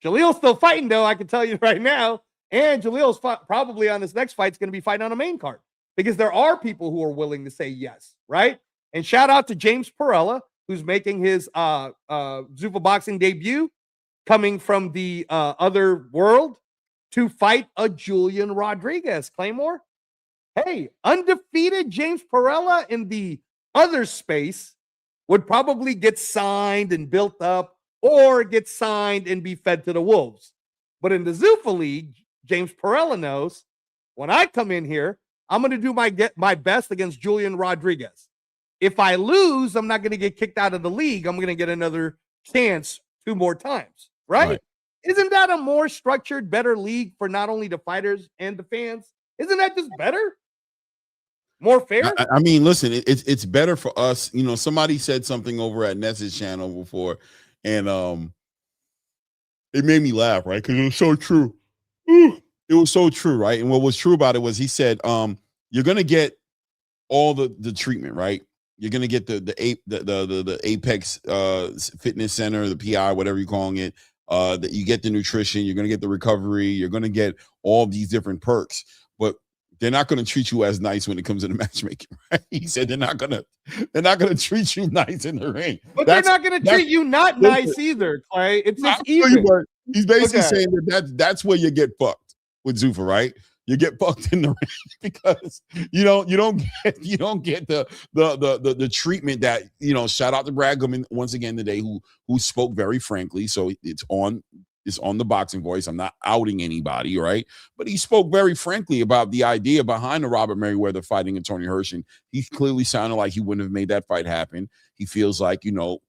C: Jaleel's still fighting, though, I can tell you right now. And Jaleel's probably on this next fight is going to be fighting on a main card because there are people who are willing to say yes, right? And shout out to James Perella, who's making his Zuffa boxing debut, coming from the other world to fight a Julian Rodriguez. Claymore, hey, undefeated James Perella in the other space would probably get signed and built up or get signed and be fed to the wolves. But in the Zuffa League, James Perella knows when I come in here, I'm going to do my best against Julian Rodriguez. If I lose, I'm not going to get kicked out of the league. I'm going to get another chance 2 more times, right? Isn't that a more structured, better league for not only the fighters and the fans? Isn't that just better? More fair?
B: I mean, listen, it's better for us. You know, somebody said something over at Ness's channel before, and it made me laugh, right? Because it was so true. It was so true, right? And what was true about it was he said, you're gonna get all the treatment, right? You're gonna get the Apex Fitness Center, the PI, whatever you're calling it. That you get the nutrition, you're gonna get the recovery, you're gonna get all these different perks, but they're not going to treat you as nice when it comes to the matchmaking, right? He said they're not going to treat you nice in the ring.
C: But they're not going to treat you not nice either, Clay. It's just even.
B: He's basically saying that's where you get fucked with Zuffa, right? You get fucked in the ring because you don't get the treatment that, you know. Shout out to Brad Goodman once again today, who spoke very frankly. So it's on the Boxing Voice. I'm not outing anybody, right? But he spoke very frankly about the idea behind the Robert Merriweather fighting and Tony Hirsch. And he clearly sounded like he wouldn't have made that fight happen. He feels like, you know,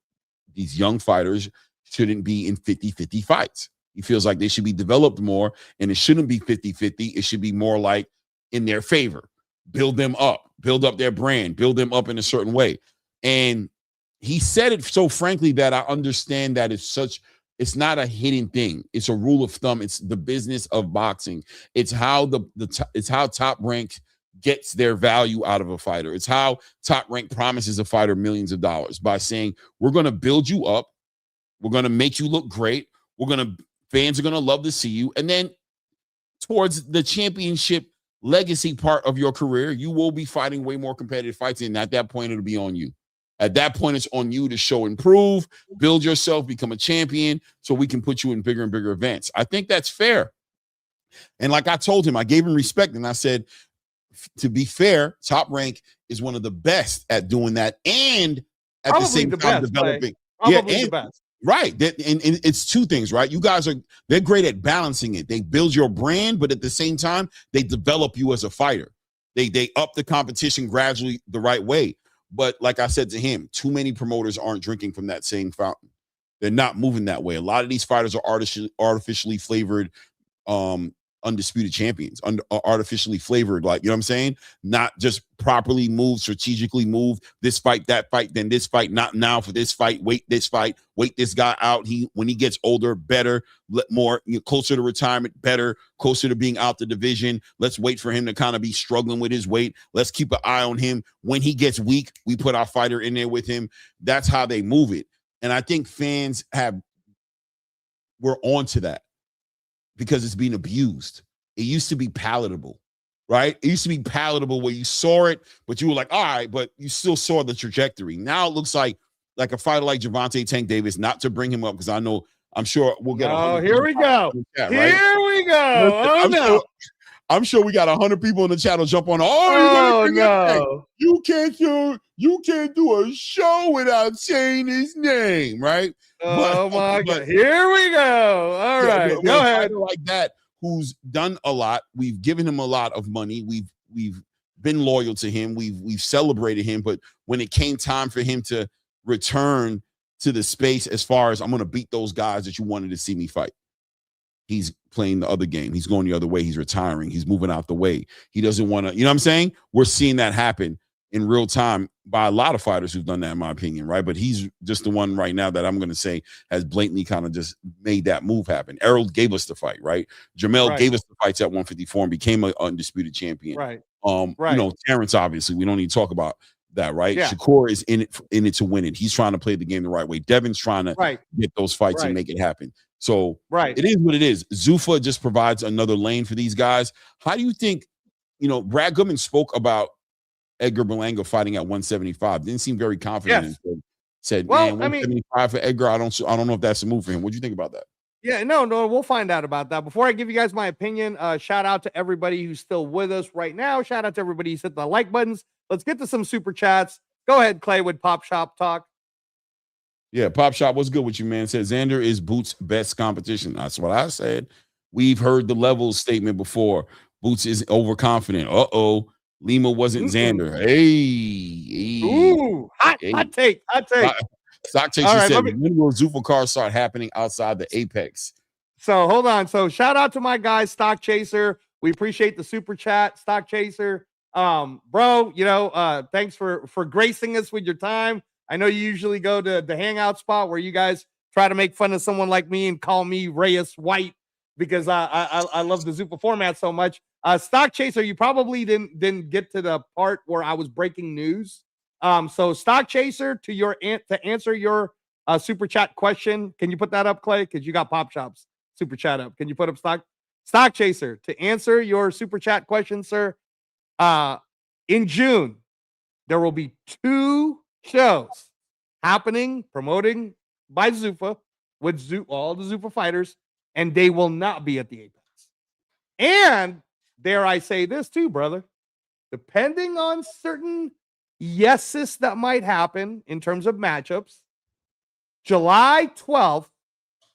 B: these young fighters shouldn't be in 50-50 fights. He feels like they should be developed more, and it shouldn't be 50-50. It should be more like in their favor. Build them up, build up their brand, build them up in a certain way. And he said it so frankly that I understand that it's not a hidden thing. It's a rule of thumb. It's the business of boxing. It's how it's how Top Rank gets their value out of a fighter. It's how Top Rank promises a fighter millions of dollars by saying, we're going to build you up. We're going to make you look great. Fans are going to love to see you. And then towards the championship legacy part of your career, you will be fighting way more competitive fights. And at that point, it'll be on you. At that point, it's on you to show improve, build yourself, become a champion, so we can put you in bigger and bigger events. I think that's fair. And like I told him, I gave him respect, and I said, to be fair, Top Rank is one of the best at doing that, and at probably the same time developing.
C: The best.
B: Right. And it's 2 things, right? You guys they're great at balancing it. They build your brand, but at the same time, they develop you as a fighter. They up the competition gradually the right way. But like I said to him, too many promoters aren't drinking from that same fountain. They're not moving that way. A lot of these fighters are artificially flavored undisputed champions, artificially flavored, like, you know what I'm saying? Not just properly moved, strategically moved, this fight, that fight, then this fight, not now for this fight, wait this fight, wait this guy out. When he gets older, better, more, closer to retirement, better, closer to being out the division. Let's wait for him to kind of be struggling with his weight. Let's keep an eye on him. When he gets weak, we put our fighter in there with him. That's how they move it. And I think fans we're on to that, because it's being abused. It used to be palatable, right? It used to be palatable where you saw it, but you were like, all right, but you still saw the trajectory. Now it looks like a fighter like Gervonta Tank Davis, not to bring him up, because I'm sure we'll get.
C: Oh, here we go.
B: Chat,
C: here
B: right?
C: we go. Oh, no.
B: I'm sure we got 100 people in the channel jump on.
C: Oh, no.
B: You can't do a show without saying his name, right?
C: Oh, my God. Here we go. All right. Go ahead.
B: Like that, who's done a lot. We've given him a lot of money. We've been loyal to him. We've celebrated him. But when it came time for him to return to the space, as far as I'm going to beat those guys that you wanted to see me fight, he's playing the other game. He's going the other way. He's retiring. He's moving out the way. He doesn't want to, you know what I'm saying? We're seeing that happen in real time by a lot of fighters who've done that, in my opinion, right? But he's just the one right now that I'm going to say has blatantly kind of just made that move happen. Errol gave us the fight, right? Jamel gave us the fights at 154 and became an undisputed champion.
C: Right.
B: You know, Terrence, obviously, we don't need to talk about that, right?
C: Yeah.
B: Shakur is in it to win it. He's trying to play the game the right way. Devin's trying to get those fights and make it happen. So it is what it is. Zuffa just provides another lane for these guys. How do you think, Brad Goodman spoke about Edgar Berlanga fighting at 175. Didn't seem very confident. And said, man, 175 for Edgar. I don't know if that's a move for him. What do you think about that?
C: Yeah, no, we'll find out about that. Before I give you guys my opinion, shout out to everybody who's still with us right now. Shout out to everybody who's hit the like buttons. Let's get to some super chats. Go ahead, Clay, with Pop Shop Talk.
B: Yeah, Pop Shop, what's good with you, man? Says Xander is Boots' best competition. That's what I said. We've heard the levels statement before. Boots is overconfident. Lima wasn't Xander. Hey.
C: Ooh, hot take.
B: Stock Chaser said, when will Zuffa cars start happening outside the Apex?
C: So hold on. So shout out to my guy, Stock Chaser. We appreciate the super chat, Stock Chaser. Bro, thanks for gracing us with your time. I know you usually go to the hangout spot where you guys try to make fun of someone like me and call me Reyes White because I love the Zuffa format so much. Stock Chaser, you probably didn't get to the part where I was breaking news. So Stock Chaser, to answer your super chat question, can you put that up, Clay? Because you got Pop Shop's super chat up. Can you put up Stock Chaser to answer your super chat question, sir? In June, there will be 2 shows happening, promoting by Zuffa with all the Zuffa fighters, and they will not be at the Apex. And dare I say this too, brother, depending on certain yeses that might happen in terms of matchups, July 12th,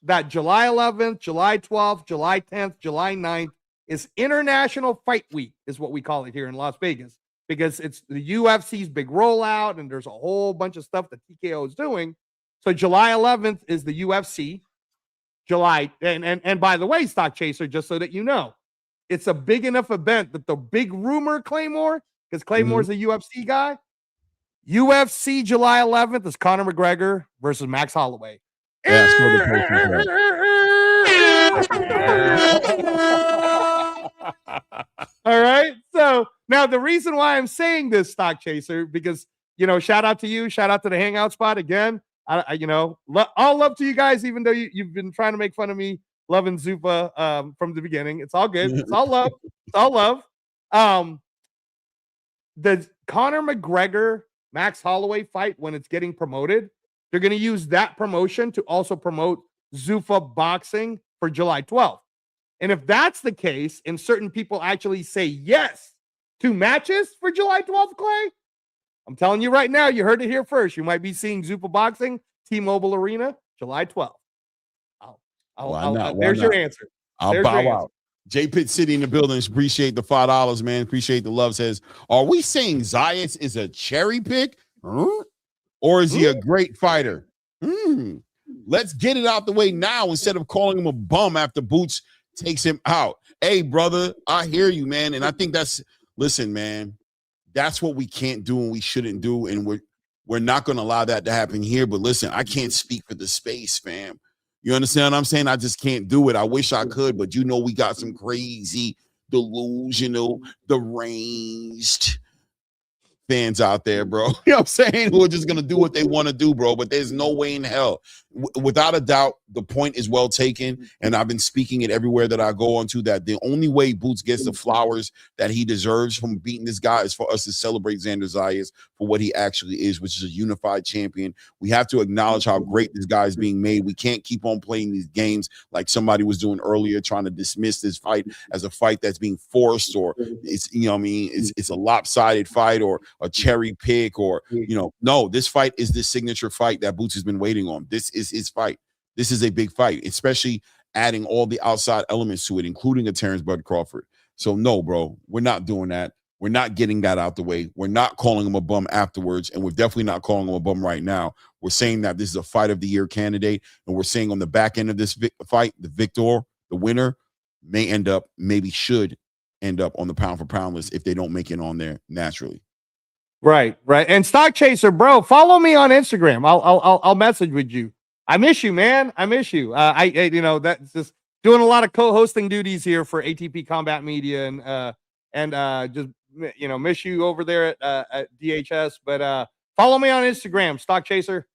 C: that July 11th, July 12th, July 10th, July 9th is International Fight Week, is what we call it here in Las Vegas, because it's the UFC's big rollout and there's a whole bunch of stuff that TKO is doing. So July 11th is the UFC. And by the way, Stock Chaser, just so that you know, it's a big enough event that the big rumor Claymore, because Claymore's a UFC guy, UFC July 11th is Conor McGregor versus Max Holloway. All right. So now the reason why I'm saying this, Stock Chaser, because, shout out to you, shout out to the hangout spot again. All love to you guys, even though you've been trying to make fun of me loving Zuffa from the beginning. It's all good. It's all love. It's all love. The Conor McGregor Max Holloway fight, when it's getting promoted, they're going to use that promotion to also promote Zuffa boxing for July 12th. And if that's the case, and certain people actually say yes to matches for July 12th, Clay, I'm telling you right now, you heard it here first. You might be seeing Zuffa boxing, T-Mobile Arena, July 12th. There's your answer.
B: I'll bow out. J Pitt City in the building. Appreciate the $5, man. Appreciate the love. Says, are we saying Zayas is a cherry pick? Or is he a great fighter? Let's get it out the way now instead of calling him a bum after Boots takes him out. Hey, brother, I hear you, man. And I think listen, man, that's what we can't do and we shouldn't do. And we're not going to allow that to happen here. But listen, I can't speak for the space, fam. You understand what I'm saying? I just can't do it. I wish I could, but we got some crazy, delusional, deranged fans out there, bro. You know what I'm saying? Who are just gonna do what they want to do, bro. But there's no way in hell. Without a doubt, the point is well taken, and I've been speaking it everywhere that I go on to, that the only way Boots gets the flowers that he deserves from beating this guy is for us to celebrate Xander Zayas for what he actually is, which is a unified champion. We have to acknowledge how great this guy is being made. We can't keep on playing these games like somebody was doing earlier, trying to dismiss this fight as a fight that's being forced, or it's, you know what I mean, it's a lopsided fight or a cherry pick, or, you know, no, this fight is the signature fight that Boots has been waiting on. This is his fight. This is a big fight, especially adding all the outside elements to it, including a Terrence Bud Crawford. So no, bro, we're not doing that. We're not getting that out the way. We're not calling him a bum afterwards, and we're definitely not calling him a bum right now. We're saying that this is a fight of the year candidate, and we're saying on the back end of this fight, the winner should end up on the pound for pound list if they don't make it on there naturally.
C: Right. And Stock Chaser, bro, follow me on Instagram. I'll message with you. I miss you, man. I miss you. I you know, that's just doing a lot of co-hosting duties here for ATP Combat Media, and just, you know, miss you over there at DHS. But follow me on Instagram, Stock Chaser.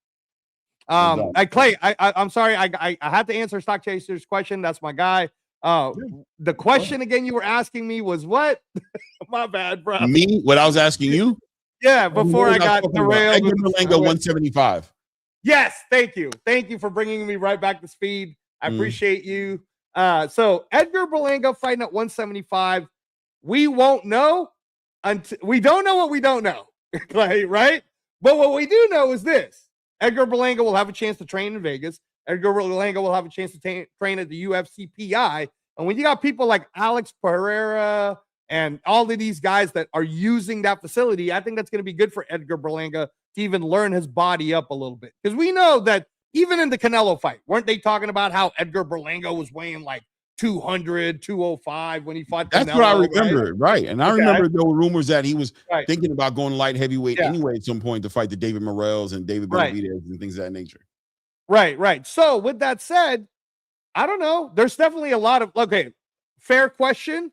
C: Clay, I'm sorry, I have to answer Stock Chaser's question. That's my guy. The question again you were asking me was what? My bad, bro.
B: Me? What I was asking you?
C: Yeah, before I got derailed.
B: Edgar Berlanga 175.
C: Yes, thank you. Thank you for bringing me right back to speed. I appreciate you. So Edgar Berlanga fighting at 175. We won't know until we don't know what we don't know. Right? But what we do know is this. Edgar Berlanga will have a chance to train in Vegas. Edgar Berlanga will have a chance to train at the UFC PI. And when you got people like Alex Pereira and all of these guys that are using that facility, I think that's going to be good for Edgar Berlanga to even learn his body up a little bit. Because we know that even in the Canelo fight, weren't they talking about how Edgar Berlanga was weighing like 200, 205 when he fought Canelo?
B: That's what I remember, right? And I remember there were rumors that he was thinking about going light heavyweight anyway at some point to fight the David Morrells and David Benavidez and things of that nature. Right.
C: So with that said, I don't know. There's definitely a lot of, fair question.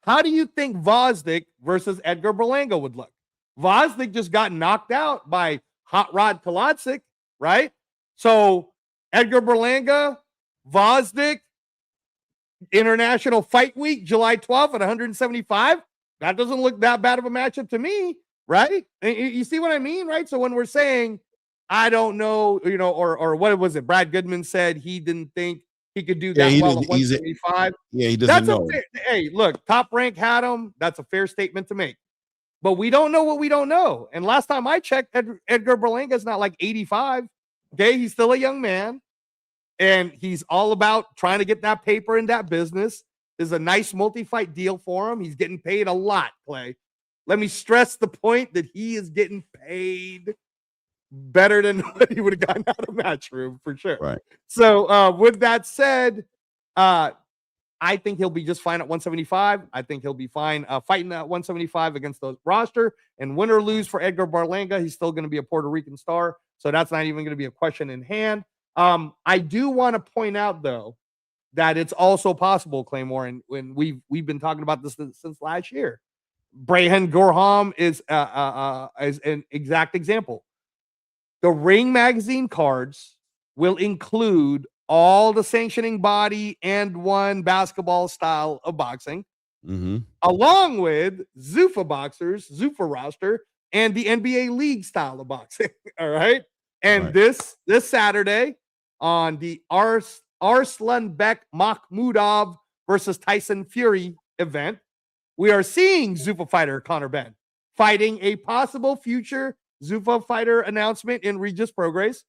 C: How do you think Vosnik versus Edgar Berlanga would look? Vosnik just got knocked out by Hot Rod Kaladzic, right? So Edgar Berlanga, Vosnik, International Fight Week, July 12th at 175. That doesn't look that bad of a matchup to me, right? You see what I mean, right? So when we're saying, I don't know, you know, or what was it? Brad Goodman said he didn't think he could do that well at 175.
B: He doesn't know.
C: Hey, look, Top Rank had him. That's a fair statement to make. But we don't know what we don't know. And last time I checked, Edgar Berlanga is not like 85. Okay, he's still a young man. And he's all about trying to get that paper in that business. There's a nice multi-fight deal for him. He's getting paid a lot, Clay. Let me stress the point that he is getting paid better than what he would have gotten out of Matchroom for sure.
B: Right.
C: So with that said, I think he'll be just fine at 175. I think he'll be fine fighting at 175 against the roster. And win or lose for Edgar Berlanga, he's still going to be a Puerto Rican star. So that's not even going to be a question in hand. I do want to point out, though, that it's also possible, Claymore, and when we've been talking about this since last year. Brayhan Gorham is an exact example. The Ring Magazine cards will include all the sanctioning body and one basketball style of boxing, along with Zuffa boxers, Zuffa roster, and the NBA League style of boxing. All right. And this Saturday on the Arslanbek Makhmudov versus Tyson Fury event, we are seeing Zuffa fighter Conor Benn fighting a possible future Zuffa fighter announcement in Regis Prograis.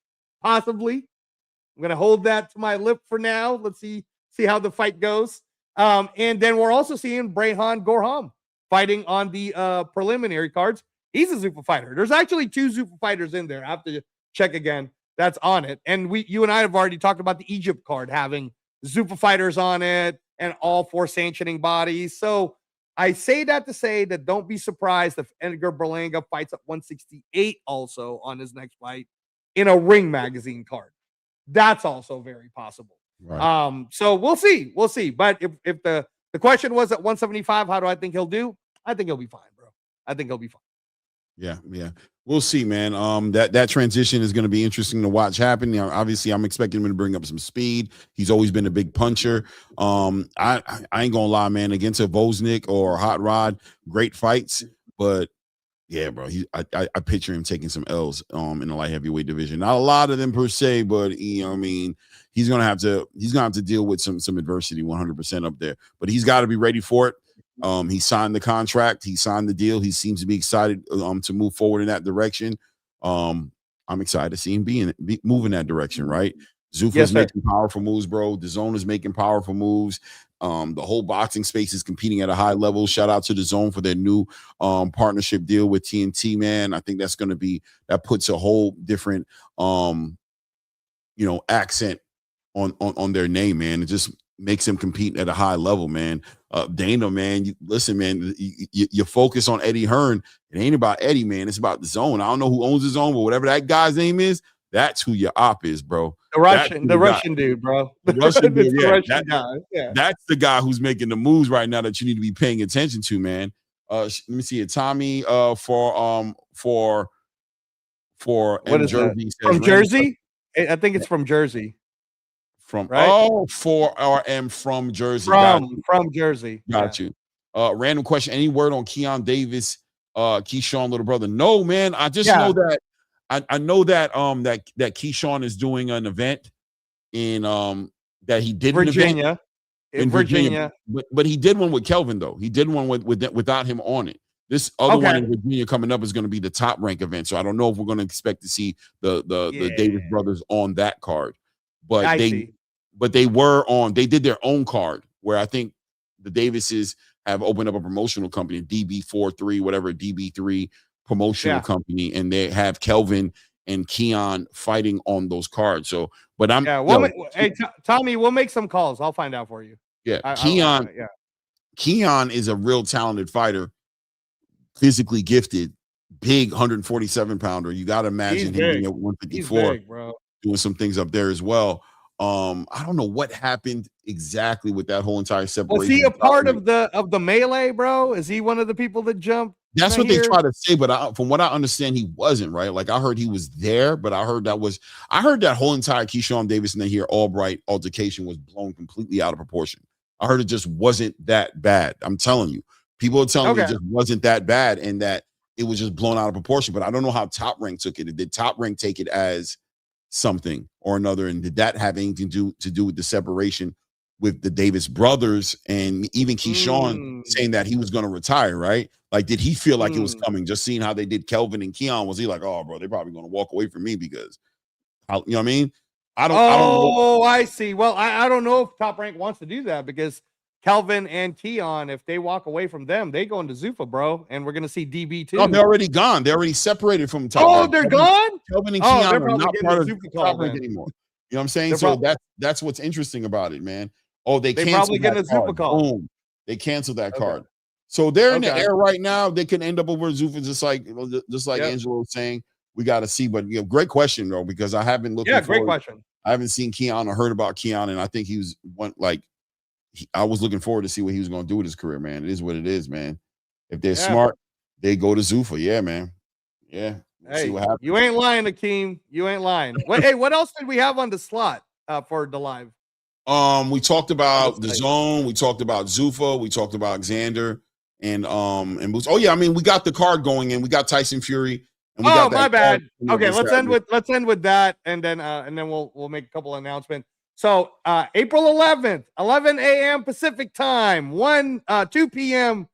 C: Possibly. I'm going to hold that to my lip for now. Let's see how the fight goes. And then we're also seeing Brayhan Gorham fighting on the preliminary cards. He's a Zuffa fighter. There's actually 2 Zuffa fighters in there. I have to check again. That's on it. And you and I have already talked about the Egypt card having Zuffa fighters on it. and all 4 sanctioning bodies. So I say that to say that don't be surprised if Edgar Berlanga fights at 168 also on his next fight in a Ring Magazine card. That's also very possible.
B: Right.
C: So we'll see. We'll see. But if the question was at 175, how do I think he'll do? I think he'll be fine, bro. I think he'll be fine.
B: Yeah. We'll see, man. That transition is going to be interesting to watch happen. You know, obviously, I'm expecting him to bring up some speed. He's always been a big puncher. I ain't gonna lie, man. Against a Voznik or Hot Rod, great fights, but yeah, bro. I picture him taking some L's in the light heavyweight division. Not a lot of them per se, but you know, I mean, he's gonna have to deal with some adversity 100% up there. But he's got to be ready for it. He signed the contract, he signed the deal. He seems to be excited to move forward in that direction. I'm excited to see him move in that direction, right? Zuffa's making powerful moves, bro. DAZN is making powerful moves. The whole boxing space is competing at a high level. Shout out to DAZN for their new partnership deal with TNT, man. I think that puts a whole different accent on their name, man. It just makes them compete at a high level, man. Dana, man, listen, man, you focus on Eddie Hearn. It ain't about Eddie, man. It's about DAZN. I don't know who owns DAZN, but whatever that guy's name is, that's who your op is, bro.
C: The Russian dude, bro.
B: The Russian dude,
C: yeah.
B: That's the guy who's making the moves right now that you need to be paying attention to, man. Let me see it. Tommy, for
C: what is
B: Jersey
C: that? From Jersey? I think it's from Jersey.
B: From
C: right?
B: For RM from Jersey.
C: From Jersey.
B: Got you. Random question. Any word on Keon Davis, Keyshawn little brother? No, man. I just know that I know that that Keyshawn is doing an event in that he did
C: Virginia.
B: In Virginia. But he did one with Kelvin though. He did one without him on it. This other one in Virginia coming up is going to be the Top Rank event. So I don't know if we're going to expect to see the Davis brothers on that card. But they did their own card where I think the Davises have opened up a promotional company, DB43, whatever, DB3 promotional company, and they have Kelvin and Keon fighting on those cards. So, but
C: Tommy, we'll make some calls. I'll find out for you.
B: Yeah, Keon is a real talented fighter, physically gifted, big 147 pounder. You got to imagine him being at 154, doing some things up there as well. I don't know what happened exactly with that whole entire separation.
C: Was he a part of the melee, bro? Is he one of the people that jumped?
B: That's what they try to say, but from what I understand, he wasn't, right. Like I heard he was there, but I heard that whole entire Keyshawn Davis and here Albright altercation was blown completely out of proportion. I heard it just wasn't that bad. I'm telling you, people are telling me it just wasn't that bad and that it was just blown out of proportion. But I don't know how Top Rank took it. Did Top Rank take it as something or another, and did that have anything to do with the separation with the Davis brothers and even Keyshawn saying that he was going to retire, right? Like, did he feel like it was coming? Just seeing how they did Kelvin and Keon, was he like, oh, bro, they're probably going to walk away from me because, you know what I mean? I don't know.
C: I see. Well, I don't know if Top Rank wants to do that because Kelvin and Keon, if they walk away from them, they go into Zuffa, bro, and we're gonna see DB too.
B: No, they're already gone. They're already separated from Top Rank.
C: They're gone.
B: Kelvin and Keon are not part of Top Rank anymore. You know what I'm saying? So that's what's interesting about it, man. Oh, they
C: probably get a Zuffa call.
B: Boom. They canceled that card. So they're in the air right now. They can end up over Zuffa, just like Angelo was saying. We got to see, but great question though, because I haven't looked.
C: Yeah, great question.
B: I haven't seen Keon or heard about Keon, and I think he was I was looking forward to see what he was going to do with his career, man. It is what it is, man. If they're smart, they go to Zuffa. Yeah, man. Yeah.
C: Hey,
B: see what happens.
C: You ain't lying, Akeem. You ain't lying. What else did we have on the slot for the live?
B: We talked about DAZN. We talked about Zuffa. We talked about Xander and Boots. Oh yeah, I mean, we got the card going, and we got Tyson Fury. And we got
C: my bad. Okay, let's end with that, and then we'll make a couple of announcements. So April 11th, 11 a.m. Pacific time, 2 p.m.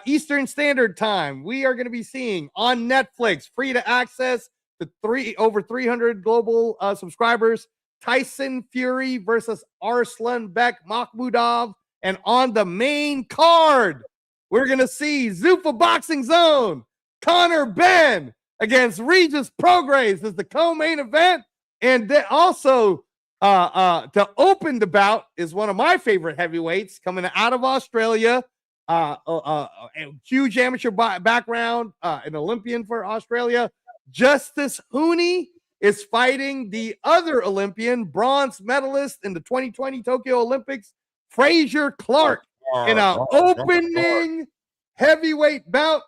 C: Eastern Standard Time. We are going to be seeing on Netflix, free to access to over 300 global subscribers, Tyson Fury versus Arslanbek Makhmudov. And on the main card, we're going to see Zuffa Boxing Zone, Connor Ben against Regis Prograis as the co-main event. And then also To open the bout is one of my favorite heavyweights coming out of Australia. A huge amateur background, an Olympian for Australia. Justice Hooney is fighting the other Olympian, bronze medalist in the 2020 Tokyo Olympics, Frazier Clark, in an opening heavyweight bout.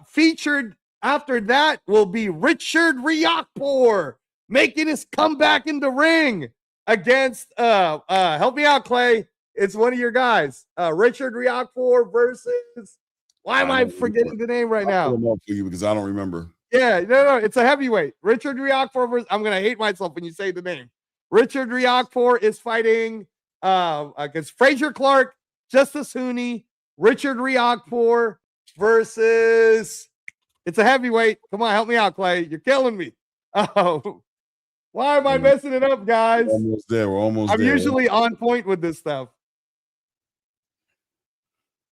C: Featured after that will be Richard Riakporhe making his comeback in the ring against help me out, Clay. It's one of your guys, Richard Riakporhe versus. Why am I forgetting the name right now?
B: I'll pull them up for you because I don't remember.
C: Yeah, no, it's a heavyweight. Richard Riakporhe versus. I'm gonna hate myself when you say the name. Richard Riakporhe is fighting against Frazier Clark, Justice Hooney, Richard Riakporhe versus. It's a heavyweight. Come on, help me out, Clay. You're killing me. Oh, why am I messing it up, guys?
B: We're almost there. We're almost
C: I'm
B: there.
C: usually on point with this stuff.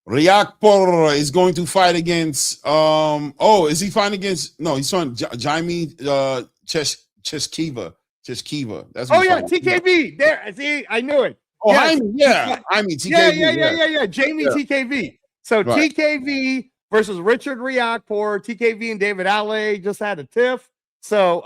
B: Riakporhe is going to fight against is he fighting against he's on Jaime Cheshkiva. That's
C: TKV. There, see, I knew it.
B: Oh, yes. Jaime TKV.
C: Yeah. Jamie TKV. So right. TKV versus Richard Riakporhe. TKV and David Alley just had a tiff. So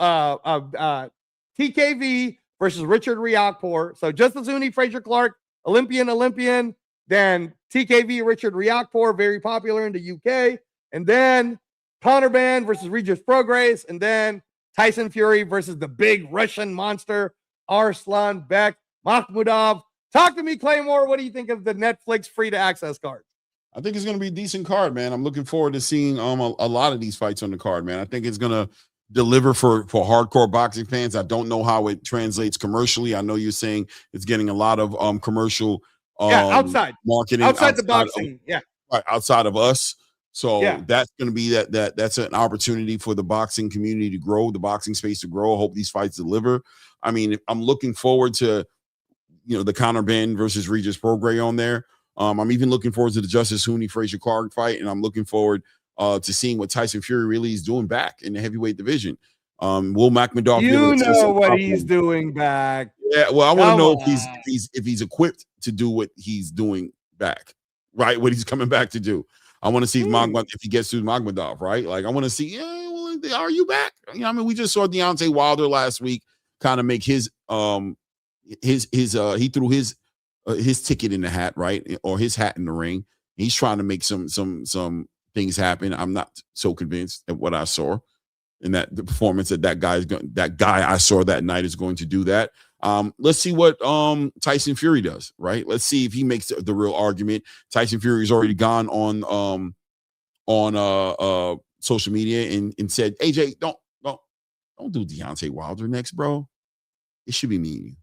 C: TKV versus Richard Riakporhe. So Justice Hooney, Frazier Clark, Olympian. Then TKV, Richard Riakporhe, very popular in the UK. And then Conor Benn versus Regis Prograis. And then Tyson Fury versus the big Russian monster, Arslan Bek Makhmudov. Talk to me, Claymore. What do you think of the Netflix free-to-access card?
B: I think it's going to be a decent card, man. I'm looking forward to seeing a lot of these fights on the card, man. I think it's going to deliver for hardcore boxing fans. I don't know how it translates commercially. I know you're saying it's getting a lot of commercial
C: outside
B: marketing
C: outside the boxing,
B: outside of us. So that's going to be that's an opportunity for the boxing community to grow, the boxing space to grow. I hope these fights deliver. I mean, I'm looking forward to the Conor Benn versus Regis Prograis on there. I'm even looking forward to the Justice Hooney Frazier Clark fight, and I'm looking forward to seeing what Tyson Fury really is doing back in the heavyweight division. Will Makhmudov?
C: You know what he's doing back.
B: Yeah, well, I want to know if he's equipped to do what he's doing back, right? What he's coming back to do. I want to see if he gets through Makhmudov, right? Like I want to see. Are you back? We just saw Deontay Wilder last week, kind of make his he threw his ticket in the hat, right, or his hat in the ring. He's trying to make some things happen. I'm not so convinced at what I saw in the performance that guy I saw that night is going to do that. Let's see what Tyson Fury does, right? Let's see if he makes the real argument. Tyson Fury's already gone on social media and said, AJ, don't do Deontay Wilder next, bro. It should be me and you.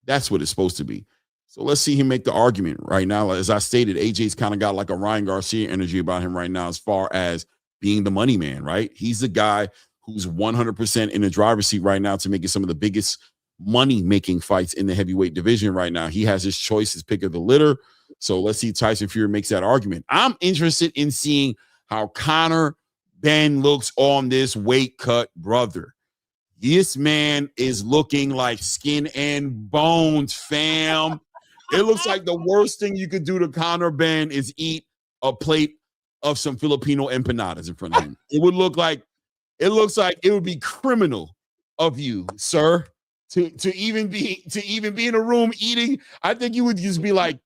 B: That's what it's supposed to be. So let's see him make the argument right now. As I stated, AJ's kind of got like a Ryan Garcia energy about him right now as far as being the money man, right? He's the guy who's 100% in the driver's seat right now to making some of the biggest money-making fights in the heavyweight division right now. He has his choice, his pick of the litter. So let's see if Tyson Fury makes that argument. I'm interested in seeing how Conor Benn looks on this weight cut, brother. This man is looking like skin and bones, fam. It looks like the worst thing you could do to Conor Benn is eat a plate of some Filipino empanadas in front of him. It looks like it would be criminal of you, sir, to even be in a room eating. I think you would just be like,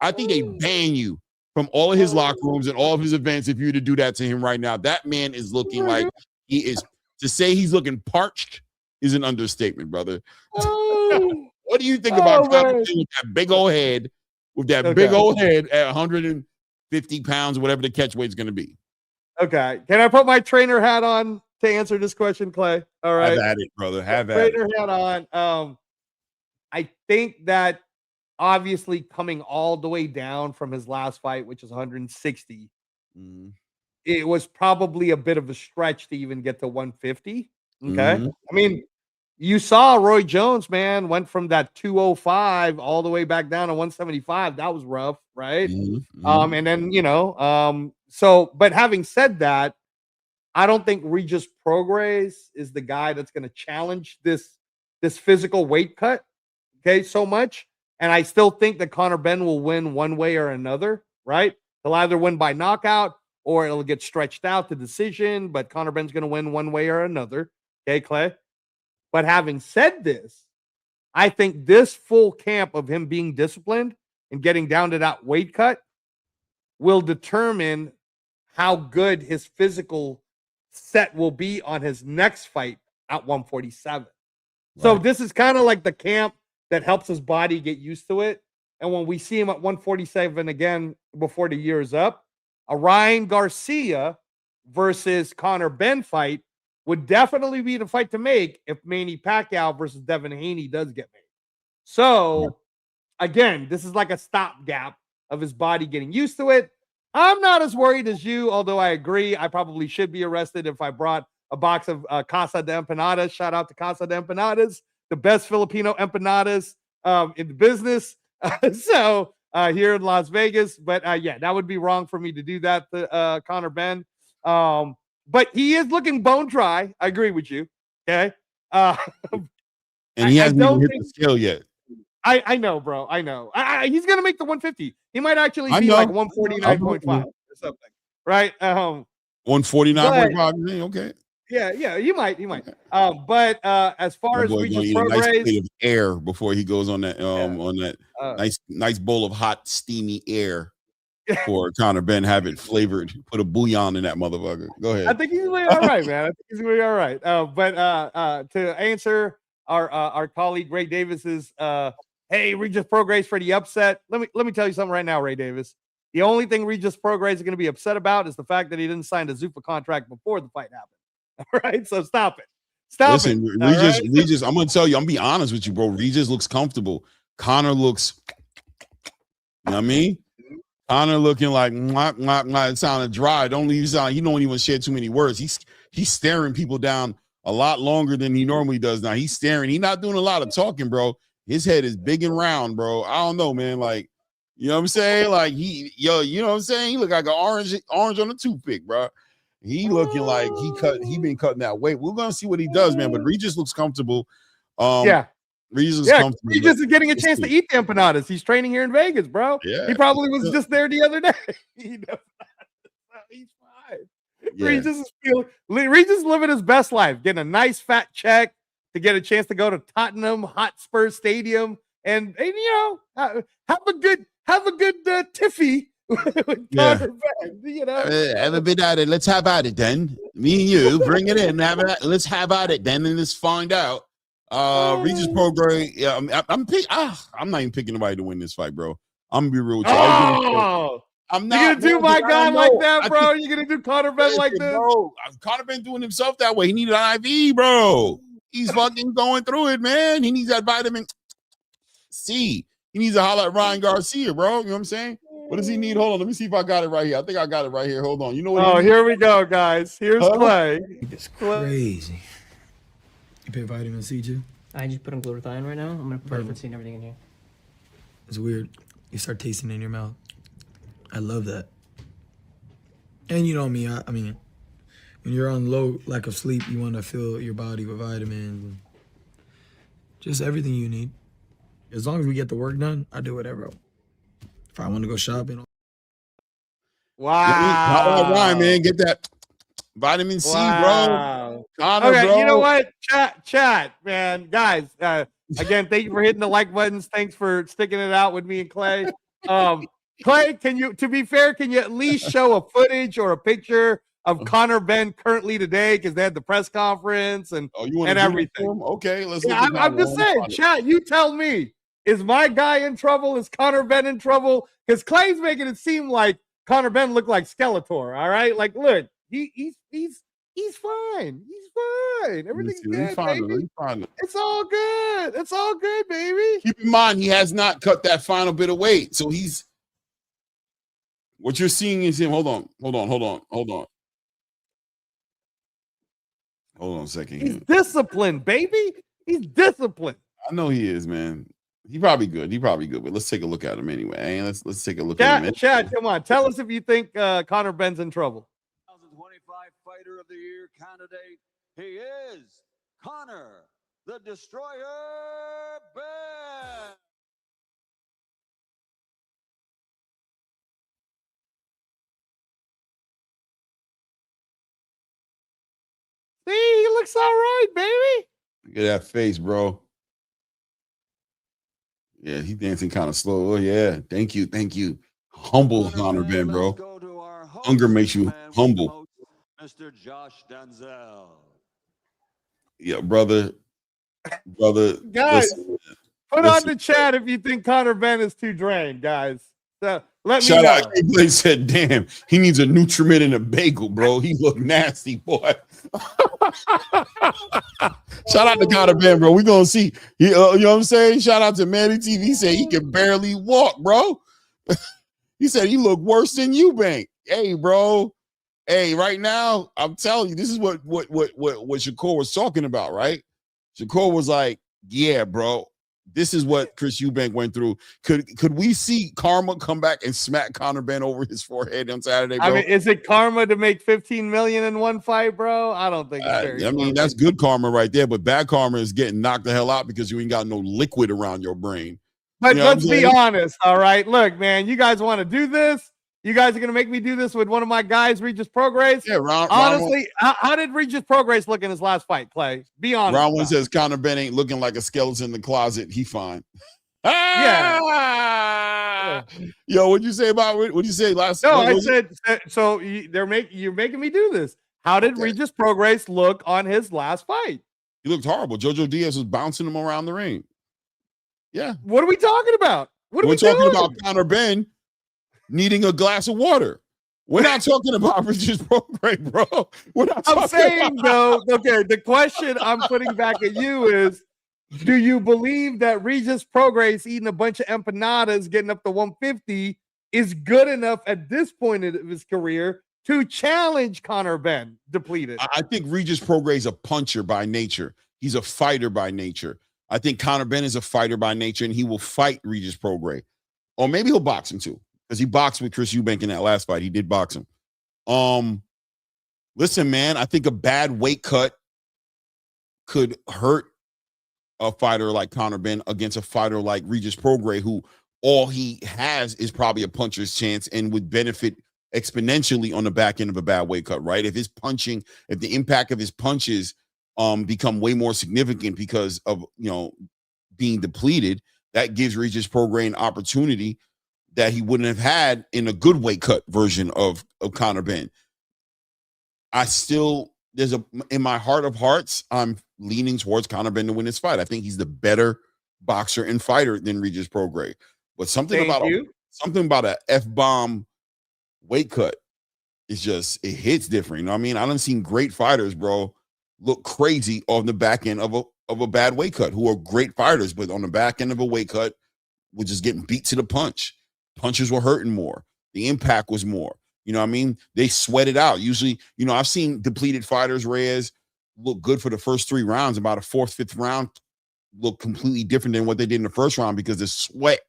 B: I think they ban you from all of his locker rooms and all of his events if you were to do that to him right now. That man is looking like he is. To say he's looking parched is an understatement, brother. What do you think about Conor with that big old head, big old head at 150 pounds, whatever the catch weight is going to be?
C: Okay. Can I put my trainer hat on to answer this question, Clay? All right.
B: Have at it, brother. Have at
C: it. Trainer hat on. I think that obviously coming all the way down from his last fight, which is 160, it was probably a bit of a stretch to even get to 150. Okay. I mean, you saw Roy Jones, man, went from that 205 all the way back down to 175. That was rough, right? And then, but having said that, I don't think Regis Prograis is the guy that's going to challenge this physical weight cut. okay, so much. And I still think that Conor Benn will win one way or another, right? He'll either win by knockout or it'll get stretched out to decision, but Conor Benn's going to win one way or another. Okay, Clay? But having said this, I think this full camp of him being disciplined and getting down to that weight cut will determine how good his physical set will be on his next fight at 147. So
B: Right.
C: this is kind of like the camp that helps his body get used to it. And when we see him at 147 again before the year is up, a Ryan Garcia versus Conor Benn fight would definitely be the fight to make if Manny Pacquiao versus Devin Haney does get made. So again, this is like a stopgap of his body getting used to it. I'm not as worried as you, although I agree I probably should be arrested if I brought a box of Casa de Empanadas. Shout out to Casa de Empanadas, the best Filipino empanadas in the business. So here in Las Vegas, but yeah, that would be wrong for me to do that to Conor Benn. But he is looking bone dry. I agree with you. Okay.
B: And he hasn't even hit the scale yet.
C: I know, bro. I know. He's gonna make the 150. He might actually
B: I
C: be
B: know.
C: like 149.5 or something, right?
B: 149.5. Okay.
C: Yeah, you might. But as far as
B: Boy gonna
C: Regis
B: eat a nice
C: Prograis,
B: plate of air before he goes on that on that nice bowl of hot steamy air for Conor Benn. Have it flavored. Put a bouillon in that motherfucker. Go ahead.
C: I think he's doing all right, man. I think he's doing all right. But to answer our colleague Ray Davis's hey, Regis Prograis for the upset. Let me tell you something right now, Ray Davis. The only thing Regis Prograis is going to be upset about is the fact that he didn't sign the Zuffa contract before the fight happened. All right, so stop it.
B: Listen,
C: it.
B: Regis, I'm gonna tell you, I'm gonna be honest with you, bro. Regis looks comfortable. Conor looks, you know what I mean? Conor looking like it sounded dry. Don't even sound. He don't even share too many words. He's staring people down a lot longer than he normally does now. He's staring. He's not doing a lot of talking, bro. His head is big and round, bro. I don't know, man. Like, you know what I'm saying? Like you know what I'm saying? He look like an orange on a toothpick, bro. He looking like he been cutting that weight. We're gonna see what he does, man. But Regis looks comfortable. Regis is comfortable.
C: Regis is getting a chance to eat the empanadas. He's training here in Vegas, bro.
B: Yeah,
C: he probably was just there the other day. He's fine. Yeah. Regis is living his best life, getting a nice fat check to get a chance to go to Tottenham Hotspur Stadium and you know have a good tiffy.
B: Yeah.
C: You know,
B: have a bit at it. Let's have at it then. Me and you bring it in. Let's have at it then, and let's find out. Regis Prograis. Yeah, I'm not even picking nobody to win this fight, bro. I'm gonna be real with you. I'm not.
C: You're gonna do my guy like that, bro. You're gonna do Conor Benn like this,
B: bro. Conor Benn doing himself that way. He needed an IV, bro. He's fucking going through it, man. He needs that vitamin C. He needs to holler at Ryan Garcia, bro. You know what I'm saying? What does he need? Hold on. Let me see if I got it right here. I think I got it right here. Hold on. You know what?
C: Oh, here we go, guys. Here's Clay.
F: It's crazy. You put vitamin C too?
G: I just put on glutathione right now. I'm gonna put vitamin C and everything in here.
F: It's weird. You start tasting it in your mouth. I love that. And you know me, I mean, when you're on low lack of sleep, you want to fill your body with vitamins. Just everything you need. As long as we get the work done, I do whatever. If I want to go shopping.
C: Wow.
B: Ryan, man, get that vitamin C, bro. Conor,
C: okay,
B: bro.
C: you know what? Chat, man. Guys, again, thank you for hitting the like buttons. Thanks for sticking it out with me and Clay. Clay, to be fair, can you at least show a footage or a picture of Conor Benn currently today? Because they had the press conference and everything.
B: Okay, let's
C: I'm just saying, chat, you tell me. Is my guy in trouble? Is Conor Benn in trouble? Because Clay's making it seem like Conor Benn looked like Skeletor. All right, like look, he's fine. He's fine. Everything's good, baby. It's all good. It's all good, baby.
B: Keep in mind, he has not cut that final bit of weight, so he's. What you're seeing is him. Hold on a second.
C: He's disciplined, baby. He's disciplined.
B: I know he is, man. He probably good, but let's take a look at him anyway. Hey, let's take a look at him.
C: Chad, come on. Tell us if you think Conor Benn's in trouble.
H: 2025 Fighter of the Year candidate. He is Conor the Destroyer Benn.
C: looks all right, baby.
B: Look at that face, bro. Yeah, he's dancing kind of slow. Oh, yeah. Thank you. Humble Conor Ben, bro. Hunger makes you humble.
H: Mr. Josh Denzel.
B: Yeah, brother.
C: Guys,
B: listen,
C: put on the chat if you think Conor Ben is too drained, guys. So let me
B: shout
C: know.
B: out. He said, "Damn, he needs a Nutriment and a bagel, bro. He look nasty, boy." Shout out to Conor Ben, bro. We gonna see. You know what I'm saying? Shout out to Manny TV. He said he can barely walk, bro. He said he looked worse than Eubank. Hey, bro. Hey, right now, I'm telling you, this is what Shakur was talking about, right? Shakur was like, "Yeah, bro, this is what Chris Eubank went through." Could we see karma come back and smack Conor Ben over his forehead on Saturday, bro?
C: I mean, is it karma to make 15 million in one fight, bro? I don't think it's very
B: I mean, that's good karma right there, but bad karma is getting knocked the hell out because you ain't got no liquid around your brain.
C: But
B: you know
C: let's be honest, all right? Look, man, you guys want to do this? You guys are going to make me do this with one of my guys, Regis Prograis?
B: Yeah,
C: honestly, how did Regis Prograis look in his last fight, Clay? Be honest.
B: Round one says Conor Ben ain't looking like a skeleton in the closet. He fine.
C: Yeah.
B: Yo, what'd you say about what'd you say last?
C: No, I said so. You're making me do this. How did Regis Prograis look on his last fight?
B: He looked horrible. Jojo Diaz was bouncing him around the ring. Yeah.
C: What are we talking about?
B: We're talking about Conor Ben needing a glass of water. We're not talking about Regis Prograis, bro. We're not.
C: I'm saying though. Okay, the question I'm putting back at you is: do you believe that Regis Prograis eating a bunch of empanadas, getting up to 150, is good enough at this point of his career to challenge Conor Ben depleted?
B: I think Regis Prograis is a puncher by nature. He's a fighter by nature. I think Conor Ben is a fighter by nature, and he will fight Regis Prograis. Or maybe he'll box him too, because he boxed with Chris Eubank in that last fight. He did box him. Listen, man, I think a bad weight cut could hurt a fighter like Conor Ben against a fighter like Regis Prograis, who all he has is probably a puncher's chance and would benefit exponentially on the back end of a bad weight cut, right? If the impact of his punches become way more significant because of, being depleted, that gives Regis Prograis an opportunity that he wouldn't have had in a good weight cut version of Conor Ben. In my heart of hearts, I'm leaning towards Conor Ben to win this fight. I think he's the better boxer and fighter than Regis Prograis. But something about a F-bomb weight cut is just, it hits different. You know what I mean? I done seen great fighters, bro, look crazy on the back end of a bad weight cut, who are great fighters, but on the back end of a weight cut, were just getting beat to the punch. Punches were hurting more. The impact was more. You know what I mean? They sweat it out. Usually, I've seen depleted fighters, Reyes, look good for the first 3 rounds. About a 4th, 5th round, look completely different than what they did in the first round because the sweat,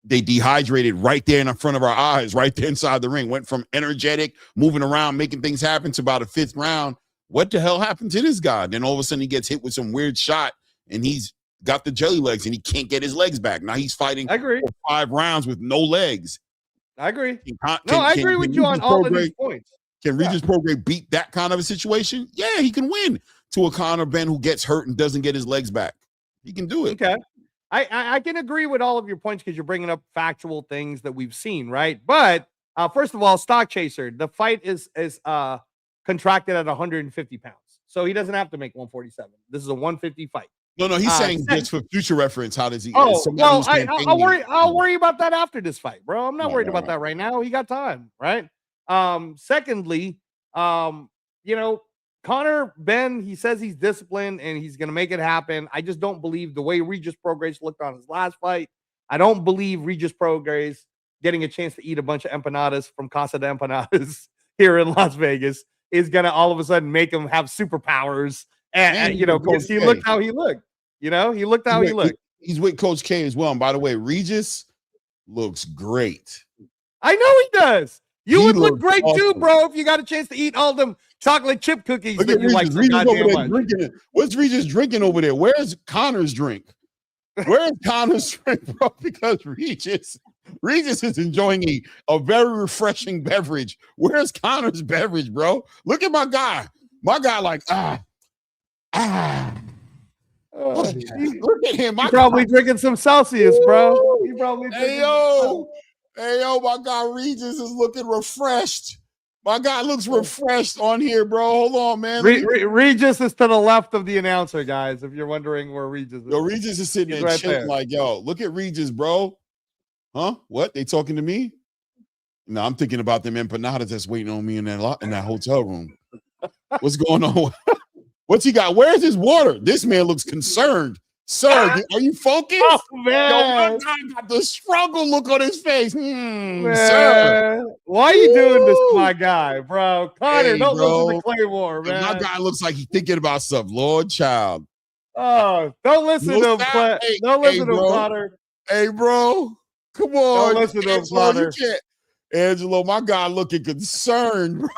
B: they dehydrated right there in the front of our eyes, right there inside the ring. Went from energetic, moving around, making things happen to about a 5th round. What the hell happened to this guy? Then all of a sudden he gets hit with some weird shot and he's got the jelly legs and he can't get his legs back. Now he's fighting for 5 rounds with no legs.
C: I agree. I agree with you on all of these points.
B: Can Regis Prograis beat that kind of a situation? Yeah, he can win to a Conor Ben who gets hurt and doesn't get his legs back. He can do it.
C: Okay. I can agree with all of your points because you're bringing up factual things that we've seen, right? But first of all, Stock Chaser, the fight is contracted at 150 pounds. So he doesn't have to make 147. This is a 150 fight.
B: No, he's saying just for future reference, how does he?
C: Oh, well, I'll worry about that after this fight, bro. I'm not worried about that right now. He got time, right? Secondly, Conor Ben, he says he's disciplined and he's going to make it happen. I just don't believe the way Regis Prograis looked on his last fight. I don't believe Regis Prograis getting a chance to eat a bunch of empanadas from Casa de Empanadas here in Las Vegas is going to all of a sudden make him have superpowers. And because he looked how he looked. He looked how he looked.
B: He's with Coach K as well. And by the way, Regis looks great.
C: I know he does. You would look great too, bro, if you got a chance to eat all them chocolate chip cookies that you like so goddamn much.
B: What's Regis drinking over there? Where's Conor's drink? Where's Conor's drink, bro? Because Regis is enjoying a very refreshing beverage. Where's Conor's beverage, bro? Look at my guy. My guy like, Look at him.
C: He's probably drinking some Celsius, bro. He probably
B: Hey yo, my guy Regis is looking refreshed. My guy looks refreshed on here, bro. Hold on, man.
C: Regis is to the left of the announcer, guys. If you're wondering where Regis is.
B: Yo, Regis is sitting there
C: right
B: chilling
C: there.
B: like, yo, look at Regis, bro. Huh? What? They talking to me? No, I'm thinking about them empanadas that's waiting on me in that hotel room. What's going on? What's he got? Where's his water? This man looks concerned. Sir, are you focused?
C: Oh, man.
B: Yo, my guy got the struggle look on his face. Sir.
C: Why are you doing this to my guy, bro? Connor,
B: Hey,
C: don't
B: bro.
C: listen to Claymore, man.
B: My guy looks like he's thinking about stuff. Lord child.
C: Oh, don't listen to him,
B: stop.
C: don't listen to him,
B: bro.
C: Connor.
B: Hey, bro. Come on.
C: Don't listen to him,
B: Angelo,
C: Connor.
B: you can't. Angelo, my guy looking concerned, bro.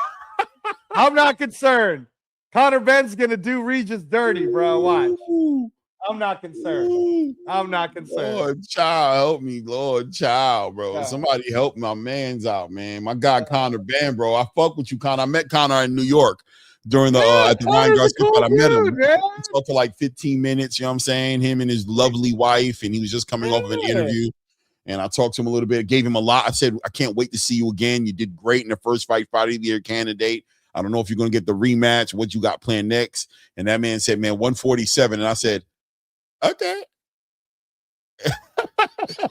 C: I'm not concerned. Connor Ben's gonna do Regis dirty, bro. Watch. I'm not concerned. I'm not concerned.
B: Lord child, help me, Lord child, bro.
C: Yeah.
B: Somebody help my man's out, man. My guy Connor Ben, bro. I fuck with you, Connor. I met Connor in New York during the at the Ryan
C: Connor's
B: Garcia
C: a
B: fight. I met him.
C: dude, man.
B: We talked for like 15 minutes, you know what I'm saying? Him and his lovely wife, and he was just coming off of an interview. And I talked to him a little bit, gave him a lot. I said, I can't wait to see you again. You did great in the first fight of the year candidate. I don't know if you're going to get the rematch, what you got planned next. And that man said, man, 147. And I said, okay.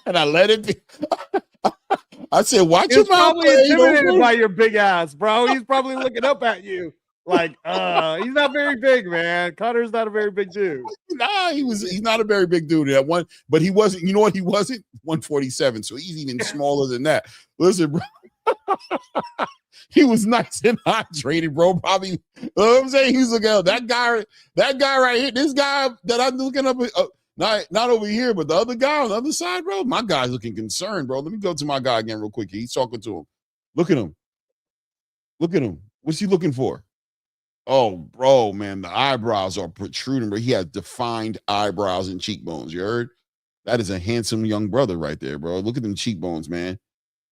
B: And I let it be. I said, watch
C: He
B: your
C: was
B: mouth.
C: probably intimidated by your big ass, bro. He's probably looking up at you. Like, he's not very big, man. Connor's not a very big dude.
B: Nah, he's not a very big dude at one, but he wasn't, you know what? He wasn't 147. So he's even smaller than that. Listen, bro. He was nice and hydrated, bro. Probably, you know what I'm saying? He's looking at that guy right here. This guy that I'm looking up, not over here, but the other guy on the other side, bro. My guy's looking concerned, bro. Let me go to my guy again real quick. He's talking to him. Look at him. Look at him. What's he looking for? Oh, bro, man, the eyebrows are protruding, but he has defined eyebrows and cheekbones. You heard? That is a handsome young brother right there, bro. Look at them cheekbones, man.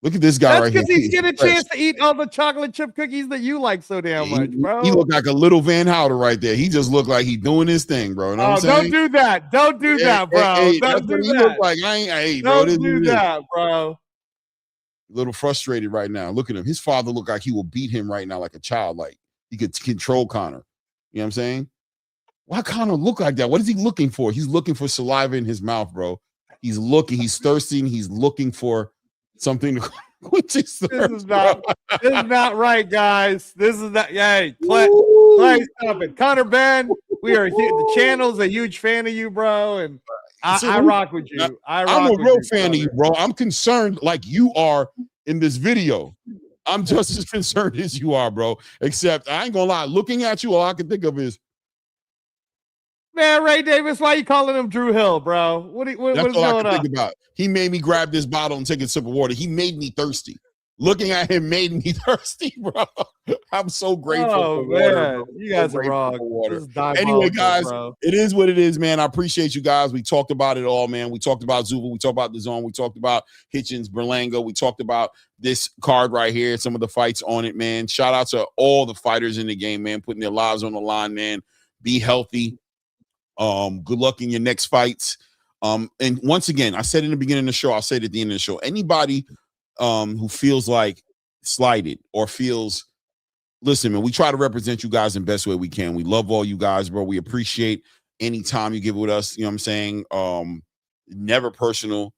B: Look at this guy right here.
C: That's because he's getting a chance to eat all the chocolate chip cookies that you like so damn much, bro.
B: He looked like a little Van Houder right there. He just looked like he doing his thing, bro. You know what I'm saying?
C: Don't do that. Don't do that, bro. Don't do
B: he
C: that.
B: looked like. Bro,
C: Don't do that, bro.
B: A little frustrated right now. Look at him. His father looked like he will beat him right now like a child. Like he could control Connor. You know what I'm saying? Why Connor look like that? What is he looking for? He's looking for saliva in his mouth, bro. He's thirsty. He's looking for something to quench his thirst.
C: This is not right, guys. This is not. Hey, Clay, stop it. Connor Ben, we are the channel's a huge fan of you, bro, and I rock with you.
B: I'm a real fan of you, bro. I'm concerned like you are in this video. I'm just as concerned as you are, bro. Except I ain't gonna lie, looking at you, all I can think of is,
C: man, Ray Davis. Why you calling him Drew Hill, bro? What is
B: that's all
C: going
B: I can
C: on?
B: think about. He made me grab this bottle and take a sip of water. He made me thirsty. Looking at him made me thirsty, bro. I'm so grateful for water. Bro.
C: You guys are wrong.
B: Water. Anyway, guys, it is what it is, man. I appreciate you guys. We talked about it all, man. We talked about Zuffa. We talked about DAZN. We talked about Hitchins, Berlanga. We talked about this card right here, some of the fights on it, man. Shout out to all the fighters in the game, man, putting their lives on the line, man. Be healthy. Good luck in your next fights. And once again, I said in the beginning of the show, I'll say it at the end of the show. Anybody who feels like slighted or feels, listen, man, we try to represent you guys in the best way we can. We love all you guys, bro. We appreciate any time you give with us. You know what I'm saying? Never personal.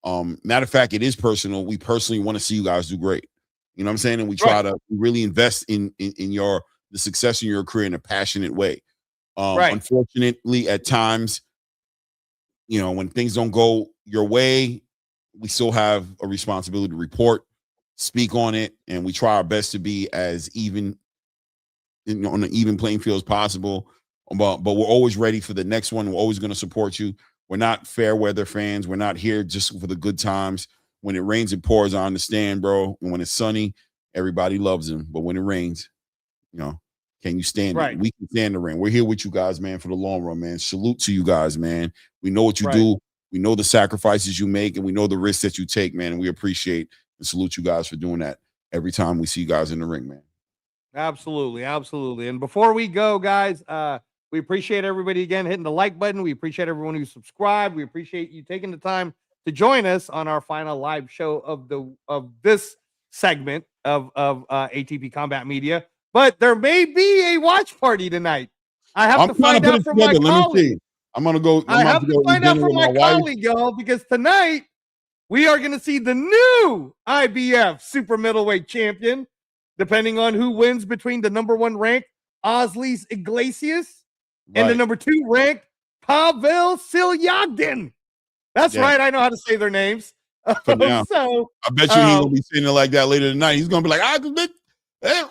B: Matter of fact, it is personal. We personally want to see you guys do great. You know what I'm saying? And we try to really invest in the success in your career in a passionate way. Unfortunately, at times, you know, when things don't go your way, we still have a responsibility to report, speak on it, and we try our best to be as even, you know, on an even playing field as possible. But we're always ready for the next one. We're always going to support you. We're not fair weather fans. We're not here just for the good times. When it rains, it pours. I understand, bro. And when it's sunny, everybody loves them. But when it rains, you know, can you stand it? We can stand the rain. We're here with you guys, man, for the long run, man. Salute to you guys, man. We know what you do. We know the sacrifices you make, and we know the risks that you take, man. And we appreciate and salute you guys for doing that every time we see you guys in the ring, man.
C: Absolutely. And before we go, guys, We appreciate everybody again hitting the like button. We appreciate everyone who subscribed. We appreciate you taking the time to join us on our final live show of this segment of ATP Combat Media. But there may be a watch party tonight. I have to find out from my colleague.
B: I'm gonna go.
C: I have to find out from my colleague, y'all, because tonight we are going to see the new IBF super middleweight champion, depending on who wins between the number 1 ranked Osleys Iglesias and the number 2 ranked Pavel Silyagin. That's right. I know how to say their names.
B: So I bet you he's gonna be saying it like that later tonight. He's gonna be like,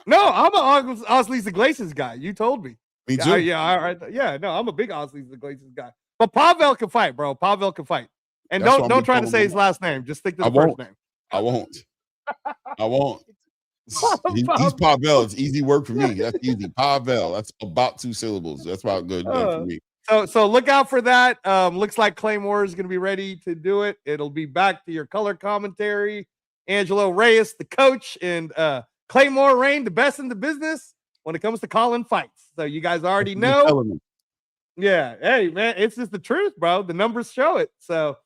C: no, I'm an Osleys Iglesias guy. You told me.
B: Me too.
C: Yeah, all right. Yeah, no, I'm a big Osleys Iglesias guy. But Pavel can fight, bro. Pavel can fight. And don't try to say his last name. Just stick to the first name.
B: I won't. He's Pavel. It's easy work for me. That's easy. Pavel. That's about 2 syllables. That's about good for me.
C: So look out for that. Looks like Claymore is going to be ready to do it. It'll be back to your color commentary. Angelo Reyes, the coach, and Claymore Rain, the best in the business when it comes to calling fights. So you guys already know. Yeah. Hey, man, it's just the truth, bro. The numbers show it. So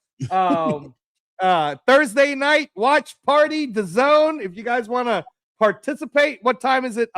C: Thursday night watch party, DAZN. If you guys want to participate, what time is it?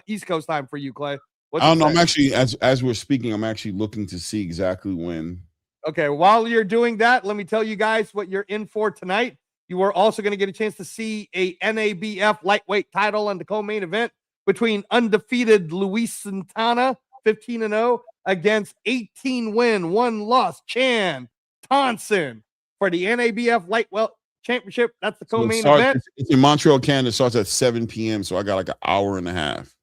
C: East Coast time for you, Clay?
B: I don't know. I'm actually, as we're speaking, I'm actually looking to see exactly when.
C: Okay, while you're doing that, let me tell you guys what you're in for tonight. You are also going to get a chance to see a NABF lightweight title on the co-main event between undefeated Luis Santana, 15-0, against 18-win, 1-loss Chan Thompson for the NABF lightweight championship. That's the co-main event.
B: It's in Montreal, Canada. It starts at 7 p.m., so I got like an hour and a half.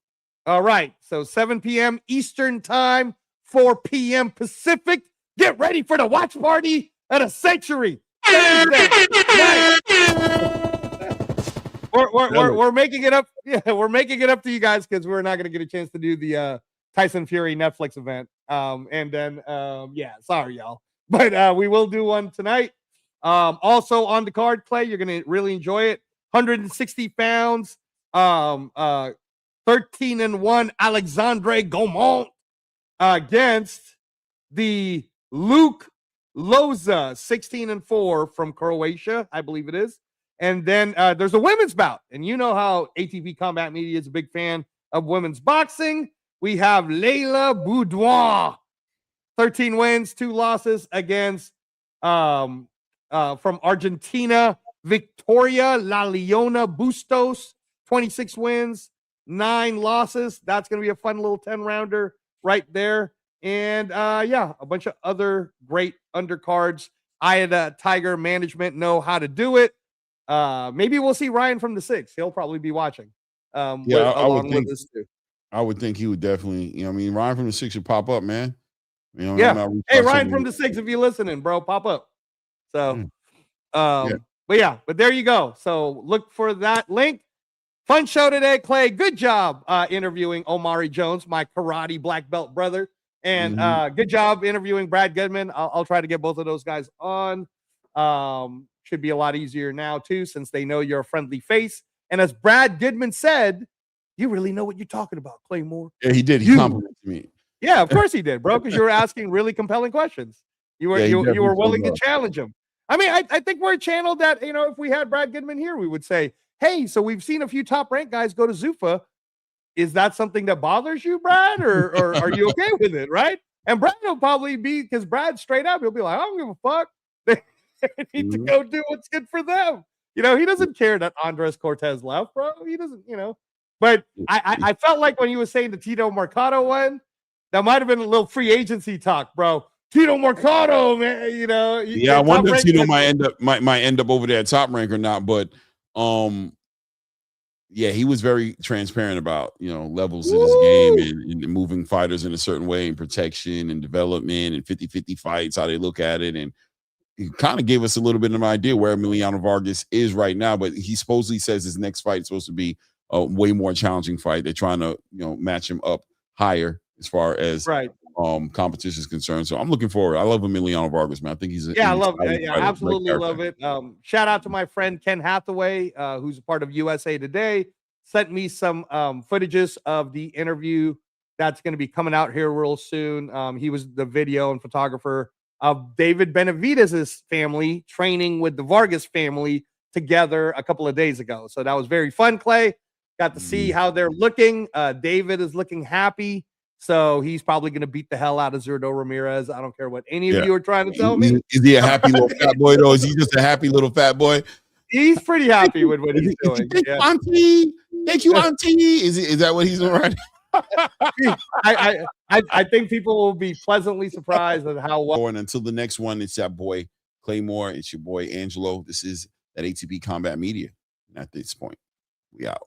C: All right, so 7 p.m. Eastern time, 4 p.m. Pacific. Get ready for the watch party at a century. We're making it up. Yeah, we're making it up to you guys because we're not going to get a chance to do the Tyson Fury Netflix event. Sorry, y'all. But we will do one tonight. Also on the card, Clay, you're going to really enjoy it. 160 pounds. 13-1 Alexandre Gaumont against the Luke Loza, 16-4 from Croatia, I believe it is. And then there's a women's bout. And you know how ATP Combat Media is a big fan of women's boxing. We have Leila Boudouin, 13 wins, 2 losses against from Argentina, Victoria La Leona Bustos, 26 wins, 9 losses. That's going to be a fun little 10-rounder right there. And a bunch of other great undercards. I had Tiger management know how to do it. Maybe we'll see Ryan from the 6. He'll probably be watching.
B: I would think he would definitely. Ryan from the 6 should pop up, man.
C: Hey, Ryan from the 6, if you're listening, bro, pop up. So, but there you go. So look for that link. Fun show today, Clay. Good job interviewing Omari Jones, my karate black belt brother. And good job interviewing Brad Goodman. I'll try to get both of those guys on. Should be a lot easier now, too, since they know you're a friendly face. And as Brad Goodman said, you really know what you're talking about, Claymore.
B: Yeah, he did. He complimented me.
C: Yeah, of course he did, bro, because you were asking really compelling questions. You were willing to challenge him. I mean, I think we're a channel that, if we had Brad Goodman here, we would say, hey, so we've seen a few top-ranked guys go to Zuffa. Is that something that bothers you, Brad, or are you okay with it, right? And Brad will probably be, because Brad's straight up, he'll be like, I don't give a fuck. They need to go do what's good for them. He doesn't care that Andres Cortez left, bro. He doesn't, But I felt like when he was saying the Tito Mercado one, that might have been a little free agency talk, bro. Tito Mercado, man,
B: Yeah, I wonder if Tito might end up over there at Top Rank or not, but he was very transparent about levels in his game and moving fighters in a certain way and protection and development and 50-50 fights, how they look at it. And he kind of gave us a little bit of an idea where Emiliano Vargas is right now, but he supposedly says his next fight is supposed to be a way more challenging fight. They're trying to match him up higher as far as competition is concerned. So I'm looking forward. I love Emiliano Vargas, man. I think he's
C: I love it. Yeah, absolutely love it. Shout out to my friend Ken Hathaway, who's a part of USA Today. Sent me some footages of the interview that's going to be coming out here real soon. He was the video and photographer of David Benavidez's family training with the Vargas family together a couple of days ago. So that was very fun, Clay. Got to see how they're looking. David is looking happy. So he's probably going to beat the hell out of Zurdo Ramirez. I don't care what any of you are trying to tell me.
B: Is he a happy little fat boy, though? Is he just a happy little fat boy?
C: He's pretty happy with what he's doing.
B: Thank you, Auntie. Thank you, Auntie. Is that what he's doing right now?
C: I think people will be pleasantly surprised at how well.
B: And until the next one, it's that boy Claymore. It's your boy Angelo. This is that ATP Combat Media. And at this point, we out.